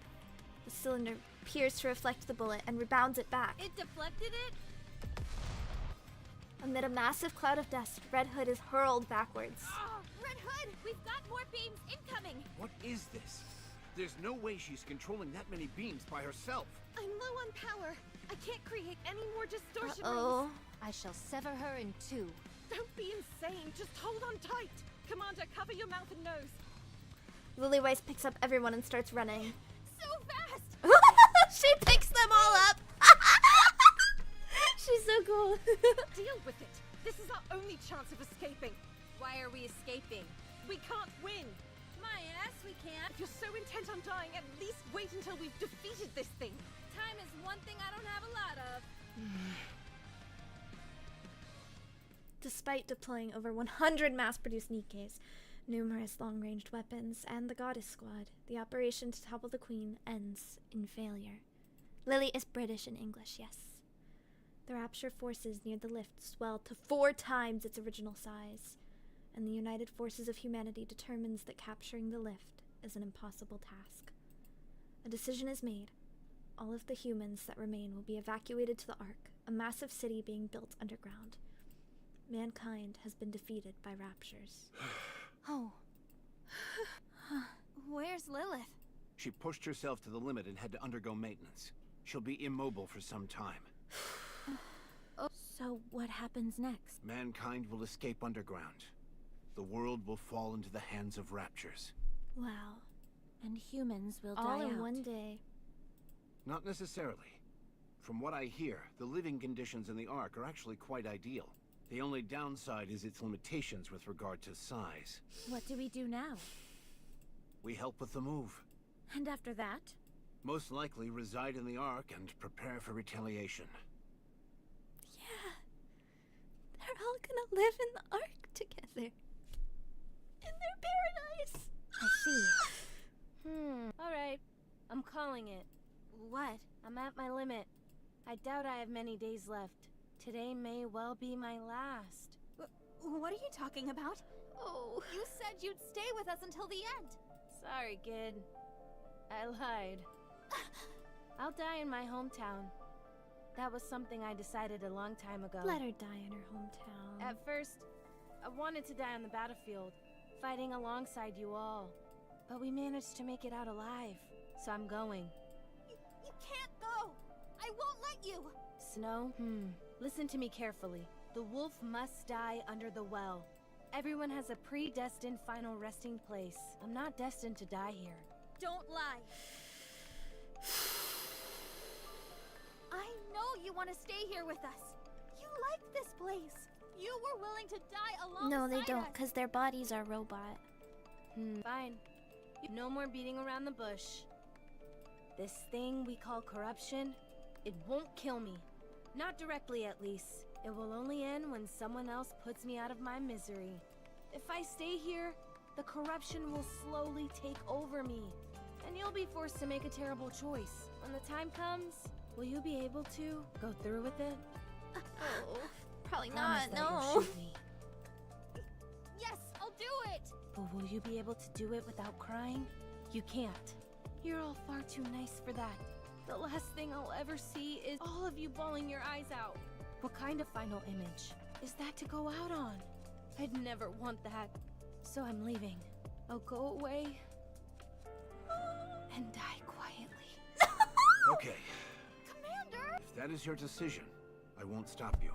The cylinder appears to reflect the bullet and rebounds it back.
It deflected it?
Amid a massive cloud of dust, Red Hood is hurled backwards.
Oh, Red Hood! We've got more beams incoming!
What is this? There's no way she's controlling that many beams by herself.
I'm low on power. I can't create any more distortion
Uh-oh.
rings.
I shall sever her in 2.
don't be insane. Just hold on tight. Commander, cover your mouth and nose.
Lily Weiss picks up everyone and starts running.
So fast!
She picks them all up! She's so cool.
Deal with it. This is our only chance of escaping.
Why are we escaping?
We can't win.
My ass, we can't.
If you're so intent on dying, at least wait until we've defeated this thing.
Time is one thing I don't have a lot of.
Despite deploying over 100 mass-produced NIKKEs, numerous long-ranged weapons, and the Goddess Squad, the operation to topple the Queen ends in failure. Lily is British and English, yes. The Rapture forces near the lift swelled to 4 times its original size, and the United Forces of Humanity determines that capturing the lift is an impossible task. A decision is made. All of the humans that remain will be evacuated to the Ark, a massive city being built underground. Mankind has been defeated by Raptures.
Oh. Where's Lilith?
She pushed herself to the limit and had to undergo maintenance. She'll be immobile for some time.
So what happens next?
Mankind will escape underground. The world will fall into the hands of Raptures.
Wow.
And humans will
All
die
in
out.
one day.
Not necessarily. From what I hear, the living conditions in the Ark are actually quite ideal. The only downside is its limitations with regard to size.
What do we do now?
We help with the move.
And after that?
Most likely reside in the Ark and prepare for retaliation.
Yeah. They're all gonna live in the Ark together. In their paradise.
I see.
Alright. I'm calling it.
What?
I'm at my limit. I doubt I have many days left. Today may well be my last.
What are you talking about?
Oh.
You said you'd stay with us until the end.
Sorry, kid. I lied. I'll die in my hometown. That was something I decided a long time ago.
Let her die in her hometown.
At first, I wanted to die on the battlefield, fighting alongside you all. But we managed to make it out alive, so I'm going.
You can't go! I won't let you!
Snow? Listen to me carefully. The wolf must die under the well. Everyone has a predestined final resting place. I'm not destined to die here.
Don't lie. I know you want to stay here with us. You like this place. You were willing to die alongside
No, they don't,
us.
because their bodies are robot.
Fine. No more beating around the bush. This thing we call corruption, it won't kill me. Not directly, at least. It will only end when someone else puts me out of my misery. If I stay here, the corruption will slowly take over me. And you'll be forced to make a terrible choice. When the time comes, will you be able to go through with it?
Oh, probably
Promise
not,
that you'll
no.
shoot me. But will you be able to do it without crying? You can't. You're all far too nice for that. The last thing I'll ever see is all of you bawling your eyes out. What kind of final image is that to go out on? I'd never want that. So I'm leaving. I'll go away and die quietly.
Okay.
Commander!
If that is your decision, I won't stop you.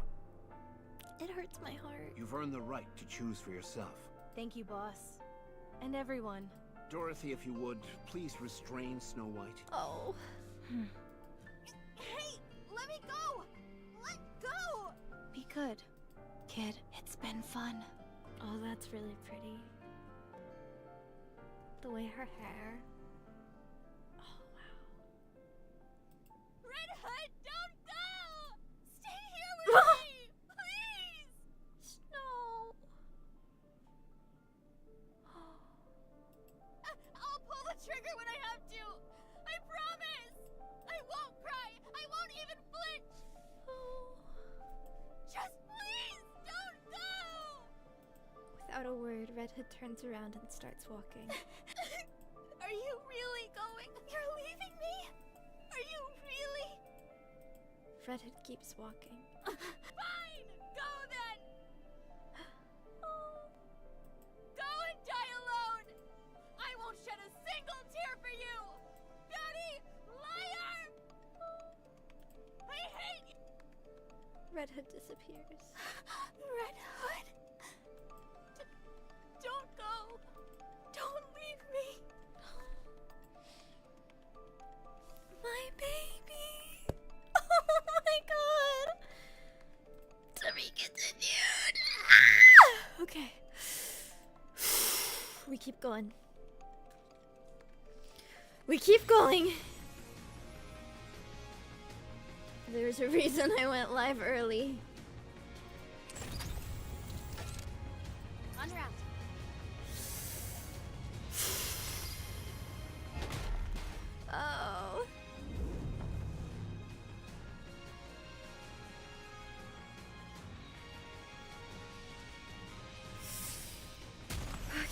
It hurts my heart.
You've earned the right to choose for yourself.
Thank you, boss. And everyone.
Dorothy, if you would, please restrain Snow White.
Oh.
Hey! Let me go! Let go!
Be good, kid. It's been fun.
Oh, that's really pretty. The way her hair. Oh, wow.
Red Hood, don't go! Stay here with me! Please!
Snow.
I'll pull the trigger when I have to! I promise! I won't cry! I won't even flinch! Just please, don't go!
Without a word, Red Hood turns around and starts walking.
Are you really going? You're leaving me? Are you really?
Red Hood keeps walking.
Fine! Go then! Go and die alone! I won't shed a single tear for you! Dirty liar! I hate you!
Red Hood disappears.
Red Hood! Don't go! Don't leave me!
My baby! Oh my god! To be continued! Okay. We keep going. We keep going! There's a reason I went live early.
En route.
Oh. Okay.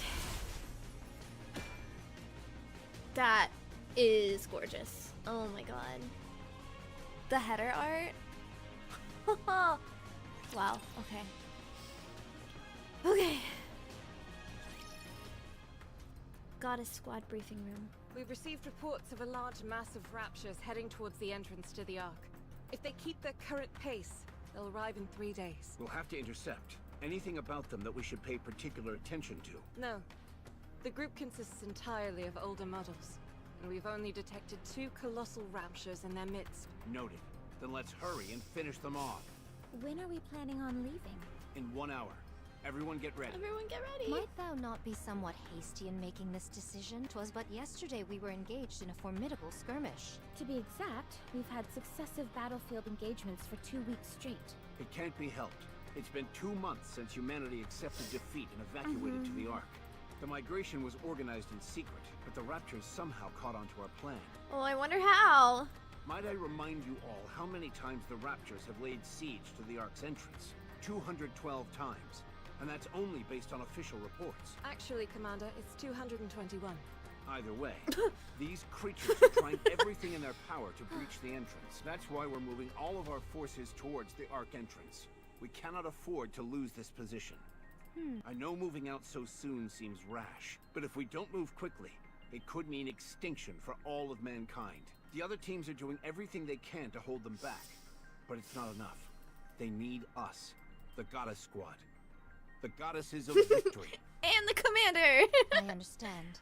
That is gorgeous. Oh my god. The header art? Wow, okay. Okay. Goddess Squad briefing room.
We've received reports of a large mass of raptures heading towards the entrance to the Ark. If they keep their current pace, they'll arrive in 3 days.
We'll have to intercept. Anything about them that we should pay particular attention to?
No. The group consists entirely of older models, and we've only detected 2 colossal raptures in their midst.
Noted. Then let's hurry and finish them off.
When are we planning on leaving?
In 1 hour. Everyone get ready.
Everyone get ready.
Might thou not be somewhat hasty in making this decision? 'Twas but yesterday we were engaged in a formidable skirmish.
To be exact, we've had successive battlefield engagements for 2 weeks straight.
It can't be helped. It's been 2 months since humanity accepted defeat and evacuated to the Ark. The migration was organized in secret, but the Raptors somehow caught onto our plan.
Oh, I wonder how.
Might I remind you all how many times the Raptors have laid siege to the Ark's entrance? 212 times. And that's only based on official reports.
Actually, Commander, it's 221.
Either way, these creatures are trying everything in their power to breach the entrance. That's why we're moving all of our forces towards the Ark entrance. We cannot afford to lose this position. I know moving out so soon seems rash, but if we don't move quickly, it could mean extinction for all of mankind. The other teams are doing everything they can to hold them back, but it's not enough. They need us, the Goddess Squad. The goddesses of victory.
And the commander.
I understand.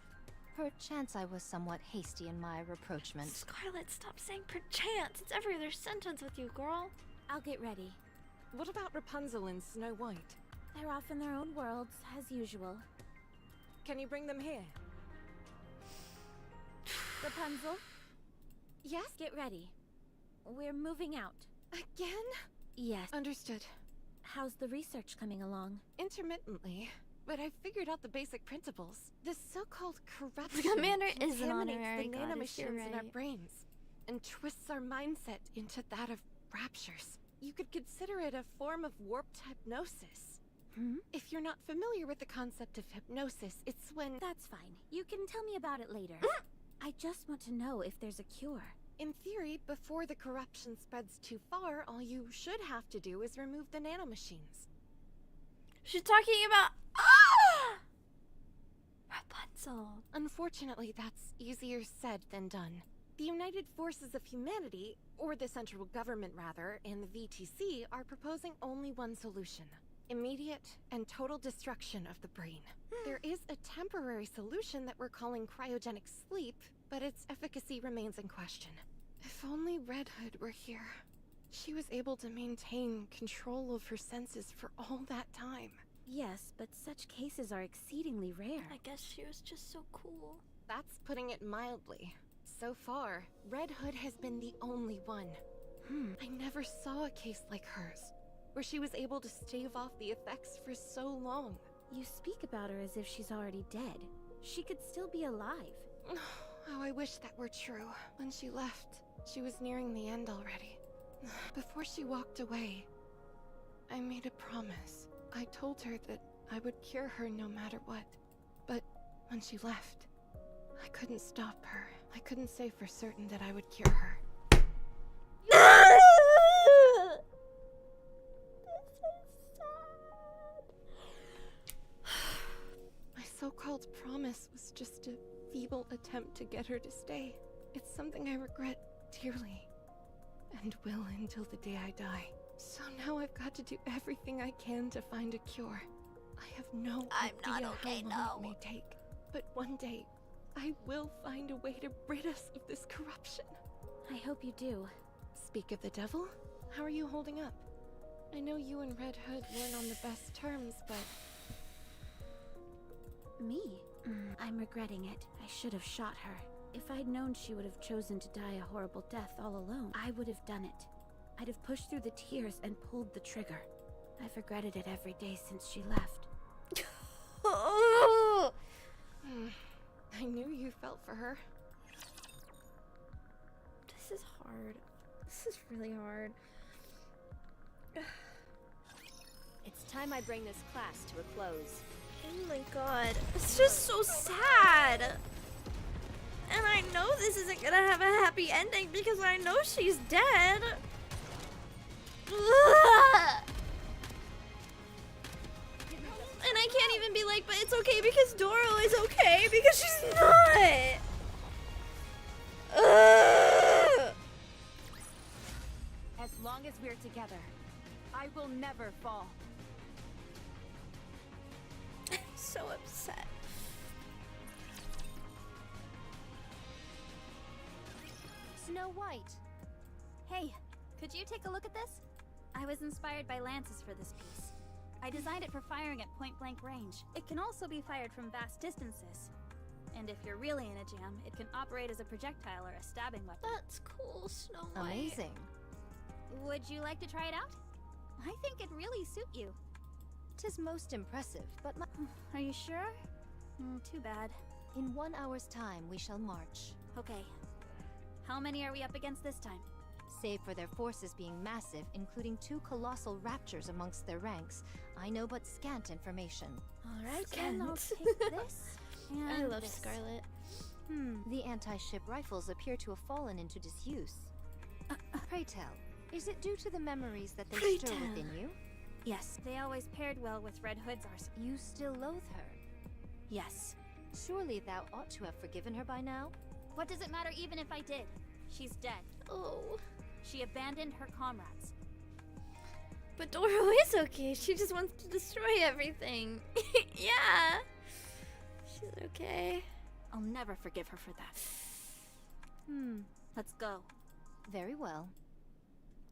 Perchance I was somewhat hasty in my rapprochement.
Scarlet, stop saying perchance. It's every other sentence with you, girl.
I'll get ready.
What about Rapunzel and Snow White?
They're off in their own worlds, as usual.
Can you bring them here?
Rapunzel,
Yes?
get ready. We're moving out.
Again?
Yes.
Understood.
How's the research coming along?
Intermittently, but I've figured out the basic principles. This so-called corruption
The commander is an
contaminates
honorary
the
goddess, you're
nanomachines in our
right.
brains and twists our mindset into that of raptures. You could consider it a form of warped hypnosis. If you're not familiar with the concept of hypnosis, it's when...
That's fine. You can tell me about it later. I just want to know if there's a cure.
In theory, before the corruption spreads too far, all you should have to do is remove the nanomachines.
She's talking about Rapunzel.
Unfortunately, that's easier said than done. The United Forces of Humanity, or the central government rather, and the VTC are proposing only one solution. Immediate and total destruction of the brain. There is a temporary solution that we're calling cryogenic sleep, but its efficacy remains in question. If only Red Hood were here. She was able to maintain control of her senses for all that time.
Yes, but such cases are exceedingly rare.
I guess she was just so cool.
That's putting it mildly. So far, Red Hood has been the only one. I never saw a case like hers, where she was able to stave off the effects for so long.
You speak about her as if she's already dead. She could still be alive.
Oh, I wish that were true. When she left, she was nearing the end already. Before she walked away, I made a promise. I told her that I would cure her no matter what. But when she left, I couldn't stop her. I couldn't say for certain that I would cure her. My so-called promise was just a feeble attempt to get her to stay. It's something I regret dearly, and will until the day I die. So now I've got to do everything I can to find a cure. I have no idea how long it may take, but one day I will find a way to rid us of this corruption.
I hope you do.
Speak of the devil, how are you holding up? I know you and Red Hood weren't on the best terms, but...
Me? I'm regretting it. I should have shot her. If I'd known she would have chosen to die a horrible death all alone, I would have done it. I'd have pushed through the tears and pulled the trigger. I've regretted it every day since she left.
I knew you felt for her.
This is hard. This is really hard.
It's time I bring this class to a close.
Oh my god. It's just so sad. And I know this isn't gonna have a happy ending because I know she's dead. And I can't even be like, but it's okay because Doro is okay because she's not.
As long as we're together, I will never fall.
I'm so upset.
Snow White.
Hey, could you take a look at this? I was inspired by lances for this piece. I designed it for firing at point-blank range. It can also be fired from vast distances. And if you're really in a jam, it can operate as a projectile or a stabbing weapon.
That's cool, Snow White.
Amazing.
Would you like to try it out? I think it'd really suit you.
'Tis most impressive, but
Are you sure? Too bad.
in 1 hour's time we shall march.
Okay. How many are we up against this time?
Save for their forces being massive, including 2 colossal raptures amongst their ranks, I know but scant information.
Alright,
Then I'll
Kent.
take this and
I love
this.
Scarlet.
The anti-ship rifles appear to have fallen into disuse. Pray tell, is it due to the memories that they
Pray
stir
tell.
within you?
Yes, they always paired well with Red Hood's arsenal.
You still loathe her?
Yes.
Surely thou ought to have forgiven her by now?
What does it matter even if I did? She's dead.
Oh.
She abandoned her comrades.
But Doro is okay. She just wants to destroy everything. Yeah. She's okay.
I'll never forgive her for that. Let's go.
Very well.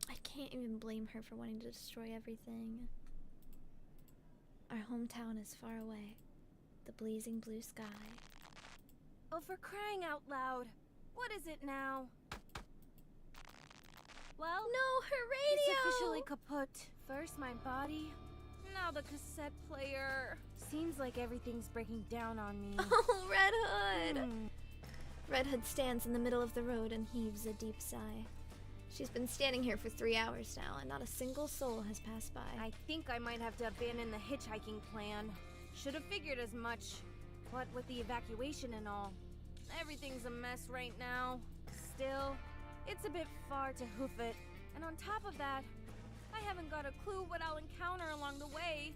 I can't even blame her for wanting to destroy everything. Our hometown is far away. The blazing blue sky.
Oh, for crying out loud. What is it now? Well,
No, her radio!
it's officially kaput. First my body, now the cassette player. Seems like everything's breaking down on me.
Oh, Red Hood! Red Hood stands in the middle of the road and heaves a deep sigh. She's been standing here for 3 hours now, and not a single soul has passed by.
I think I might have to abandon the hitchhiking plan. Should have figured as much. What with the evacuation and all, everything's a mess right now. Still, it's a bit far to hoof it. And on top of that, I haven't got a clue what I'll encounter along the way.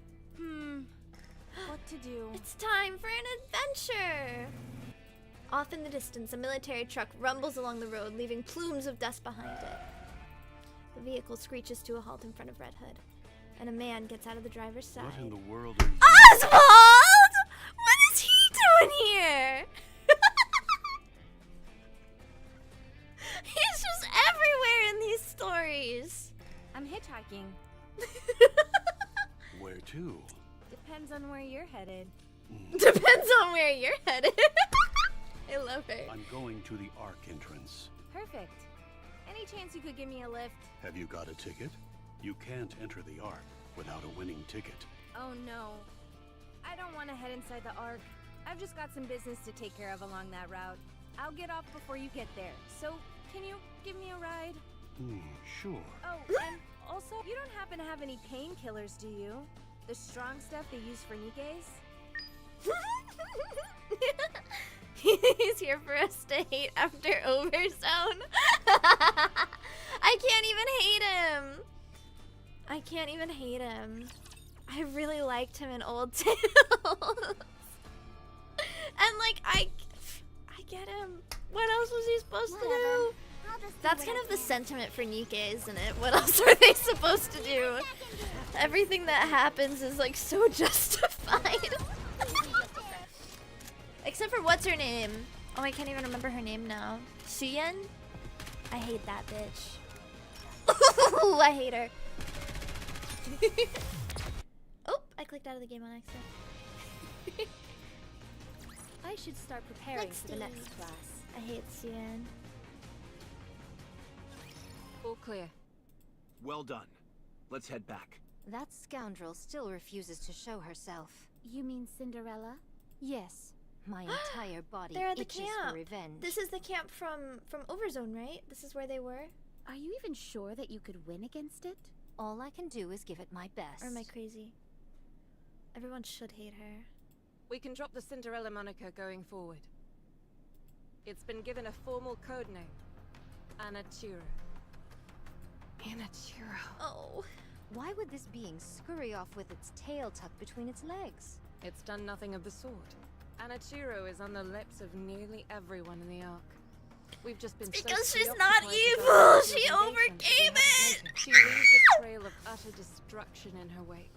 What to do?
It's time for an adventure! Off in the distance, a military truck rumbles along the road, leaving plumes of dust behind it. The vehicle screeches to a halt in front of Red Hood, and a man gets out of the driver's side.
What in the world are you...
Oswald! What is he doing here? He's just everywhere in these stories.
I'm hitchhiking.
Where to?
Depends on where you're headed.
Depends on where you're headed. I love it.
I'm going to the Ark entrance.
Perfect. Any chance you could give me a lift?
Have you got a ticket? You can't enter the Ark without a winning ticket.
Oh no. I don't want to head inside the Ark. I've just got some business to take care of along that route. I'll get off before you get there. So, can you give me a ride?
Sure.
Oh, and also, you don't happen to have any painkillers, do you? The strong stuff they use for Nikke's?
He's here for us to hate after Overzone. I can't even hate him. I can't even hate him. I really liked him in Old Tales. And like, I get him. What else was he supposed to do? That's kind of the sentiment for Nikke, isn't it? What else are they supposed to do? Everything that happens is like so justified. Except for what's her name? Oh, I can't even remember her name now. Suyen? I hate that bitch. Ooh, I hate her. Oh, I clicked out of the game on accident.
I should start preparing for the next class.
I hate Suyen.
All clear.
Well done. Let's head back.
That scoundrel still refuses to show herself.
You mean Cinderella?
Yes, my entire body
They're at the
itches
camp.
for revenge.
This is the camp from Overzone, right? This is where they were?
Are you even sure that you could win against it?
All I can do is give it my best.
Or am I crazy? Everyone should hate her.
We can drop the Cinderella moniker going forward. It's been given a formal code name. Anachiro. Anachiro.
Oh.
Why would this being scurry off with its tail tucked between its legs?
It's done nothing of the sort. Anachiro is on the lips of nearly everyone in the Ark. We've just been
Because
so
she's not
preoccupied with
evil!
our
She
civilization
overcame
that we haven't
it!
noticed. She leaves a trail of utter destruction in her wake.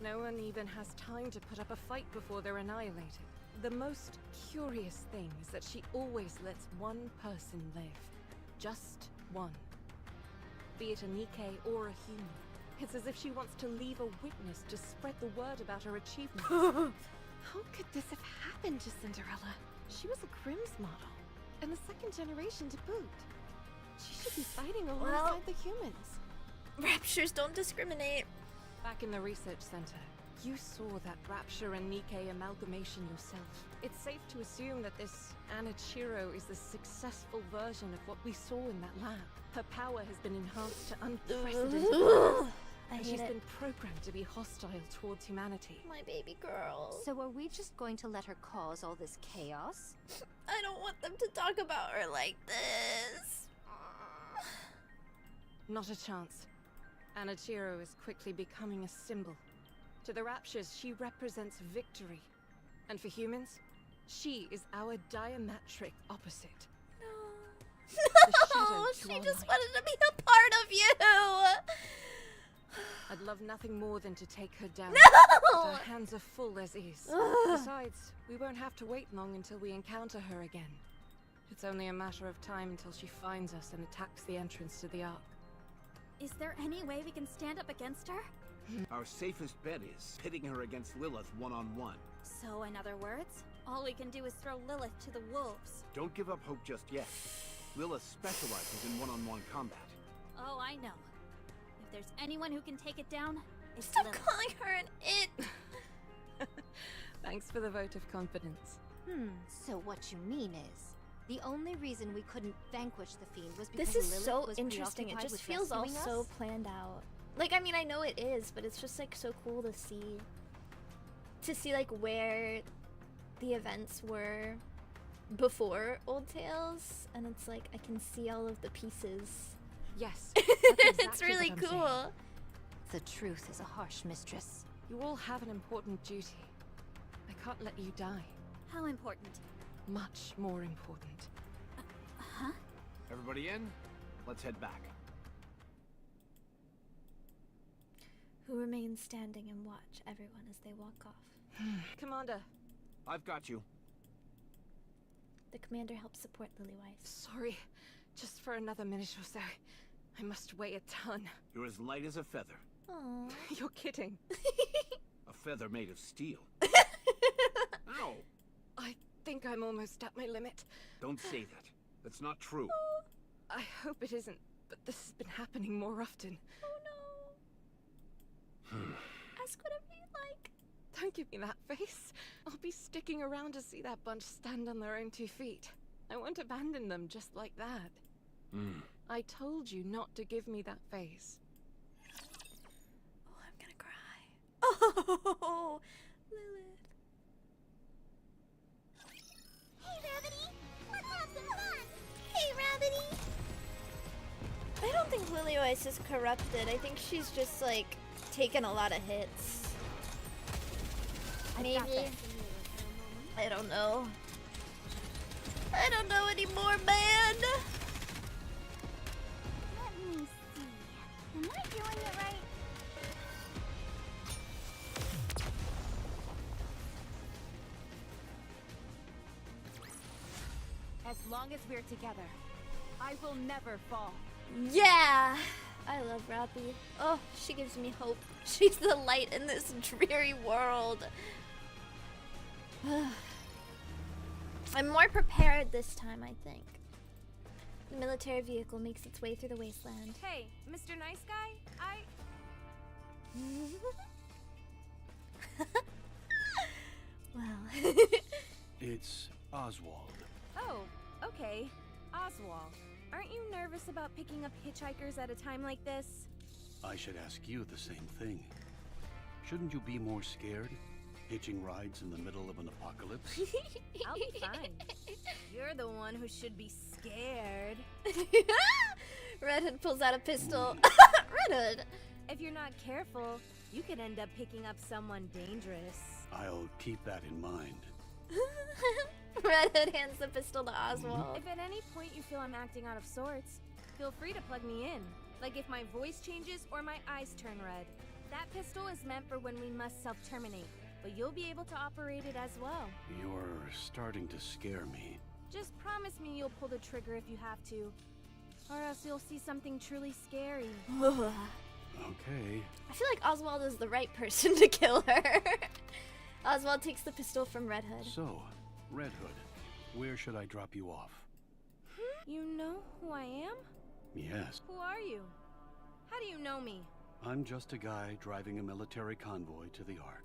No one even has time to put up a fight before they're annihilated. The most curious thing is that she always lets one person live. Just one. Be it a Nikke or a human. It's as if she wants to leave a witness to spread the word about her achievements. How could this have happened to Cinderella? She was a Grimm's model, and the second generation to boot. She should be fighting alongside the humans.
Raptures don't discriminate.
Back in the research center, you saw that Rapture and Nikke amalgamation yourself. It's safe to assume that this Anachiro is the successful version of what we saw in that lab. Her power has been enhanced to unprecedented levels,
I
and
hate
she's
it.
been programmed to be hostile towards humanity.
My baby girl.
So are we just going to let her cause all this chaos?
I don't want them to talk about her like this.
Not a chance. Anachiro is quickly becoming a symbol. To the Raptures, she represents victory. And for humans, she is our diametric opposite.
No,
shadow to
she
our
just
light.
wanted to be a part of you.
I'd love nothing more than to take her down.
No!
But her hands are full as is. Besides, we won't have to wait long until we encounter her again. It's only a matter of time until she finds us and attacks the entrance to the Ark.
Is there any way we can stand up against her?
Our safest bet is pitting her against Lilith one-on-one.
So, in other words, all we can do is throw Lilith to the wolves.
Don't give up hope just yet. Lilith specializes in one-on-one combat.
Oh, I know. If there's anyone who can take it down, it's
Stop
Lilith.
calling her an it.
Thanks for the vote of confidence.
So what you mean is, The only reason we couldn't vanquish the fiend was because
This is
Lilith
so
was
interesting. It
preoccupied
just
with
feels all
rescuing
so
us.
planned out. Like, I mean, I know it is, but it's just like so cool to see. To see like where the events were before Old Tales, and it's like I can see all of the pieces.
Yes.
It's
exactly
really
what I'm saying.
cool.
The truth is a harsh mistress.
You all have an important duty. I can't let you die.
How important?
Much more important.
Huh?
Everybody in? Let's head back.
Who remains standing and watch everyone as they walk off.
Commander.
I've got you.
The commander helps support Lilywise.
Sorry. Just for another minute or so. I must weigh a ton.
You're as light as a feather.
Aww.
You're kidding.
A feather made of steel. Ow!
I think I'm almost at my limit.
Don't say that. That's not true.
I hope it isn't, but this has been happening more often.
Oh no. Ask whatever you like.
Don't give me that face. I'll be sticking around to see that bunch stand on their own 2 feet. I won't abandon them just like that. I told you not to give me that face.
Oh, I'm gonna cry. Oh, Lilith.
Hey, Rabbity! Let's have some fun!
Hey, Rabbity. I don't think Lilywise is corrupted. I think she's just like taken a lot of hits. Maybe. I don't know. I don't know anymore, man.
Let me see. Am I doing it right?
As long as we're together, I will never fall.
Yeah. I love Rappy. Oh, she gives me hope. She's the light in this dreary world. I'm more prepared this time, I think. The military vehicle makes its way through the wasteland.
Hey, Mr. Nice Guy,
Well.
It's Oswald.
Oh, okay. Oswald, aren't you nervous about picking up hitchhikers at a time like this?
I should ask you the same thing. Shouldn't you be more scared? Hitching rides in the middle of an apocalypse?
I'll be fine. You're the one who should be scared.
Red Hood pulls out a pistol. Red Hood!
If you're not careful, you could end up picking up someone dangerous.
I'll keep that in mind.
Red Hood hands the pistol to Oswald.
If at any point you feel I'm acting out of sorts, feel free to plug me in. Like if my voice changes or my eyes turn red. That pistol is meant for when we must self-terminate, but you'll be able to operate it as well.
You're starting to scare me.
Just promise me you'll pull the trigger if you have to, or else you'll see something truly scary.
Okay.
I feel like Oswald is the right person to kill her. Oswald takes the pistol from Red Hood.
So, Red Hood, where should I drop you off?
You know who I am?
Yes.
Who are you? How do you know me?
I'm just a guy driving a military convoy to the Ark.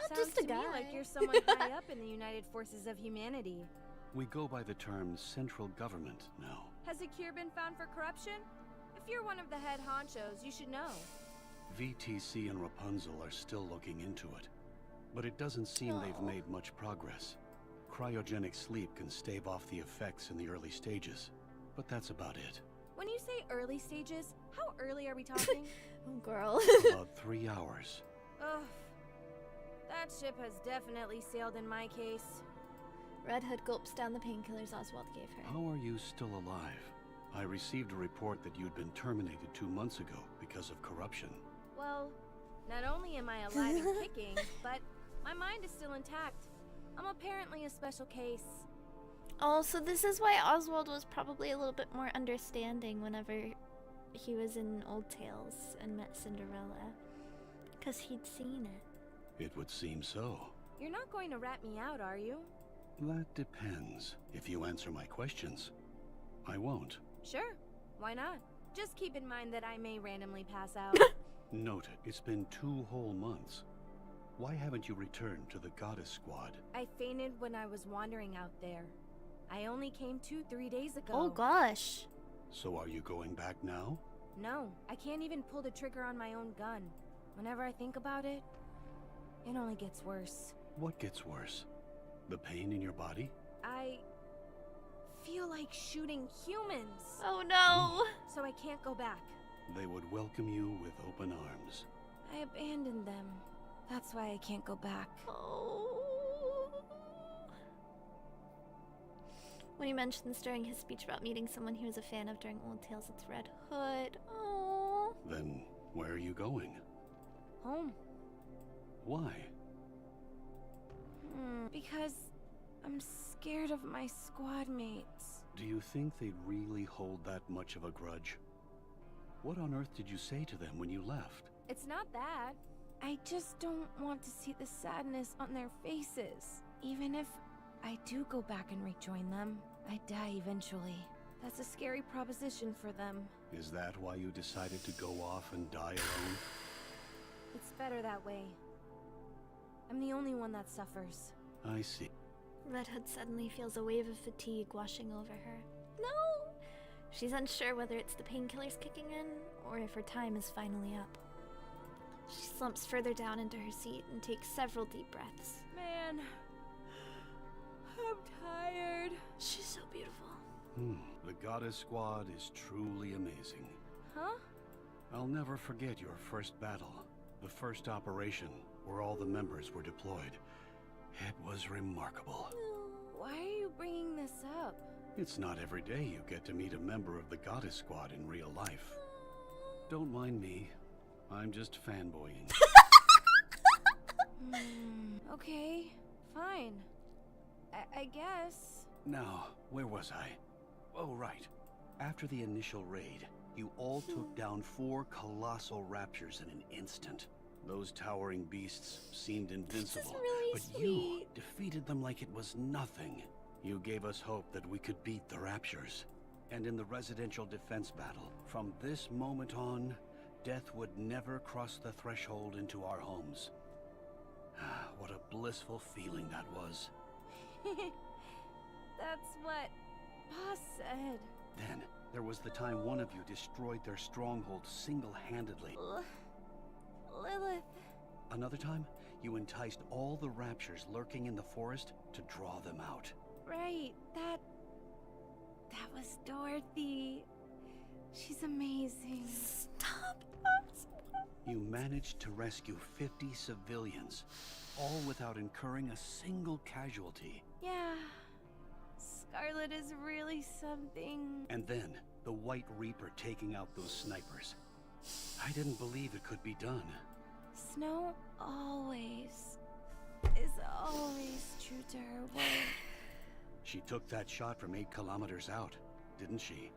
Sounds
Just a
to
guy.
me like you're someone high up in the United Forces of Humanity.
We go by the term central government now.
Has a cure been found for corruption? If you're one of the head honchos, you should know.
VTC and Rapunzel are still looking into it. But it doesn't seem they've made much progress. Cryogenic sleep can stave off the effects in the early stages. But that's about it.
When you say early stages, how early are we talking?
Oh, girl.
About 3 hours.
Ugh. That ship has definitely sailed in my case.
Red Hood gulps down the painkillers Oswald gave her.
How are you still alive? I received a report that you'd been terminated 2 months ago because of corruption.
Well, not only am I alive and kicking, but my mind is still intact. I'm apparently a special case.
Oh, so this is why Oswald was probably a little bit more understanding whenever he was in Old Tales and met Cinderella. Because he'd seen it.
It would seem so.
You're not going to rat me out, are you?
That depends. If you answer my questions, I won't.
Sure. Why not? Just keep in mind that I may randomly pass out.
Noted. It's been 2 whole months. Why haven't you returned to the Goddess Squad?
I fainted when I was wandering out there. I only came to 3 days ago.
Oh gosh.
So are you going back now?
No, I can't even pull the trigger on my own gun. Whenever I think about it, it only gets worse.
What gets worse? The pain in your body?
I feel like shooting humans.
Oh no.
So I can't go back.
They would welcome you with open arms.
I abandoned them. That's why I can't go back.
Oh. When he mentions during his speech about meeting someone he was a fan of during Old Tales, it's Red Hood. Oh.
Then, where are you going?
Home.
Why?
Because I'm scared of my squad mates.
Do you think they'd really hold that much of a grudge? What on earth did you say to them when you left?
It's not that. I just don't want to see the sadness on their faces. Even if I do go back and rejoin them, I die eventually. That's a scary proposition for them.
Is that why you decided to go off and die alone?
It's better that way. I'm the only one that suffers.
I see.
Red Hood suddenly feels a wave of fatigue washing over her. No! She's unsure whether it's the painkillers kicking in, or if her time is finally up. She slumps further down into her seat and takes several deep breaths.
Man, I'm tired.
She's so beautiful.
The Goddess Squad is truly amazing.
Huh?
I'll never forget your first battle. The first operation, where all the members were deployed. It was remarkable.
Why are you bringing this up?
It's not every day you get to meet a member of the Goddess Squad in real life. Don't mind me. I'm just fanboying.
Okay, fine. I guess.
Now, where was I? Oh, right. After the initial raid, you all took down 4 colossal raptures in an instant. Those towering beasts seemed invincible,
really
but
sweet.
you defeated them like it was nothing. You gave us hope that we could beat the raptures. And in the residential defense battle, from this moment on, death would never cross the threshold into our homes. What a blissful feeling that was.
That's what Boss said.
Then, there was the time one of you destroyed their stronghold single-handedly.
Lilith.
Another time, you enticed all the raptures lurking in the forest to draw them out.
Right, that was Dorothy. She's amazing.
Stop.
You managed to rescue 50 civilians, all without incurring a single casualty.
Yeah, Scarlet is really something.
And then, the White Reaper taking out those snipers. I didn't believe it could be done.
Snow is always true to her word.
She took that shot from 8 kilometers out, didn't she?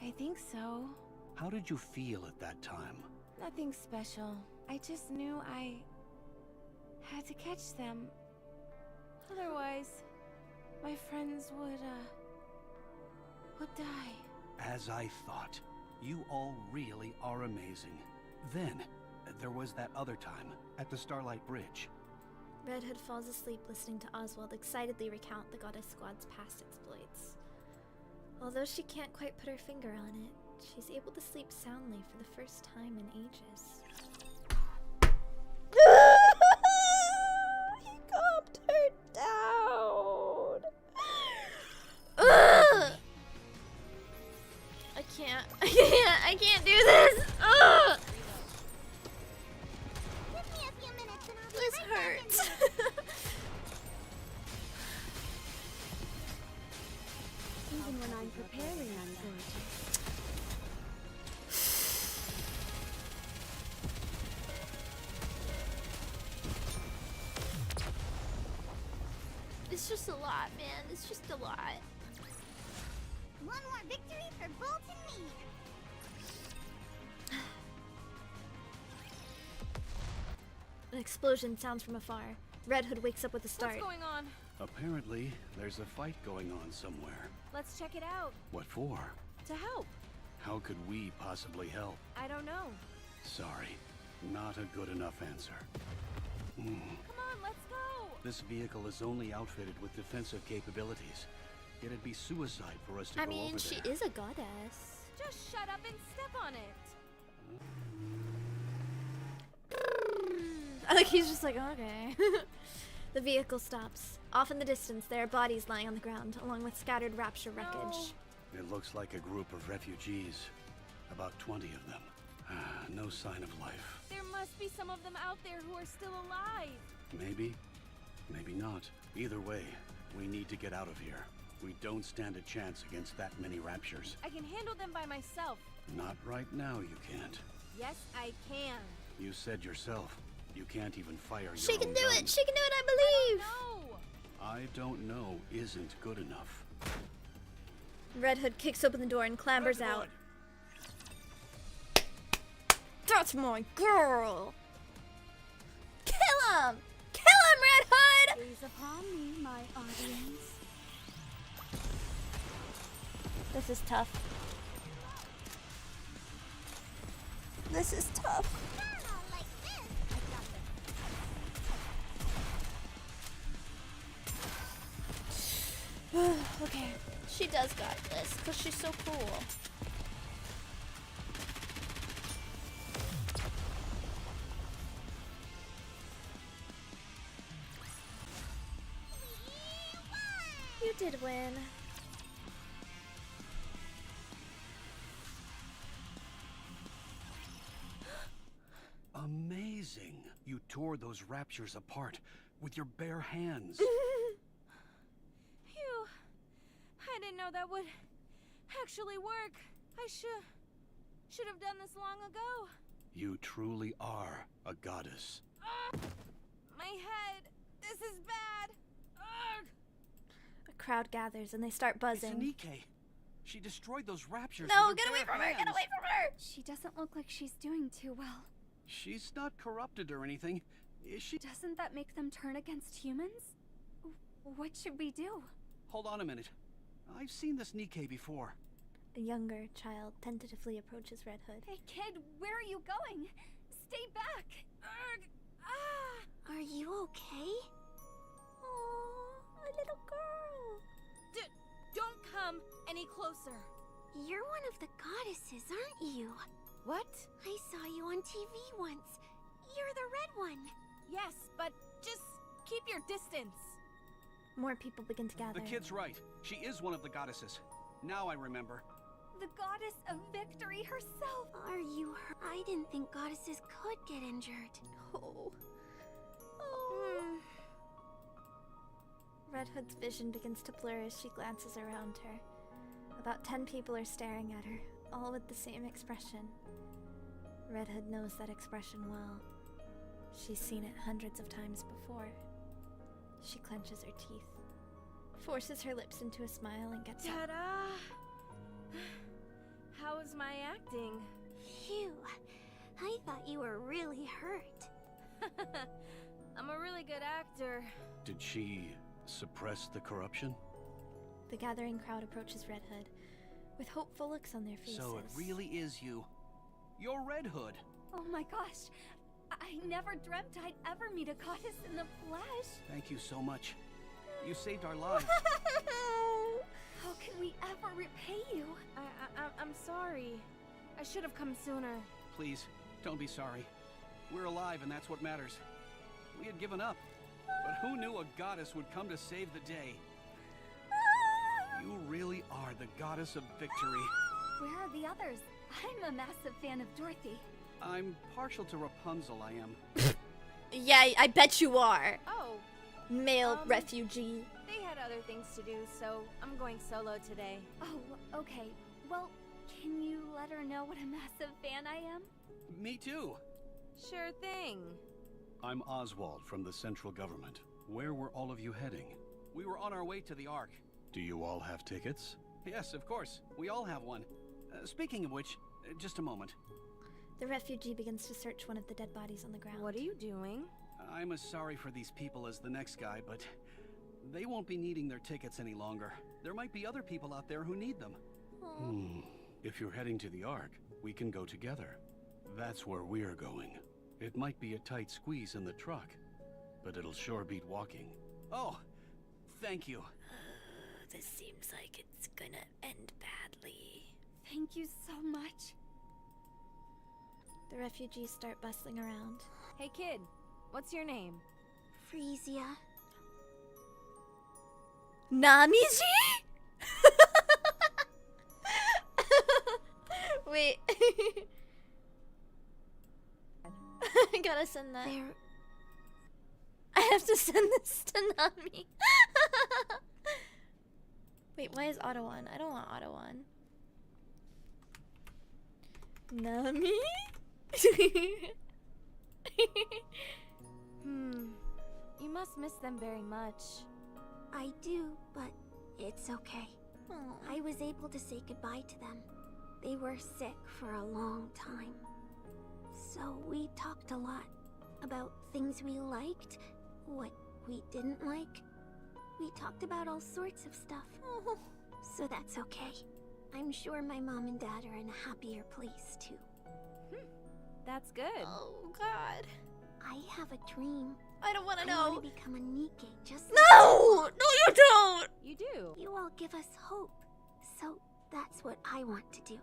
I think so.
How did you feel at that time?
Nothing special. I just knew I had to catch them. Otherwise, my friends would die.
As I thought. You all really are amazing. Then, there was that other time, at the Starlight Bridge.
Red Hood falls asleep listening to Oswald excitedly recount the Goddess Squad's past exploits. Although she can't quite put her finger on it, she's able to sleep soundly for the first time in ages. He calmed her down. I can't do this.
Give me a few minutes and I'll be
This
right back.
hurts.
Even when I'm preparing, I'm gorgeous.
It's just a lot, man. It's just a lot.
One more victory for Bolt and me.
An explosion sounds from afar. Red Hood wakes up with a start.
What's going on?
Apparently, there's a fight going on somewhere.
Let's check it out.
What for?
To help.
How could we possibly help?
I don't know.
Sorry, not a good enough answer.
Come on, let's go.
This vehicle is only outfitted with defensive capabilities. It'd be suicide for us to
I
go
mean,
over
she
there.
is a goddess.
Just shut up and step on it.
I like he's just like, okay. The vehicle stops. Off in the distance, there are bodies lying on the ground, along with scattered Rapture wreckage.
It looks like a group of refugees. About 20 of them. No sign of life.
There must be some of them out there who are still alive.
Maybe. Maybe not. Either way, we need to get out of here. We don't stand a chance against that many Raptures.
I can handle them by myself.
Not right now, you can't.
Yes, I can.
You said yourself, you can't even fire your
She can
own
do
gun.
it! She can do it, I believe!
No.
I don't know isn't good enough.
Red Hood kicks open the door and clambers
Red
out.
Hood.
That's my girl! Kill him! Kill him, Red Hood!
Gaze upon me, my audience.
This is tough. This is tough. Okay, she does got this, because she's so cool. You did win.
Amazing! You tore those Raptures apart with your bare hands.
Phew. I didn't know that would actually work. I should have done this long ago.
You truly are a goddess.
My head. This is bad. Ugh.
A crowd gathers and they start
It's
buzzing.
NIKKE. She destroyed those Raptures.
No,
with her
get away
bare
from her! Get
hands.
away from her!
She doesn't look like she's doing too well.
She's not corrupted or anything, is she?
Doesn't that make them turn against humans? What should we do?
Hold on a minute. I've seen this NIKKE before.
A younger child tentatively approaches Red Hood.
Hey kid, where are you going? Stay back!
Ugh. Ah.
Are you okay? Oh, a little girl.
Don't come any closer.
You're one of the goddesses, aren't you?
What?
I saw you on TV once. You're the red one.
Yes, but just keep your distance.
More people begin to gather.
The kid's right. She is one of the goddesses. Now I remember.
The goddess of victory herself!
Are you hurt? I didn't think goddesses could get injured.
Oh. Oh. Red Hood's vision begins to blur as she glances around her. About 10 people are staring at her, all with the same expression. Red Hood knows that expression well. She's seen it hundreds of times before. She clenches her teeth, forces her lips into a smile, and gets up.
Ta-da! How was my acting?
Phew. I thought you were really hurt.
I'm a really good actor.
Did she suppress the corruption?
The gathering crowd approaches Red Hood, with hopeful looks on their faces.
So it really is you. You're Red Hood.
Oh my gosh! I never dreamt I'd ever meet a goddess in the flesh!
Thank you so much. You saved our lives.
How can we ever repay you?
I'm sorry. I should have come sooner.
Please, don't be sorry. We're alive and that's what matters. We had given up, but who knew a goddess would come to save the day? You really are the goddess of victory.
Where are the others? I'm a massive fan of Dorothy.
I'm partial to Rapunzel, I am.
Yeah, I bet you are.
Oh,
Male refugee.
they had other things to do, so I'm going solo today.
Oh, okay. Well, can you let her know what a massive fan I am?
Me too.
Sure thing.
I'm Oswald from the central government. Where were all of you heading? We were on our way to the Ark. Do you all have tickets? Yes, of course. We all have one. Speaking of which, just a moment.
The refugee begins to search one of the dead bodies on the ground.
What are you doing?
I'm as sorry for these people as the next guy, but they won't be needing their tickets any longer. There might be other people out there who need them. If you're heading to the Ark, we can go together. That's where we're going. It might be a tight squeeze in the truck, but it'll sure beat walking. Oh, thank you.
This seems like it's gonna end badly.
Thank you so much.
The refugees start bustling around.
Hey kid, what's your name?
Frisia.
Namiji? Wait. I gotta send that. I have to send this to Nami. Wait, why is Auto on? I don't want Auto on. Nami?
You must miss them very much.
I do, but it's okay.
Aw.
I was able to say goodbye to them. They were sick for a long time. So we talked a lot about things we liked, what we didn't like. We talked about all sorts of stuff.
Oh.
So that's okay. I'm sure my mom and dad are in a happier place too.
That's good.
Oh, God.
I have a dream.
I don't want to
I
know.
want to become a NIKKE just
No! No, you don't!
You do.
you all give us hope. So that's what I want to do.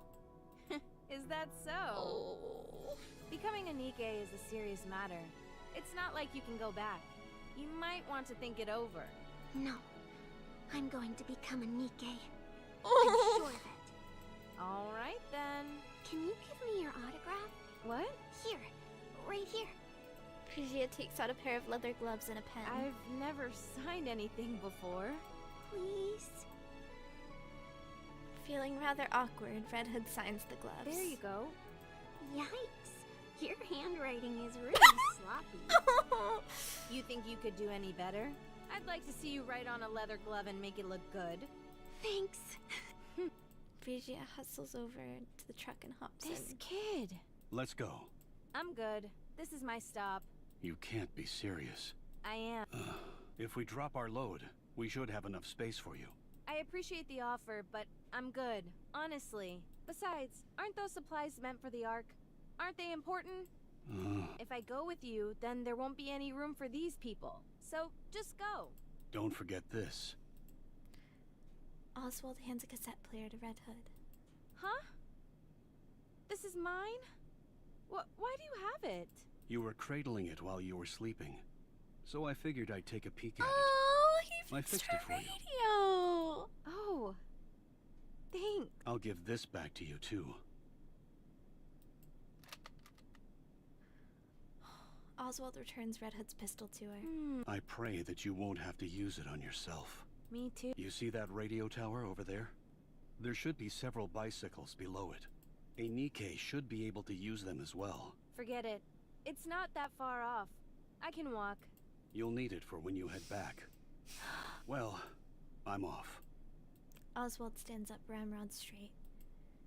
Is that so?
Oh.
Becoming a NIKKE is a serious matter. It's not like you can go back. You might want to think it over.
No. I'm going to become a NIKKE. I'm
Oh.
sure of it.
All right then.
Can you give me your autograph?
What?
Here. Right here.
Frisia takes out a pair of leather gloves and a pen.
I've never signed anything before.
Please.
Feeling rather awkward, Red Hood signs the gloves.
There you go.
Yikes. Your handwriting is really sloppy.
go.
You think you could do any better? I'd like to see you write on a leather glove and make it look good.
Thanks.
Frisia hustles over to the truck and hops
This
in.
kid.
Let's go.
I'm good. This is my stop.
You can't be serious.
I am.
If we drop our load, we should have enough space for you.
I appreciate the offer, but I'm good. Honestly. Besides, aren't those supplies meant for the Ark? Aren't they important? If I go with you, then there won't be any room for these people. So, just go.
Don't forget this.
Oswald hands a cassette player to Red Hood.
Huh? This is mine? Why do you have it?
You were cradling it while you were sleeping. So I figured I'd take a peek at it.
Oh, he
I
fixed
fixed
her
it for you.
radio.
Oh. Thanks.
I'll give this back to you, too.
Oswald returns Red Hood's pistol to her.
I pray that you won't have to use it on yourself.
Me too.
You see that radio tower over there? There should be several bicycles below it. A NIKKE should be able to use them as well.
Forget it. It's not that far off. I can walk.
You'll need it for when you head back. Well, I'm off.
Oswald stands up Ramrod Street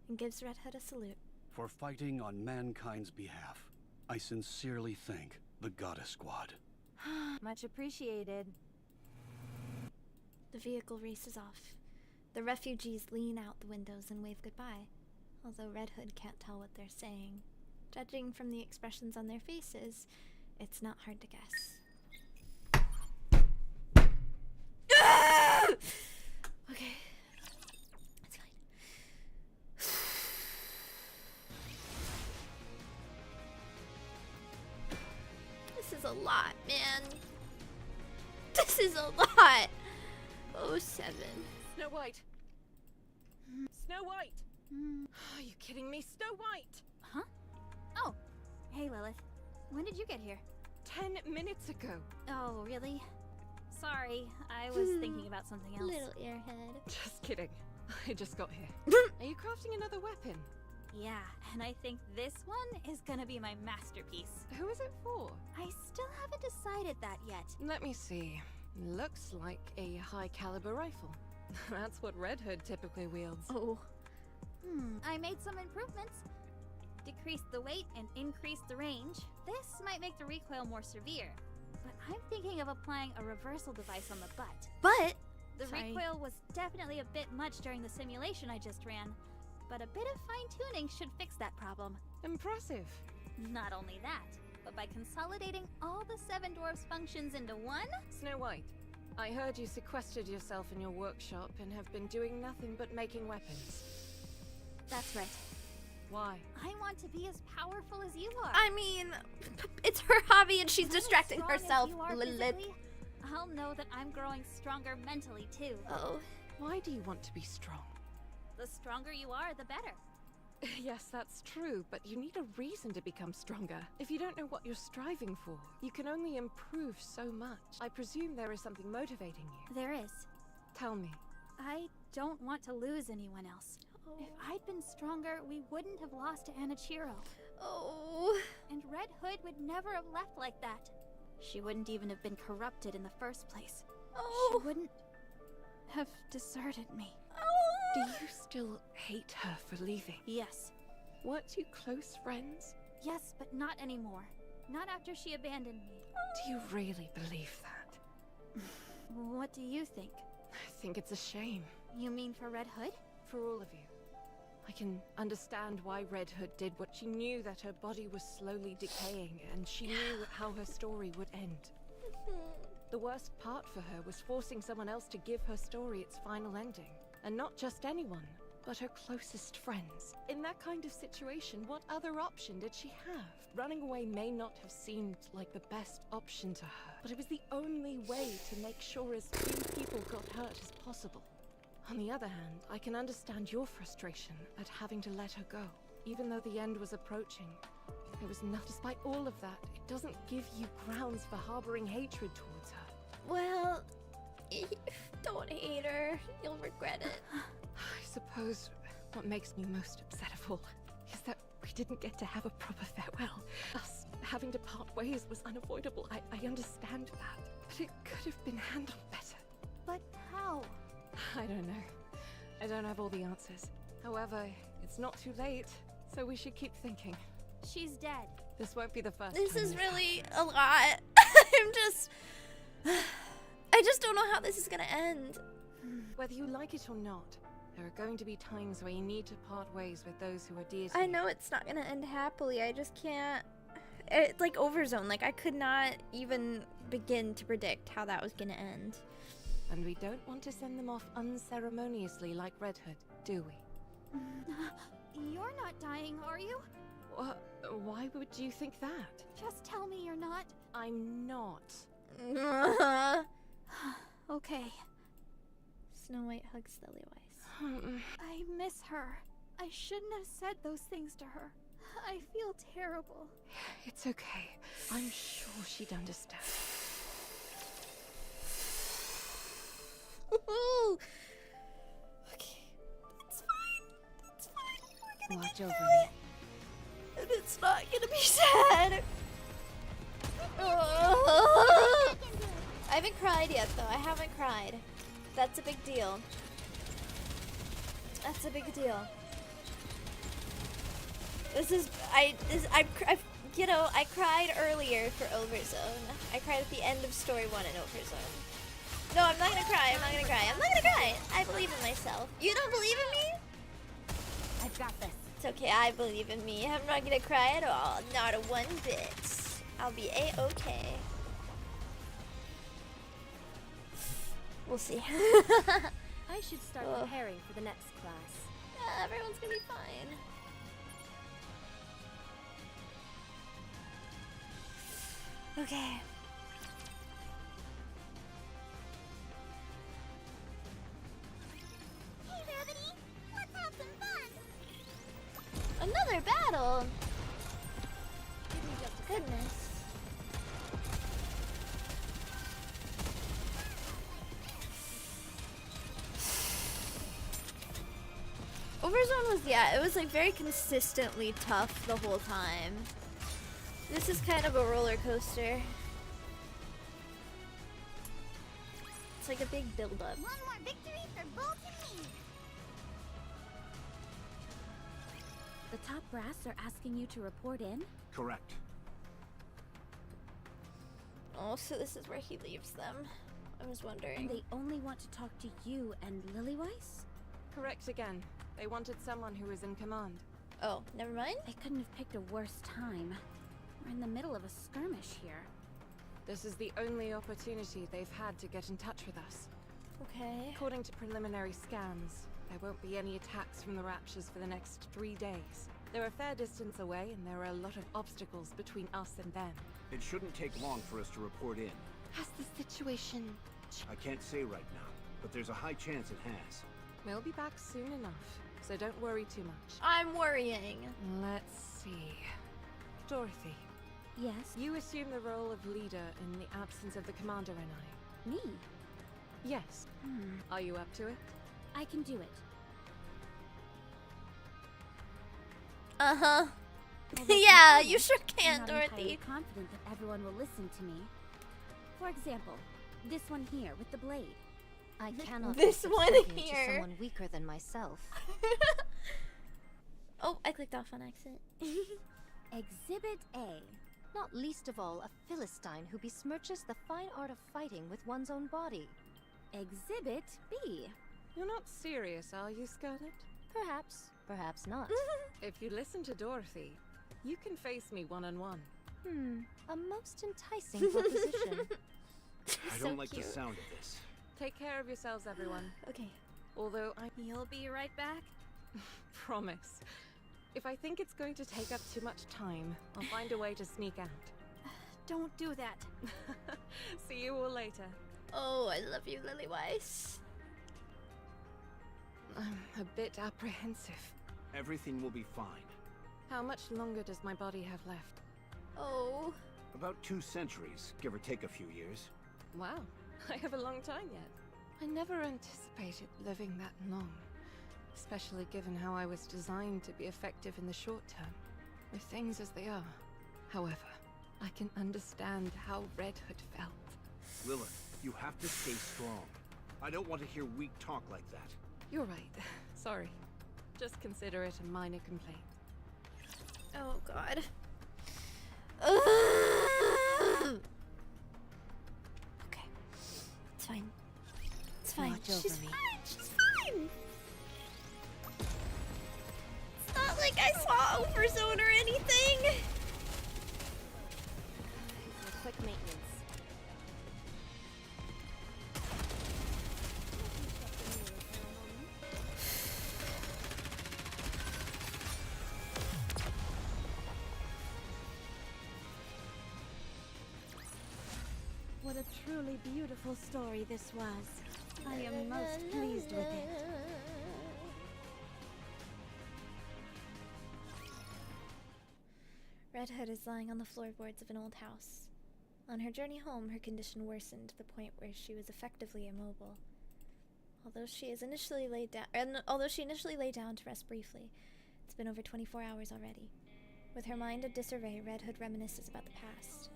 and gives Red Hood a salute.
For fighting on mankind's behalf, I sincerely thank the Goddess Squad.
Much appreciated.
The vehicle races off. The refugees lean out the windows and wave goodbye, although Red Hood can't tell what they're saying. Judging from the expressions on their faces, it's not hard to guess. Okay. It's fine. This is a lot, man. This is a lot. 07.
Snow White. Snow White. Are you kidding me? Snow White.
Huh? Oh. Hey, Lilith. When did you get here?
10 minutes ago.
Oh, really? Sorry, I was thinking about something else.
Little airhead.
Just kidding. I just got here. Are you crafting another weapon?
Yeah, and I think this one is gonna be my masterpiece.
Who is it for?
I still haven't decided that yet.
Let me see. Looks like a high caliber rifle. That's what Red Hood typically wields.
Oh.
I made some improvements. Decreased the weight and increased the range. This might make the recoil more severe, but I'm thinking of applying a reversal device on the butt.
But
The
Sorry.
recoil was definitely a bit much during the simulation I just ran, but a bit of fine-tuning should fix that problem.
Impressive.
Not only that, but by consolidating all the 7 dwarfs' functions into one,
Snow White, I heard you sequestered yourself in your workshop and have been doing nothing but making weapons.
That's right.
Why?
I want to be as powerful as you are.
I mean, it's her hobby and she's
When I'm
distracting
strong as
herself.
you are
Lilith.
physically, I'll know that I'm growing stronger mentally too.
Oh.
Why do you want to be strong?
The stronger you are, the better.
Yes, that's true, but you need a reason to become stronger. If you don't know what you're striving for, you can only improve so much. I presume there is something motivating you.
There is.
Tell me.
I don't want to lose anyone else. If I'd been stronger, we wouldn't have lost to Anichiro.
Oh.
And Red Hood would never have left like that. She wouldn't even have been corrupted in the first place.
Oh.
She wouldn't have deserted me.
Do you still hate her for leaving?
Yes.
Weren't you close friends?
Yes, but not anymore. Not after she abandoned me.
Do you really believe that?
What do you think?
I think it's a shame.
You mean for Red Hood?
For all of you. I can understand why Red Hood did what she knew, that her body was slowly decaying, and she knew how her story would end. The worst part for her was forcing someone else to give her story its final ending. And not just anyone, but her closest friends. In that kind of situation, what other option did she have? Running away may not have seemed like the best option to her, but it was the only way to make sure as few people got hurt as possible. On the other hand, I can understand your frustration at having to let her go. Even though the end was approaching, it was not. Despite all of that, it doesn't give you grounds for harboring hatred towards her.
Well, don't hate her. You'll regret it.
I suppose what makes me most upset of all is that we didn't get to have a proper farewell. Us having to part ways was unavoidable. I understand that, but it could have been handled better.
But how?
I don't know. I don't have all the answers. However, it's not too late, so we should keep thinking.
She's dead.
This won't be the first
This
time
is
this
really
happens.
a lot. I just don't know how this is gonna end.
Whether you like it or not, there are going to be times where you need to part ways with those who are dear to
I
you.
know it's not gonna end happily. I just can't. It's like overzone. Like I could not even begin to predict how that was gonna end.
And we don't want to send them off unceremoniously like Red Hood, do we?
You're not dying, are you?
Why would you think that?
Just tell me you're not.
I'm not.
Okay.
Snow White hugs Lillywise.
I miss her. I shouldn't have said those things to her. I feel terrible.
It's okay. I'm sure she'd understand.
Ooh. Okay. It's fine. It's fine. We're gonna
Watch
get
over
through
me.
it. And it's not gonna be sad. I haven't cried yet, though. I haven't cried. That's a big deal. That's a big deal. You know, I cried earlier for Overzone. I cried at the end of story 1 in Overzone. No, I'm not gonna cry. I'm not gonna cry. I'm not gonna cry. I believe in myself. You don't believe in me?
I've got this.
It's okay. I believe in me. I'm not gonna cry at all. Not a one bit. I'll be a-okay. We'll see.
I should start preparing for the next class.
Yeah, everyone's gonna be fine. Okay.
Hey, Rabbity! Let's have some fun!
Another battle! Goodness. Overzone was, yeah, it was like very consistently tough the whole time. This is kind of a roller coaster. It's like a big build-up.
One more victory for Bolt and me!
The top brass are asking you to report in?
Correct.
Oh, so this is where he leaves them. I was wondering.
And they only want to talk to you and Lillywise?
Correct again. They wanted someone who was in command.
Oh, never mind.
They couldn't have picked a worse time. We're in the middle of a skirmish here.
This is the only opportunity they've had to get in touch with us.
Okay.
According to preliminary scans, there won't be any attacks from the Raptures for the next 3 days. They're a fair distance away, and there are a lot of obstacles between us and them.
It shouldn't take long for us to report in.
Has the situation...
I can't say right now, but there's a high chance it has.
We'll be back soon enough, so don't worry too much.
I'm worrying.
Let's see... Dorothy,
Yes?
you assume the role of leader in the absence of the Commander and I.
Me?
Yes. Are you up to it?
I can do it.
Uh-huh.
Although
Yeah,
to be
you
honest,
sure
I'm
can,
not entirely
Dorothy.
confident that everyone will listen to me. For example, this one here with the blade.
I cannot
This
be
one
subservient
here.
to someone weaker than myself.
Oh, I clicked off on accident.
Exhibit A.
Not least of all, a Philistine who besmirches the fine art of fighting with one's own body.
Exhibit B.
You're not serious, are you, Scarlet?
Perhaps, perhaps not.
If you listen to Dorothy, you can face me one-on-one.
A most enticing proposition.
I
So
don't like
cute.
the sound of this.
Take care of yourselves, everyone.
Okay.
Although I
You'll be right back.
promise, if I think it's going to take up too much time, I'll find a way to sneak out.
Don't do that.
See you all later.
Oh, I love you, Lily Weiss.
I'm a bit apprehensive.
Everything will be fine.
How much longer does my body have left?
Oh.
About 2 centuries, give or take a few years.
Wow, I have a long time yet. I never anticipated living that long, especially given how I was designed to be effective in the short term, with things as they are. However, I can understand how Red Hood felt.
Lilith, you have to stay strong. I don't want to hear weak talk like that.
You're right. Sorry. Just consider it a minor complaint.
Oh, God. Ugh. Okay. It's fine. It's fine.
Watch over
She's
me.
fine. She's fine. It's not like I saw overzone or anything.
Quick maintenance.
What a truly beautiful story this was. I am most pleased with it.
Red Hood is lying on the floorboards of an old house. On her journey home, her condition worsened to the point where she was effectively immobile. Although she initially lay down to rest briefly, it's been over 24 hours already. With her mind in disarray, Red Hood reminisces about the past.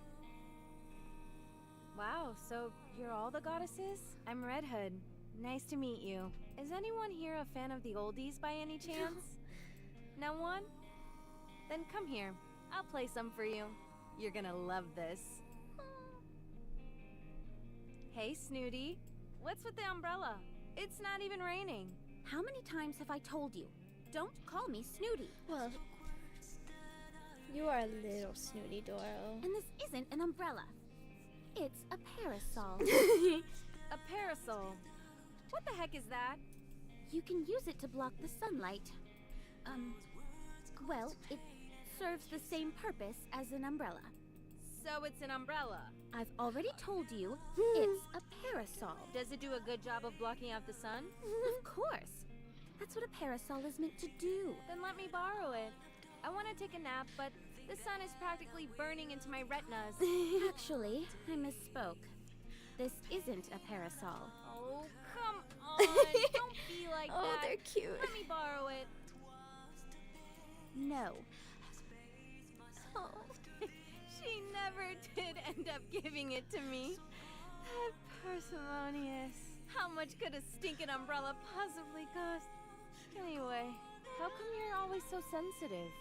Wow, so you're all the goddesses? I'm Red Hood. Nice to meet you. Is anyone here a fan of the oldies by any chance? No one? Then come here. I'll play some for you. You're gonna love this. Hey, Snooty. What's with the umbrella? It's not even raining.
How many times have I told you? Don't call me Snooty.
Well, you are a little snooty, Doro.
And this isn't an umbrella. It's a parasol.
A parasol. What the heck is that?
You can use it to block the sunlight. Well, it serves the same purpose as an umbrella.
So it's an umbrella.
I've already told you, it's a parasol.
Does it do a good job of blocking out the sun?
Of course. That's what a parasol is meant to do.
Then let me borrow it. I want to take a nap, but the sun is practically burning into my retinas.
Actually, I misspoke. This isn't a parasol.
Oh, come on. Don't be like
Oh,
that.
they're cute.
Let me borrow it.
No.
Oh.
She never did end up giving it to me. That parsimonious. How much could a stinking umbrella possibly cost? Anyway, how come you're always so sensitive?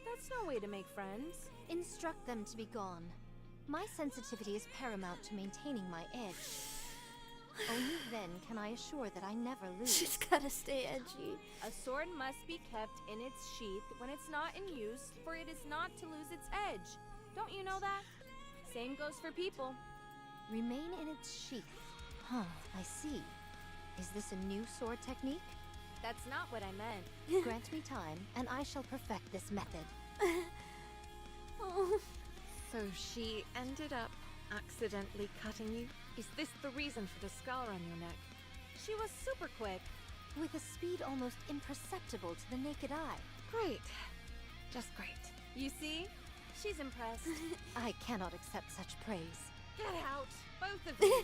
That's no way to make friends.
Instruct them to be gone. My sensitivity is paramount to maintaining my edge. Only then can I assure that I never lose.
She's gotta stay edgy.
A sword must be kept in its sheath when it's not in use, for it is not to lose its edge. Don't you know that? Same goes for people.
Remain in its sheath. Huh, I see. Is this a new sword technique?
That's not what I meant.
Grant me time, and I shall perfect this method.
Oh.
So she ended up accidentally cutting you? Is this the reason for the scar on your neck?
She was super quick.
With a speed almost imperceptible to the naked eye.
Great. Just great.
You see? She's impressed.
I cannot accept such praise.
Get out, both of you.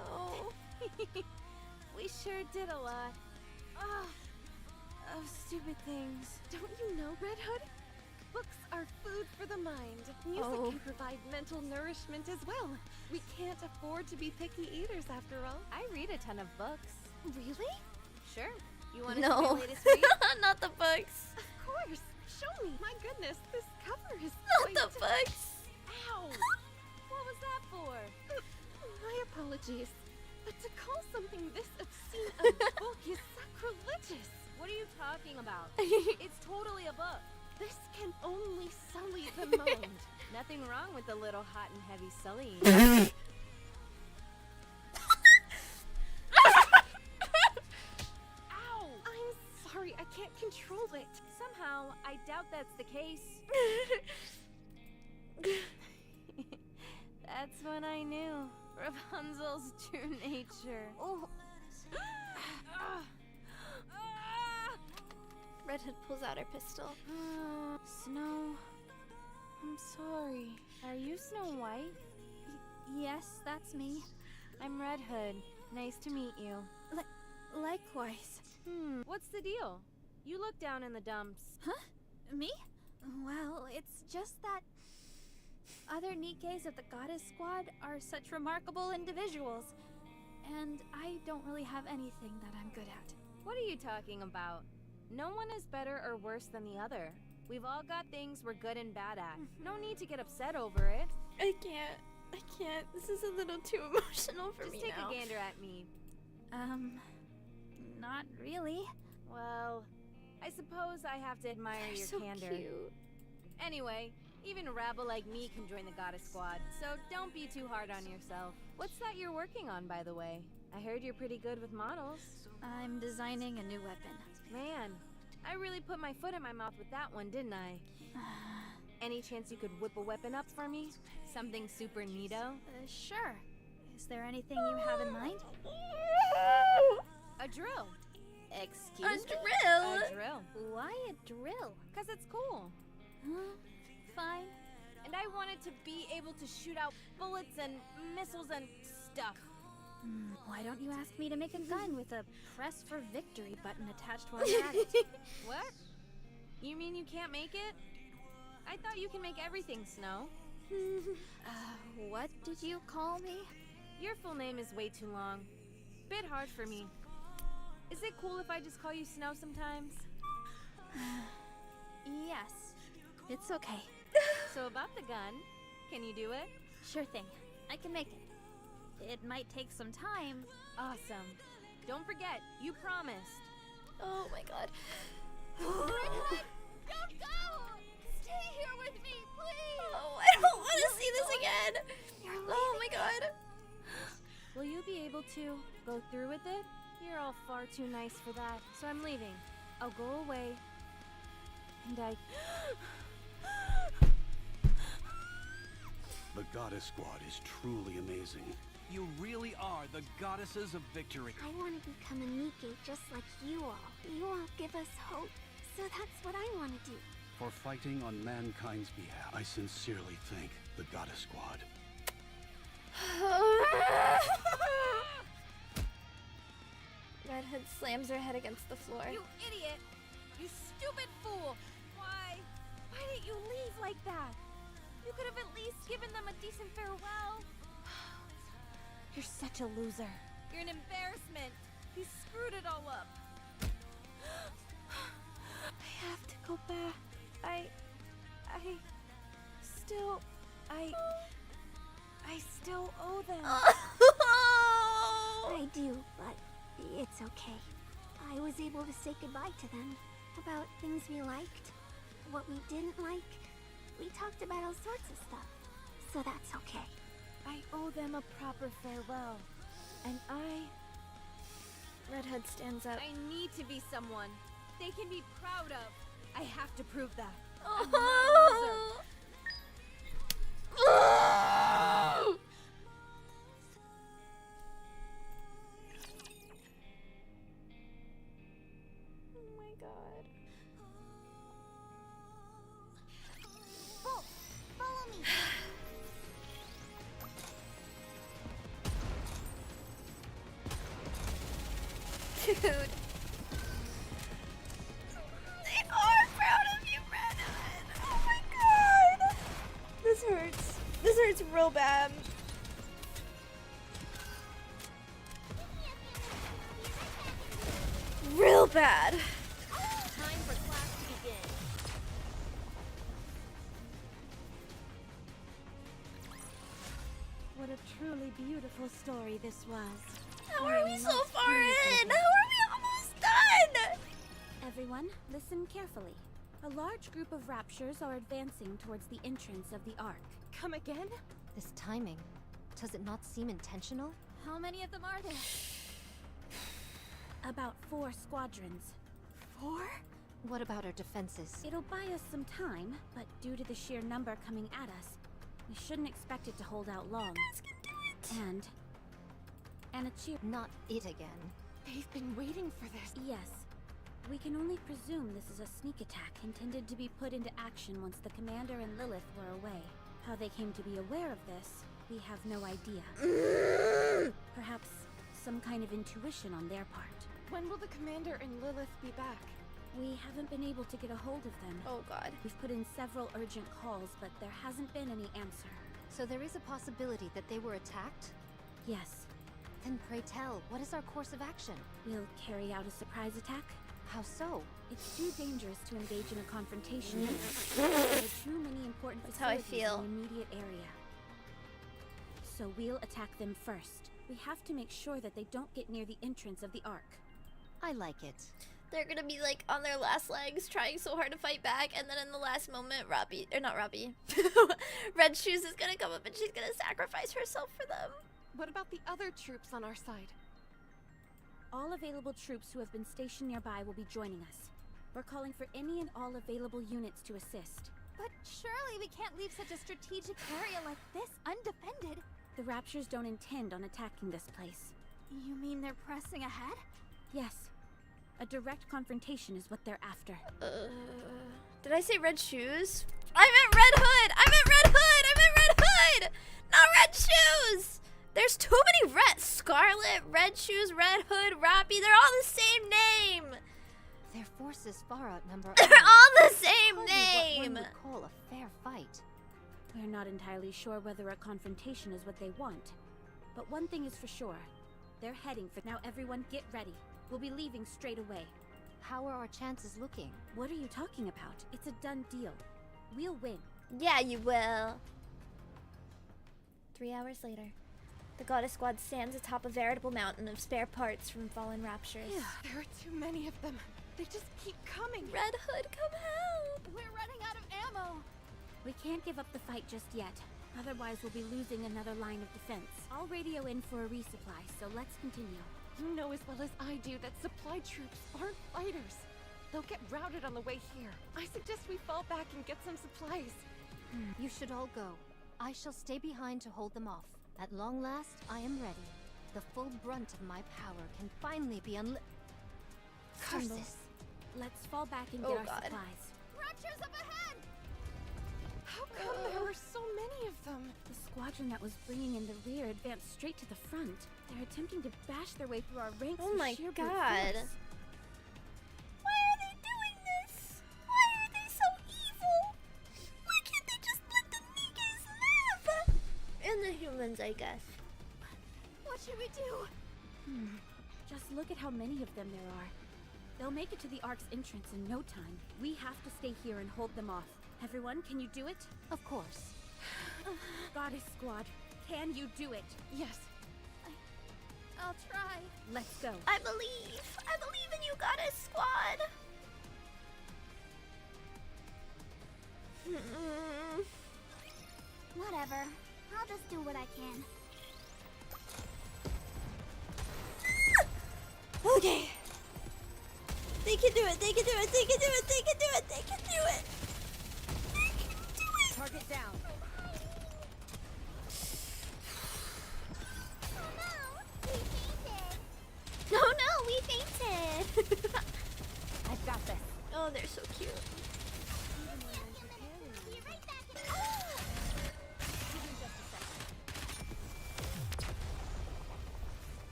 Oh.
We sure did a lot. Of stupid things.
Don't you know, Red Hood? Books are food for the mind. Music can provide mental nourishment as well. We can't afford to be picky eaters after all.
I read a ton of books.
Really?
Sure. You want to
No.
see my latest read?
Not the books.
Of course. Show me. My goodness, this cover is
Not
quite...
the books.
Ow! What was that for?
My apologies. But to call something this obscene a book is sacrilegious.
What are you talking about? It's totally a book.
This can only sully the mind.
Nothing wrong with a little hot and heavy sullying.
Ow! I'm sorry, I can't control it.
Somehow, I doubt that's the case. That's when I knew Rapunzel's true nature.
Oh. Red Hood pulls out her pistol.
Snow, I'm sorry. Are you Snow White?
Yes, that's me.
I'm Red Hood. Nice to meet you.
Likewise.
What's the deal? You look down in the dumps.
Huh? Me? Well, it's just that other NIKKEs of the Goddess Squad are such remarkable individuals, and I don't really have anything that I'm good at.
What are you talking about? No one is better or worse than the other. We've all got things we're good and bad at. No need to get upset over it.
I can't. This is a little too emotional for me
Just take
now.
a gander at me.
Not really.
Well, I suppose I have to admire
They're
your
so
candor.
cute.
Anyway, even a rabble like me can join the Goddess Squad, so don't be too hard on yourself. What's that you're working on, by the way? I heard you're pretty good with models.
I'm designing a new weapon.
Man, I really put my foot in my mouth with that one, didn't I? Any chance you could whip a weapon up for me? Something super neato?
Sure. Is there anything you have in mind?
A drill.
Excuse me?
A drill.
Why a drill?
'Cause it's cool.
Fine.
And I wanted to be able to shoot out bullets and missiles and stuff.
Why don't you ask me to make a gun with a press for victory button attached while you're at it?
What? You mean you can't make it? I thought you can make everything, Snow.
What did you call me?
Your full name is way too long. Bit hard for me. Is it cool if I just call you Snow sometimes?
Yes. It's okay.
So about the gun, can you do it?
Sure thing. I can make it. It might take some time.
Awesome. Don't forget, you promised.
Oh my god.
Red Hood, don't go! Stay here with me, please!
Oh, I don't want to see this again. Oh my god.
Will you be able to go through with it? You're all far too nice for that, so I'm leaving. I'll go away. And
The Goddess Squad is truly amazing.
You really are the goddesses of victory.
I want to become a NIKKE just like you all. You all give us hope. So that's what I want to do.
For fighting on mankind's behalf, I sincerely thank the Goddess Squad.
Red Hood slams her head against the floor.
You idiot! You stupid fool! Why didn't you leave like that? You could have at least given them a decent farewell. You're such a loser. You're an embarrassment. You screwed it all up. I have to go back. I still owe them.
I do, but it's okay. I was able to say goodbye to them about things we liked, what we didn't like. We talked about all sorts of stuff, so that's okay.
I owe them a proper farewell. And
Red Hood stands up.
I need to be someone they can be proud of. I have to prove that.
Oh. Oh my god.
Follow me.
Dude. They are proud of you, Red Hood. Oh my god. This hurts. This hurts real bad. Real bad.
Time for class to begin. What a truly beautiful story this was.
How
I
are
am
we so
most
far
pleased with
in?
it.
How are we almost done?
Everyone, listen carefully. A large group of raptures are advancing towards the entrance of the Ark.
Come again?
This timing, does it not seem intentional?
How many of them are there?
About 4 squadrons.
4?
What about our defenses?
It'll buy us some time, but due to the sheer number coming at us, we shouldn't expect it to hold out long. And a cheer.
Not it again.
They've been waiting for this.
Yes. We can only presume this is a sneak attack intended to be put into action once the commander and Lilith were away. How they came to be aware of this, we have no idea. Perhaps some kind of intuition on their part.
When will the commander and Lilith be back?
We haven't been able to get a hold of them.
Oh god.
We've put in several urgent calls, but there hasn't been any answer.
So there is a possibility that they were attacked?
Yes,
Then pray tell, what is our course of action?
we'll carry out a surprise attack.
How so?
It's too dangerous to engage in a confrontation here. There are too many important
That's how I
facilities
feel.
in the immediate area. So we'll attack them first. We have to make sure that they don't get near the entrance of the Ark.
I like it.
They're gonna be like on their last legs trying so hard to fight back, and then in the last moment Red Shoes is gonna come up and she's gonna sacrifice herself for them.
What about the other troops on our side?
All available troops who have been stationed nearby will be joining us. We're calling for any and all available units to assist.
But surely we can't leave such a strategic area like this undefended.
The Raptures don't intend on attacking this place.
You mean they're pressing ahead?
Yes, a direct confrontation is what they're after.
Did I say Red Shoes? I meant Red Hood! I meant Red Hood! I meant Red Hood! Not Red Shoes! There's too many Red. Scarlet, Red Shoes, Red Hood, Rappy. They're all the same name.
Their forces far outnumber
They're
ours.
all the same
Hardly
name.
what one would call a fair fight.
We're not entirely sure whether a confrontation is what they want. But one thing is for sure. They're heading for now. Everyone get ready. We'll be leaving straight away.
How are our chances looking?
What are you talking about? It's a done deal. We'll win.
Yeah, you will. 3 hours later, the Goddess Squad stands atop a veritable mountain of spare parts from fallen raptures.
There are too many of them. They just keep coming.
Red Hood, come help!
We're running out of ammo.
We can't give up the fight just yet. Otherwise, we'll be losing another line of defense. I'll radio in for a resupply, so let's continue.
You know as well as I do that supply troops aren't fighters. They'll get routed on the way here. I suggest we fall back and get some supplies.
You should all go. I shall stay behind to hold them off. At long last, I am ready. The full brunt of my power can finally be Curses!
Let's fall back and get
Oh,
our
God.
supplies.
Raptures up ahead!
How come there were so many of them?
The squadron that was bringing in the rear advanced straight to the front. They're attempting to bash their way through our ranks
Oh
with
my
sheer brute
God.
force.
Why are they doing this? Why are they so evil? Why can't they just let the Nikkes live? And the humans, I guess.
What should we do?
Just look at how many of them there are. They'll make it to the Ark's entrance in no time. We have to stay here and hold them off. Everyone, can you do it?
Of course.
Goddess Squad, can you do it?
Yes.
I'll try.
Let's go.
I believe in you, Goddess Squad.
Whatever. I'll just do what I can.
Okay. They can do it. They can do it. They can do it. They can do it. They can do it. They can do it.
Target down.
Oh no, we fainted!
I've got this.
Oh, they're so cute.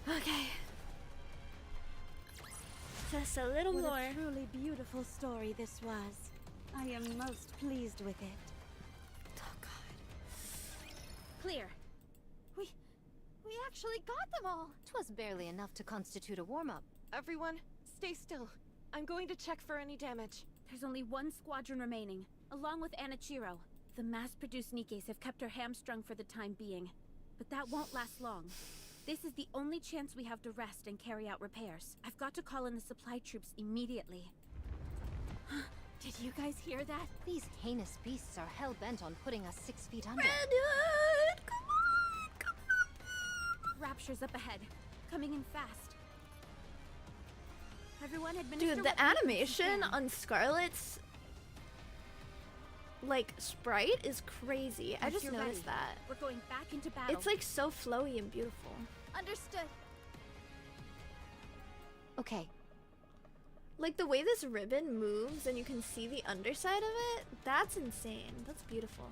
Okay. Just a little
What
more.
a truly beautiful story this was. I am most pleased with it.
Oh god.
Clear. We actually got them all.
'Twas barely enough to constitute a warm-up.
Everyone, stay still. I'm going to check for any damage.
There's only one squadron remaining, along with Anichiro. The mass-produced Nikkes have kept her hamstrung for the time being, but that won't last long. This is the only chance we have to rest and carry out repairs. I've got to call in the supply troops immediately.
Did you guys hear that?
These heinous beasts are hell-bent on putting us 6 feet under.
Red Hood! Come on! Come on!
Rapture's up ahead, coming in fast. Everyone administer
Dude, the
what treatments you
animation
can.
on Scarlet's like sprite is crazy. I
Once
just
you're
noticed
ready,
that.
We're going back into battle.
It's like so flowy and beautiful.
Understood.
Okay,
Like the way this ribbon moves and you can see the underside of it, that's insane. That's beautiful.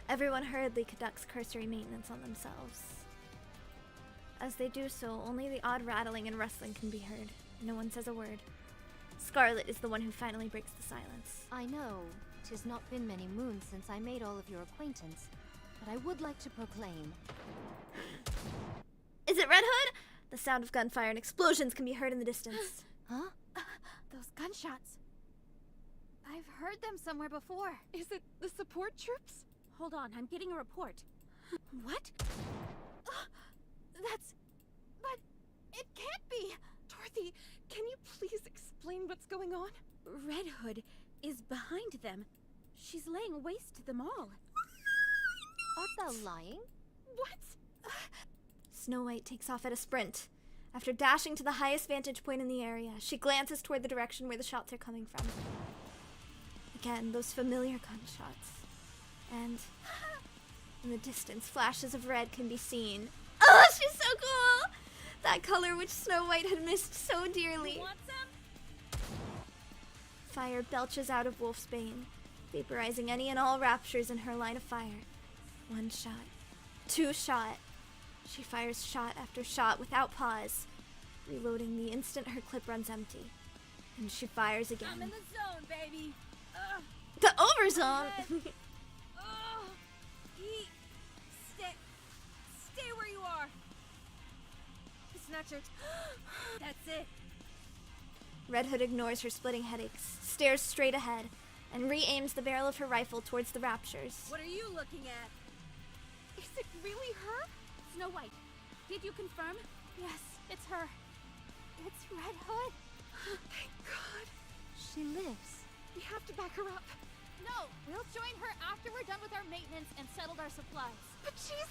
Everyone hurriedly conducts cursory maintenance on themselves. As they do so, only the odd rattling and rustling can be heard. No one says a word. Scarlet is the one who finally breaks the silence.
I know 'tis not been many moons since I made all of your acquaintance, but I would like to proclaim.
Is it Red Hood? The sound of gunfire and explosions can be heard in the distance.
Huh?
Those gunshots. I've heard them somewhere before.
Is it the support troops?
Hold on, I'm getting a report. What?
But it can't be.
Dorothy, can you please explain what's going on?
Red Hood is behind them. She's laying waste to them all.
Art thou lying?
What?
Snow White takes off at a sprint. After dashing to the highest vantage point in the area, she glances toward the direction where the shots are coming from. Again, those familiar gunshots. And in the distance, flashes of red can be seen. Oh, she's so cool! That color which Snow White had missed so dearly.
Want some?
Fire belches out of Wolfsbane, vaporizing any and all raptures in her line of fire. One shot. Two shot. She fires shot after shot without pause, reloading the instant her clip runs empty. And she fires
I'm
again.
in the zone, baby. Ugh.
The overzone!
Ugh. Stay where you are. It's not your. That's it.
Red Hood ignores her splitting headaches, stares straight ahead, and re-aims the barrel of her rifle towards the raptures.
What are you looking at?
Is it really her?
Snow White, did you confirm?
Yes, it's her. It's Red Hood.
Thank God.
She lives.
We have to back her up.
No, we'll join her after we're done with our maintenance and settled our supplies.
But she's...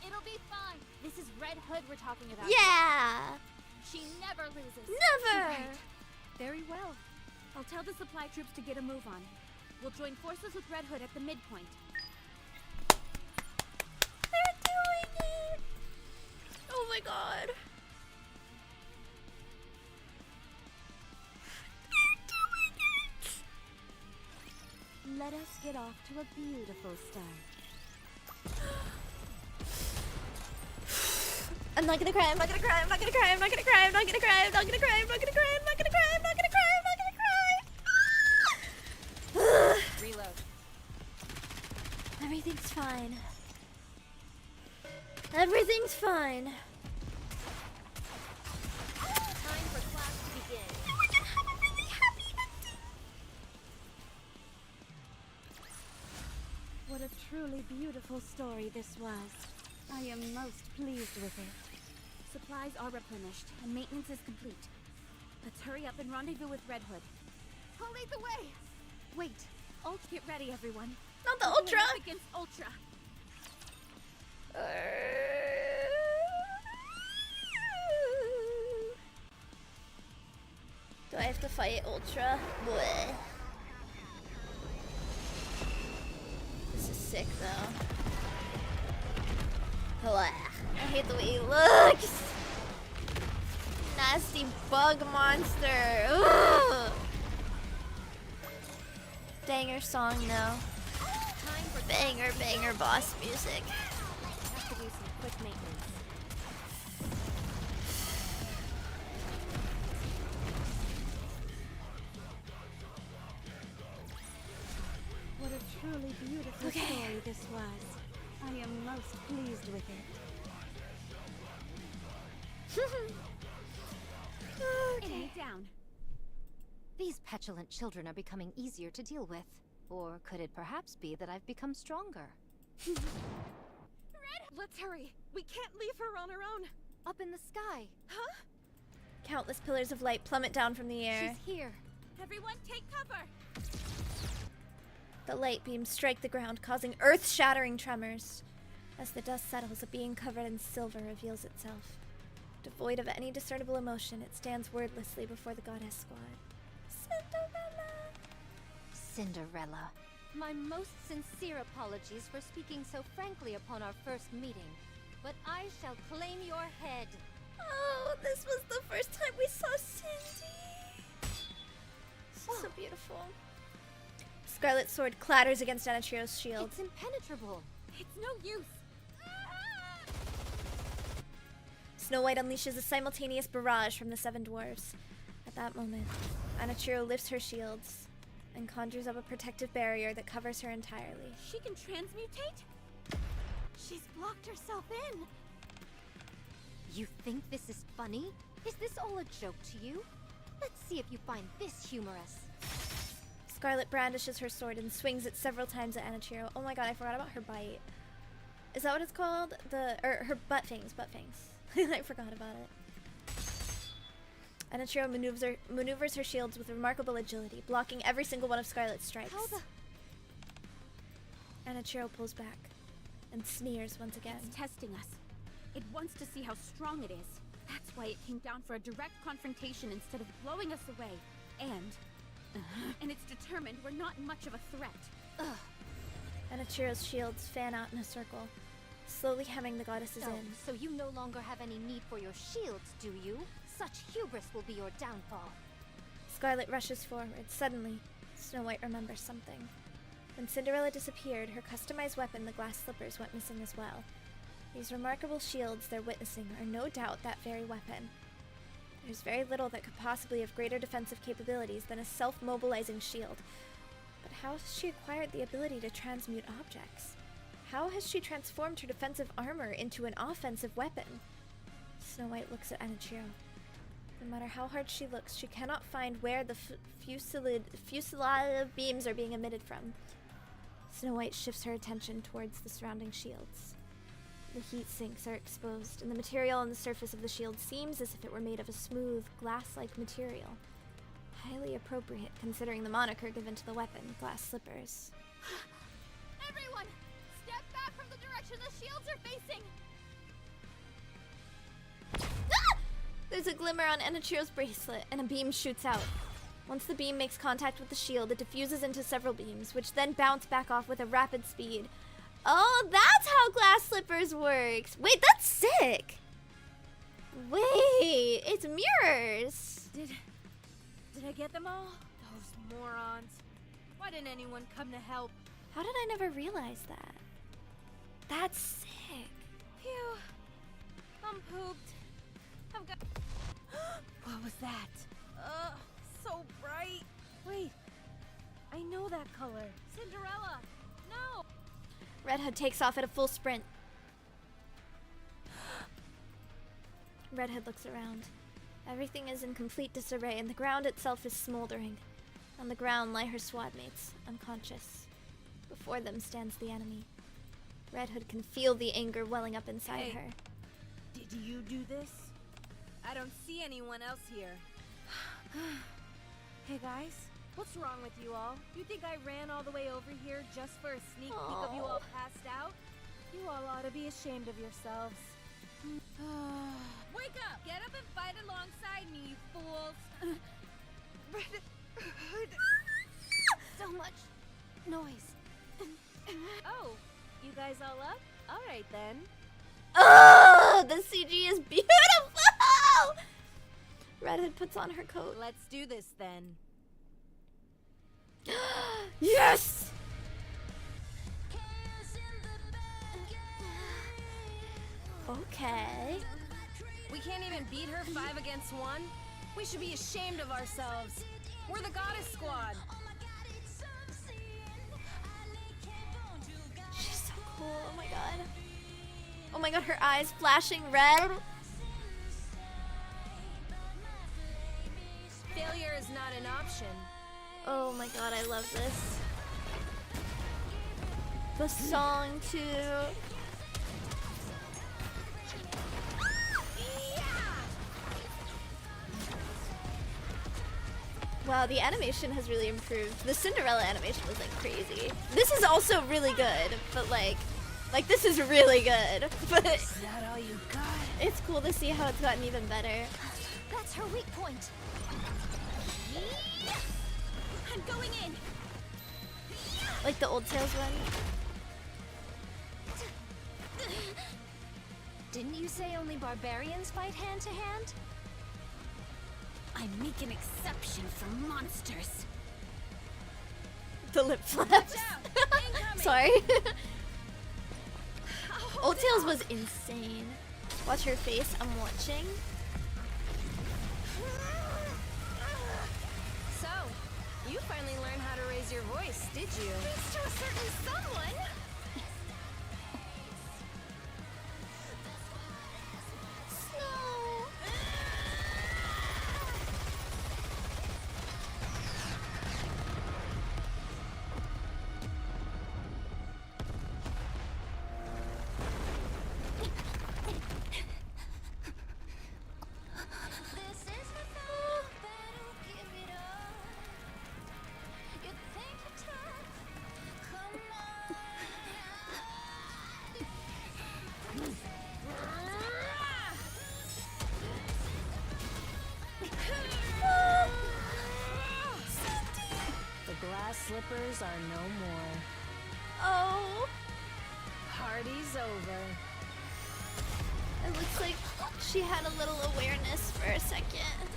It'll be fine. This is Red Hood we're talking about.
Yeah!
She never loses.
Never!
Very well. I'll tell the supply troops to get a move on. We'll join forces with Red Hood at the midpoint.
They're doing it! Oh my god. They're doing it!
Let us get off to a beautiful start.
I'm not gonna cry, I'm not gonna cry, I'm not gonna cry, I'm not gonna cry, I'm not gonna cry, I'm not gonna cry, I'm not gonna cry, I'm not gonna cry, I'm not gonna cry, I'm not gonna cry!
Reload.
Everything's fine. Everything's fine.
Time for class to begin.
Oh my god, have a really happy ending!
What a truly beautiful story this was. I am most pleased with it. Supplies are replenished, and maintenance is complete. Let's hurry up and rendezvous with Red Hood.
I'll lead the way.
Wait. Get ready, everyone.
Not the
We're
Ultra!
going up against Ultra.
Do I have to fight Ultra? Bleh. This is sick though. Bleh. I hate the way he looks! Nasty bug monster! Ugh. Banger song though. Banger boss music.
Have to do some quick maintenance. What a truly beautiful story this was. I am most pleased with it.
Enemy down.
These petulant children are becoming easier to deal with. Or could it perhaps be that I've become stronger?
Let's hurry. We can't leave her on her own.
Up in the sky.
Huh?
Countless pillars of light plummet down from the air.
She's here.
Everyone, take cover.
The light beams strike the ground, causing earth-shattering tremors. As the dust settles, a being covered in silver reveals itself. Devoid of any discernible emotion, it stands wordlessly before the goddess squad. Cinderella!
Cinderella. My most sincere apologies for speaking so frankly upon our first meeting. But I shall claim your head.
Oh, this was the first time we saw Cindy. So beautiful. Scarlet sword clatters against Anatrio's shield.
It's impenetrable.
It's no use.
Snow White unleashes a simultaneous barrage from the seven dwarves. At that moment, Anatrio lifts her shields and conjures up a protective barrier that covers her entirely.
She can transmutate? She's blocked herself in.
You think this is funny? Is this all a joke to you? Let's see if you find this humorous.
Scarlet brandishes her sword and swings it several times at Anatrio. Oh my god, I forgot about her bite. Is that what it's called? Her butt fangs, I forgot about it. Anatrio maneuvers her shields with remarkable agility, blocking every single one of Scarlet's strikes.
How the...
Anatrio pulls back and sneers once again.
It's testing us. It wants to see how strong it is. That's why it came down for a direct confrontation instead of blowing us away. And it's determined we're not much of a threat.
Anatrio's shields fan out in a circle, slowly hemming the goddesses in.
So you no longer have any need for your shields, do you? Such hubris will be your downfall.
Scarlet rushes forward. Suddenly, Snow White remembers something. When Cinderella disappeared, her customized weapon, the glass slippers, went missing as well. These remarkable shields they're witnessing are no doubt that very weapon. There's very little that could possibly have greater defensive capabilities than a self-mobilizing shield. But how has she acquired the ability to transmute objects? How has she transformed her defensive armor into an offensive weapon? Snow White looks at Anatrio. No matter how hard she looks, she cannot find where the fusillade beams are being emitted from. Snow White shifts her attention towards the surrounding shields. The heat sinks are exposed, and the material on the surface of the shield seems as if it were made of a smooth, glass-like material. Highly appropriate considering the moniker given to the weapon, glass slippers.
Everyone, step back from the direction the shields are facing.
Ah! There's a glimmer on Anatrio's bracelet, and a beam shoots out. Once the beam makes contact with the shield, it diffuses into several beams, which then bounce back off with a rapid speed. Oh, that's how glass slippers works! Wait, that's sick! Wait, it's mirrors!
Did I get them all? Those morons. Why didn't anyone come to help?
How did I never realize that? That's sick.
Phew. I'm pooped. I've got... What was that? So bright. Wait. I know that color. Cinderella. No.
Red Hood takes off at a full sprint. Red Hood looks around. Everything is in complete disarray, and the ground itself is smoldering. On the ground lie her squad mates, unconscious. Before them stands the enemy. Red Hood can feel the anger welling up inside her.
Did you do this? I don't see anyone else here. Hey guys, What's wrong with you all? You think I ran all the way over here just for a sneak peek of you all passed out? You all ought to be ashamed of yourselves. Wake up! Get up and fight alongside me, you fools!
So much noise.
Oh, you guys all up? Alright then.
Oh, the CG is beautiful! Redhead puts on her coat.
Let's do this then.
Yes! Okay.
We can't even beat her 5 against 1? We should be ashamed of ourselves. We're the Goddess Squad.
She's so cool. Oh my god. Oh my god, her eyes flashing red.
Failure is not an option.
Oh my god, I love this. The song too. Wow, the animation has really improved. The Cinderella animation was like crazy. This is also really good, but like this is really good. But
Is that all you got?
it's cool to see how it's gotten even better.
That's her weak point.
I'm going in.
Like the Old Tales one.
Didn't you say only barbarians fight hand to hand?
I make an exception for monsters.
The lip flaps. Sorry. Old Tales was insane. Watch her face. I'm watching.
So, you finally learned how to raise your voice, did you?
Thanks to a certain someone.
Slippers are no more.
Oh.
Party's over.
It looks like she had a little awareness for a second.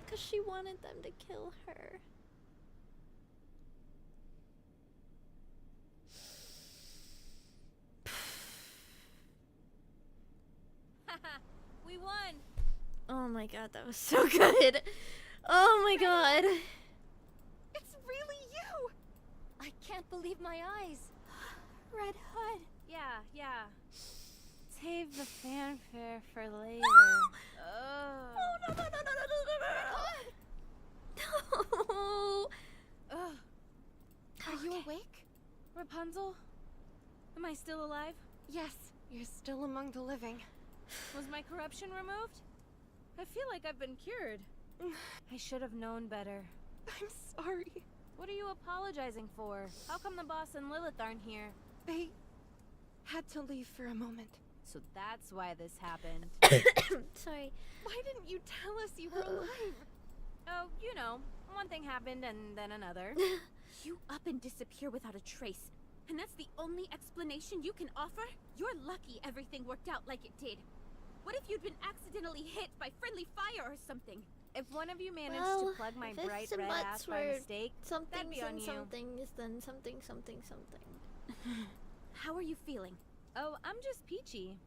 Because she wanted them to kill her.
We won!
Oh my god, that was so good. Oh my god.
It's really you.
I can't believe my eyes.
Red Hood.
Yeah. Save the fanfare for later.
Oh no. No.
Ugh. Are you awake? Rapunzel? Am I still alive?
Yes, you're still among the living.
Was my corruption removed? I feel like I've been cured. I should have known better.
I'm sorry.
What are you apologizing for? How come the boss and Lilith aren't here?
They had to leave for a moment.
So that's why this happened.
Sorry.
Why didn't you tell us you were alive?
Oh, you know, one thing happened and then another.
You up and disappear without a trace. And that's the only explanation you can offer? You're lucky everything worked out like it did. What if you'd been accidentally hit by friendly fire or something?
If one of you managed
Well,
to plug my
if
bright
ifs and
red
buts
ass by
were
mistake, that'd
Something's
be on
and
you.
something's then something.
How are you feeling?
Oh, I'm just peachy.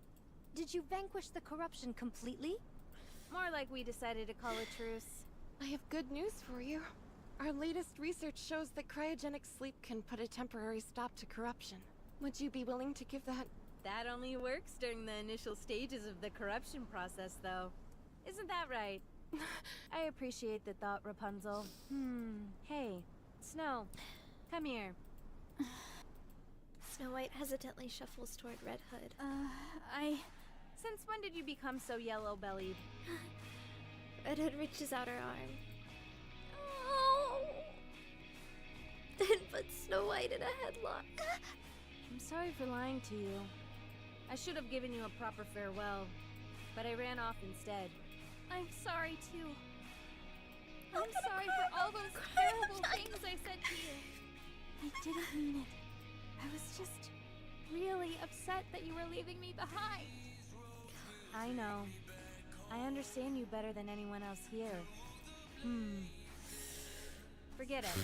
Did you vanquish the corruption completely?
More like we decided to call a truce.
I have good news for you. Our latest research shows that cryogenic sleep can put a temporary stop to corruption. Would you be willing to give that?
That only works during the initial stages of the corruption process, though. Isn't that right? I appreciate the thought, Rapunzel. Hey, Snow, come here.
Snow White hesitantly shuffles toward Red Hood.
Since when did you become so yellow-bellied?
Red Hood reaches out her arm. Oh! Then puts Snow White in a headlock.
I'm sorry for lying to you. I should have given you a proper farewell, but I ran off instead.
I'm sorry too. I'm sorry for all those terrible things I said to you. I didn't mean it. I was just really upset that you were leaving me behind.
I know. I understand you better than anyone else here. Forget it.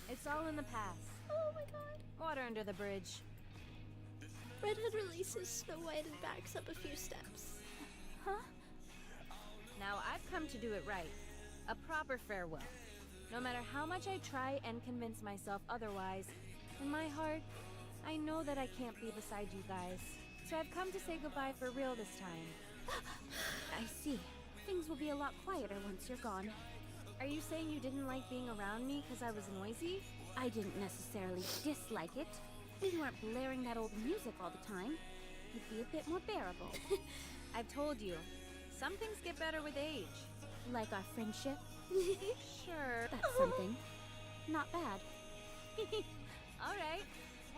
It's all in the past.
Oh my god.
Water under the bridge.
Red Hood releases Snow White and backs up a few steps.
Huh?
Now I've come to do it right. A proper farewell. No matter how much I try and convince myself otherwise, in my heart, I know that I can't be beside you guys. So I've come to say goodbye for real this time.
I see. Things will be a lot quieter once you're gone.
Are you saying you didn't like being around me because I was noisy?
I didn't necessarily dislike it. If you weren't blaring that old music all the time, it'd be a bit more bearable.
I've told you, some things get better with age.
Like our friendship.
Sure.
That's something. Not bad.
All right.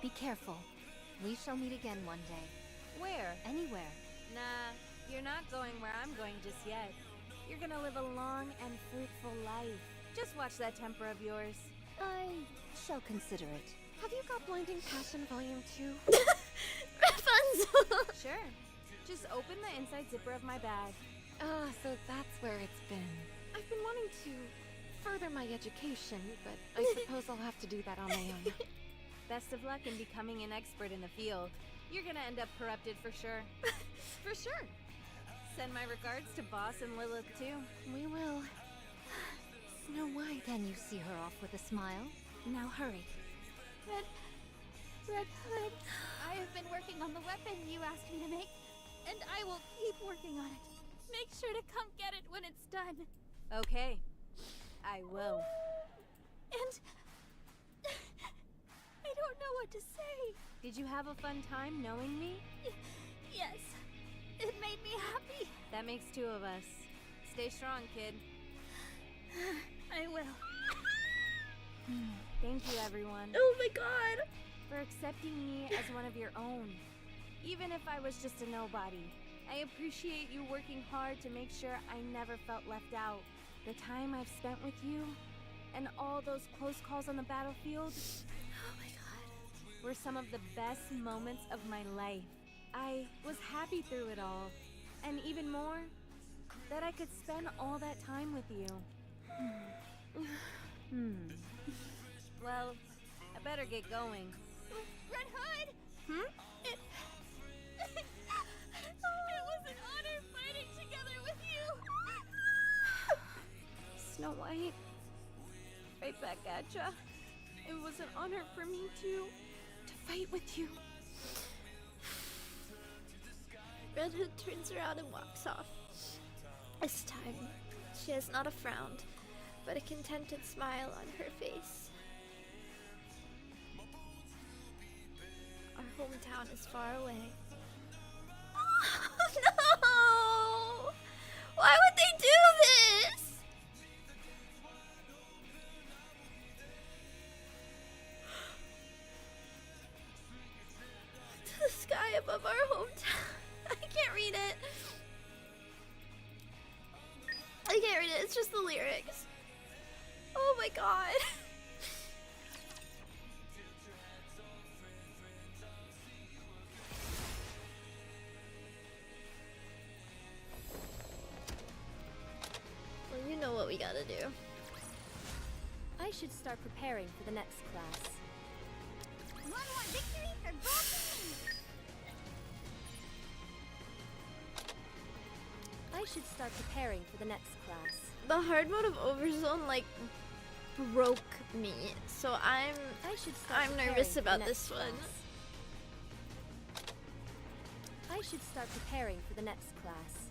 Be careful. We shall meet again one day.
Where?
Anywhere.
Nah, you're not going where I'm going just yet. You're gonna live a long and fruitful life. Just watch that temper of yours.
I shall consider it.
Have you got Blinding Passion Volume 2?
Rapunzel!
Sure. Just open the inside zipper of my bag.
Ah, so that's where it's been. I've been wanting to further my education, but I suppose I'll have to do that on my own.
Best of luck in becoming an expert in the field. You're gonna end up corrupted for sure.
For sure.
Send my regards to Boss and Lilith too.
We will. Snow White.
Can you see her off with a smile?
Now hurry.
Red Hood, I have been working on the weapon you asked me to make, and I will keep working on it. Make sure to come get it when it's done.
Okay. I will.
And I don't know what to say.
Did you have a fun time knowing me?
Yes, it made me happy.
That makes two of us. Stay strong, kid.
I will.
Thank you, everyone,
Oh my god!
for accepting me as one of your own. Even if I was just a nobody. I appreciate you working hard to make sure I never felt left out. The time I've spent with you, and all those close calls on the battlefield,
Oh my god.
were some of the best moments of my life. I was happy through it all, and even more, that I could spend all that time with you. Well, I better get going.
Red Hood! It was an honor fighting together with you!
Snow White, right back at ya. It was an honor for me to fight with you.
Red Hood turns around and walks off. This time, she has not a frown, but a contented smile on her face. Our hometown is far away. No! Why would they do this? To the sky above our hometown. I can't read it. I can't read it, it's just the lyrics. Oh my god. Well, you know what we gotta do.
I should start preparing for the next class.
1-1 victory for both teams!
I should start preparing for the next class.
The hard mode of overzone like broke me, so I'm nervous about this one.
I should start preparing for the next class.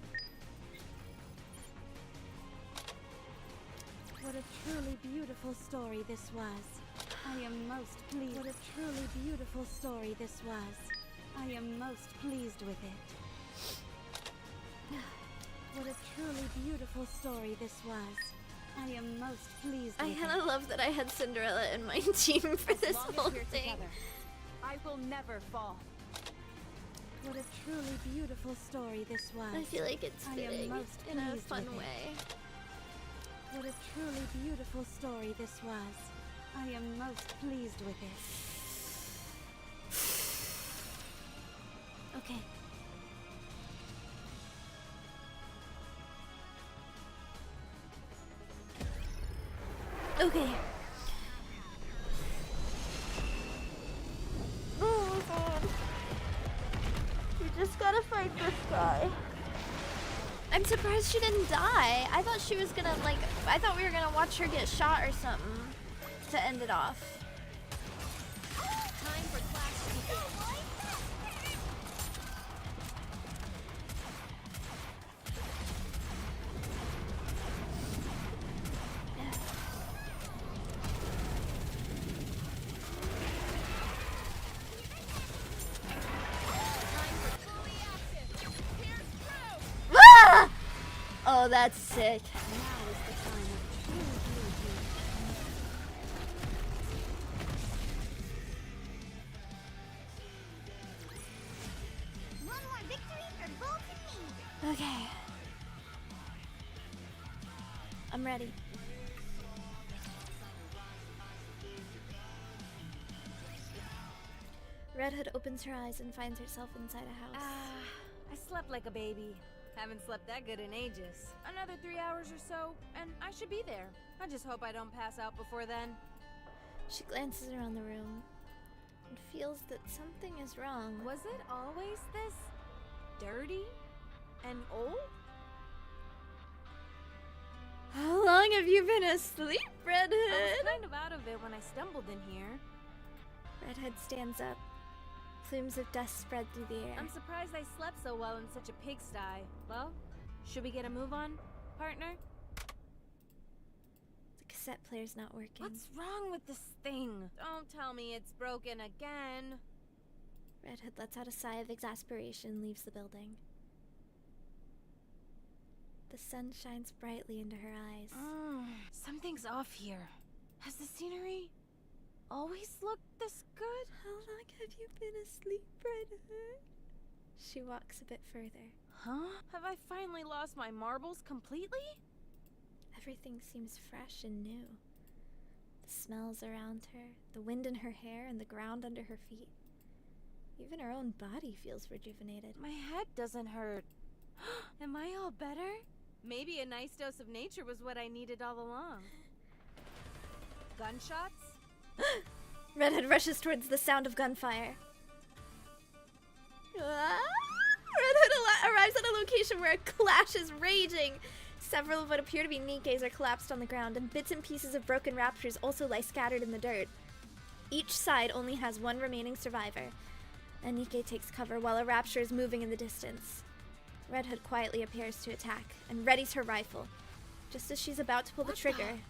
What a truly beautiful story this was. I am most pleased. What a truly beautiful story this was. I am most pleased with it. What a truly beautiful story this was. I am most pleased with
I kind of love that I had Cinderella in my team for this whole thing.
I will never fall.
What a truly beautiful story this was.
I feel like it's fitting in a fun way.
What a truly beautiful story this was. I am most pleased with it.
Okay. Okay. Oh god. We just gotta fight this guy. I'm surprised she didn't die. I thought she was gonna, like, I thought we were gonna watch her get shot or something to end it off.
Time for class to begin.
Ah! Oh, that's sick.
One more victory for Bolt and me.
Okay. I'm ready. Red Hood opens her eyes and finds herself inside a house.
I slept like a baby. Haven't slept that good in ages. Another 3 hours or so, and I should be there. I just hope I don't pass out before then.
She glances around the room and feels that something is wrong.
Was it always this dirty and old?
How long have you been asleep, Red
I
Hood?
was kind of out of it when I stumbled in here.
Red Hood stands up. Plumes of dust spread through the air.
I'm surprised I slept so well in such a pigsty. Well, should we get a move on, partner?
The cassette player's not working.
What's wrong with this thing? Don't tell me it's broken again.
Red Hood lets out a sigh of exasperation and leaves the building. The sun shines brightly into her eyes.
Something's off here. Has the scenery always looked this good?
How long have you been asleep, Red Hood? She walks a bit further.
Huh? Have I finally lost my marbles completely?
Everything seems fresh and new. The smells around her, the wind in her hair, and the ground under her feet. Even her own body feels rejuvenated.
My head doesn't hurt. Am I all better? Maybe a nice dose of nature was what I needed all along. Gunshots?
Red Hood rushes towards the sound of gunfire. Red Hood arrives at a location where a clash is raging. Several of what appear to be Nikkes are collapsed on the ground, and bits and pieces of broken raptors also lie scattered in the dirt. Each side only has one remaining survivor. A Nikke takes cover while a rapture is moving in the distance. Red Hood quietly appears to attack and readies her rifle. Just as she's about to pull the trigger...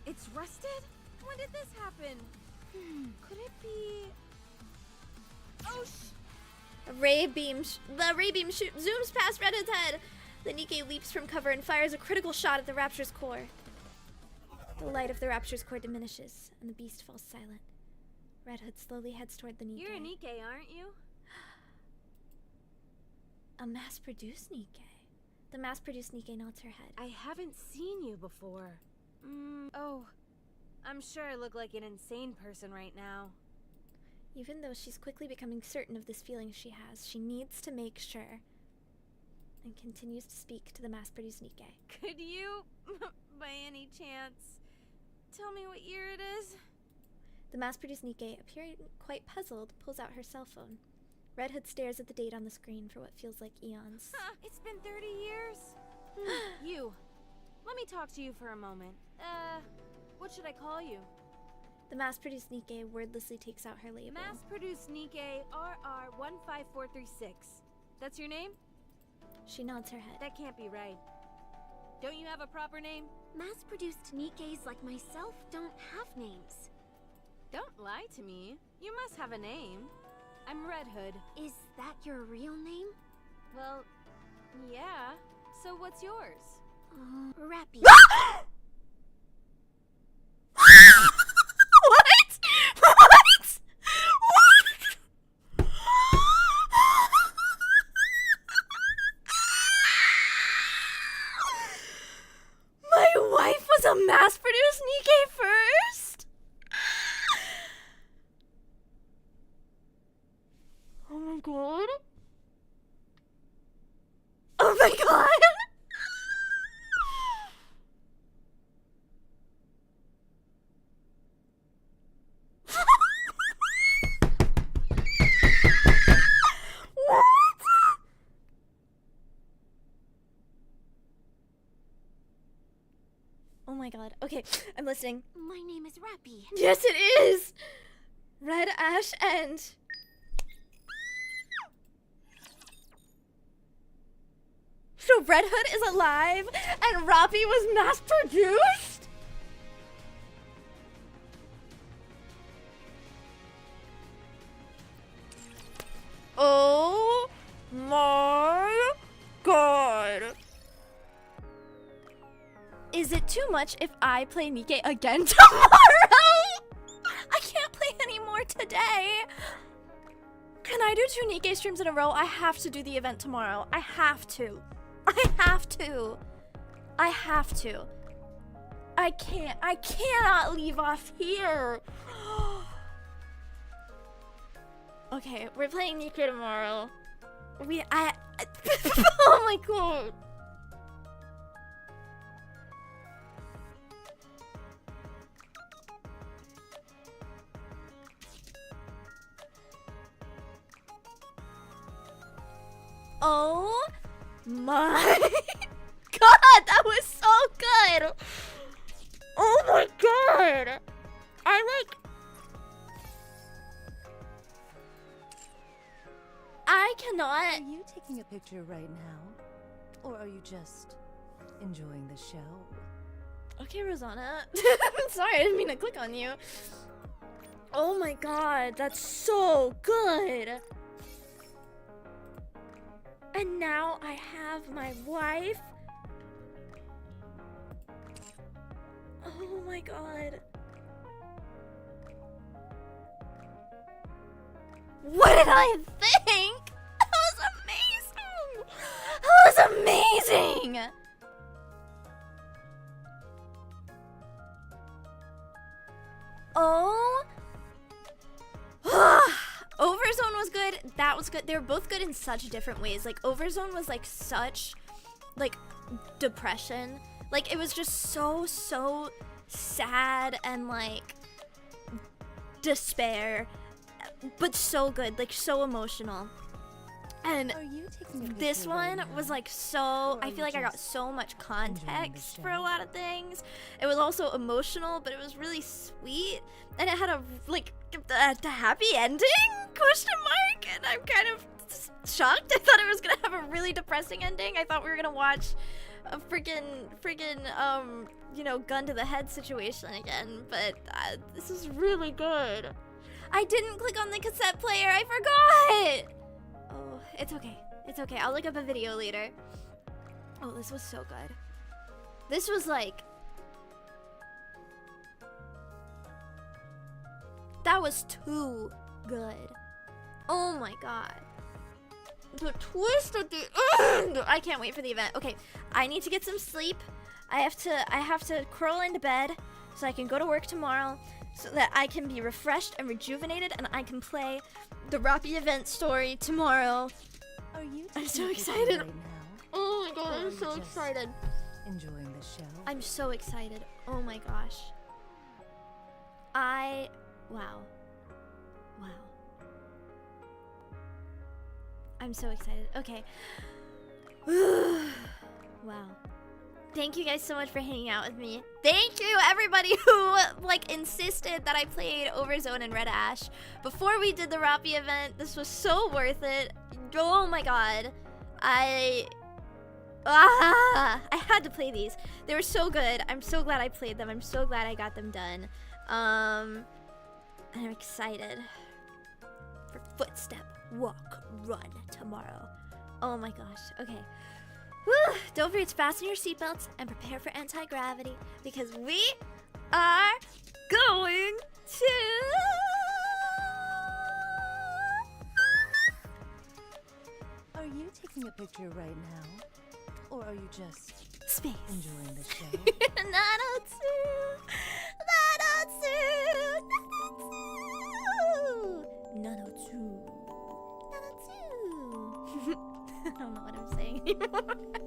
It's rusted? When did this happen? Could it be... Oh,
The ray beam zooms past Red Hood's head. The Nikke leaps from cover and fires a critical shot at the Rapture's core. The light of the Rapture's core diminishes, and the beast falls silent. Red Hood slowly heads toward the Nikke.
You're a Nikke, aren't you?
A mass-produced Nikke. The mass-produced Nikke nods her head.
I haven't seen you before. Oh. I'm sure I look like an insane person right now.
Even though she's quickly becoming certain of this feeling she has, she needs to make sure, and continues to speak to the mass-produced Nikke.
Could you, by any chance, tell me what year it is?
The mass-produced Nikke, appearing quite puzzled, pulls out her cell phone. Red Hood stares at the date on the screen for what feels like eons.
It's been 30 years? You. Let me talk to you for a moment. What should I call you?
The mass-produced Nikke wordlessly takes out her label.
Mass-produced Nikke RR15436. That's your name?
She nods her head.
That can't be right. Don't you have a proper name?
Mass-produced Nikkes like myself don't have names.
Don't lie to me. You must have a name. I'm Red Hood.
Is that your real name?
Well, yeah. So what's yours?
Rappy.
What? What? My wife was a mass-produced NIKKE first? Oh my god. Oh my god. What? Oh my god. Okay, I'm listening.
My name is Rappy.
Yes, it is! Red Ash and... So Red Hood is alive and Rappy was mass-produced? Oh my god. Is it too much if I play NIKKE again tomorrow? I can't play anymore today. Can I do 2 NIKKE streams in a row? I have to do the event tomorrow. I have to. I have to. I have to. I cannot leave off here. Okay, we're playing NIKKE tomorrow. Oh my god. Oh my god, that was so good. Oh my god. I cannot.
Are you taking a picture right now? Or are you just enjoying the show?
Okay, Rosanna. Sorry, I didn't mean to click on you. Oh my god, that's so good. And now I have my wife. Oh my god. What did I think? That was amazing. That was amazing. Oh. Overzone was good. That was good. They were both good in such different ways. Like Overzone was like such like depression. Like it was just so sad and like despair, but so good, like so emotional. And this one was like so, I feel like I got so much context for a lot of things. It was also emotional, but it was really sweet. And it had a like a happy ending, question mark. And I'm kind of shocked. I thought it was gonna have a really depressing ending. I thought we were gonna watch a freaking you know, gun to the head situation again. But this is really good. I didn't click on the cassette player. I forgot. Oh, it's okay. It's okay. I'll look up a video later. Oh, this was so good. This was like... That was too good. Oh my god. The twist at the end! I can't wait for the event. Okay, I need to get some sleep. I have to curl into bed so I can go to work tomorrow, so that I can be refreshed and rejuvenated and I can play the Rappy event story tomorrow.
Are you
I'm so excited.
Right now?
Oh my god, I'm so excited.
Enjoying the show?
I'm so excited. Oh my gosh. Wow. I'm so excited. Okay. Wow. Thank you guys so much for hanging out with me. Thank you everybody who like insisted that I played Overzone and Red Ash before we did the Rappy event. This was so worth it. Oh my god. I had to play these. They were so good. I'm so glad I played them. I'm so glad I got them done. And I'm excited for footstep, walk, run tomorrow. Oh my gosh. Okay. Whew. Don't forget to fasten your seatbelts and prepare for anti-gravity because we are going to...
Are you taking a picture right now? Or are you just
space
enjoying the show?
902 902 902 902 I don't know what I'm saying anymore.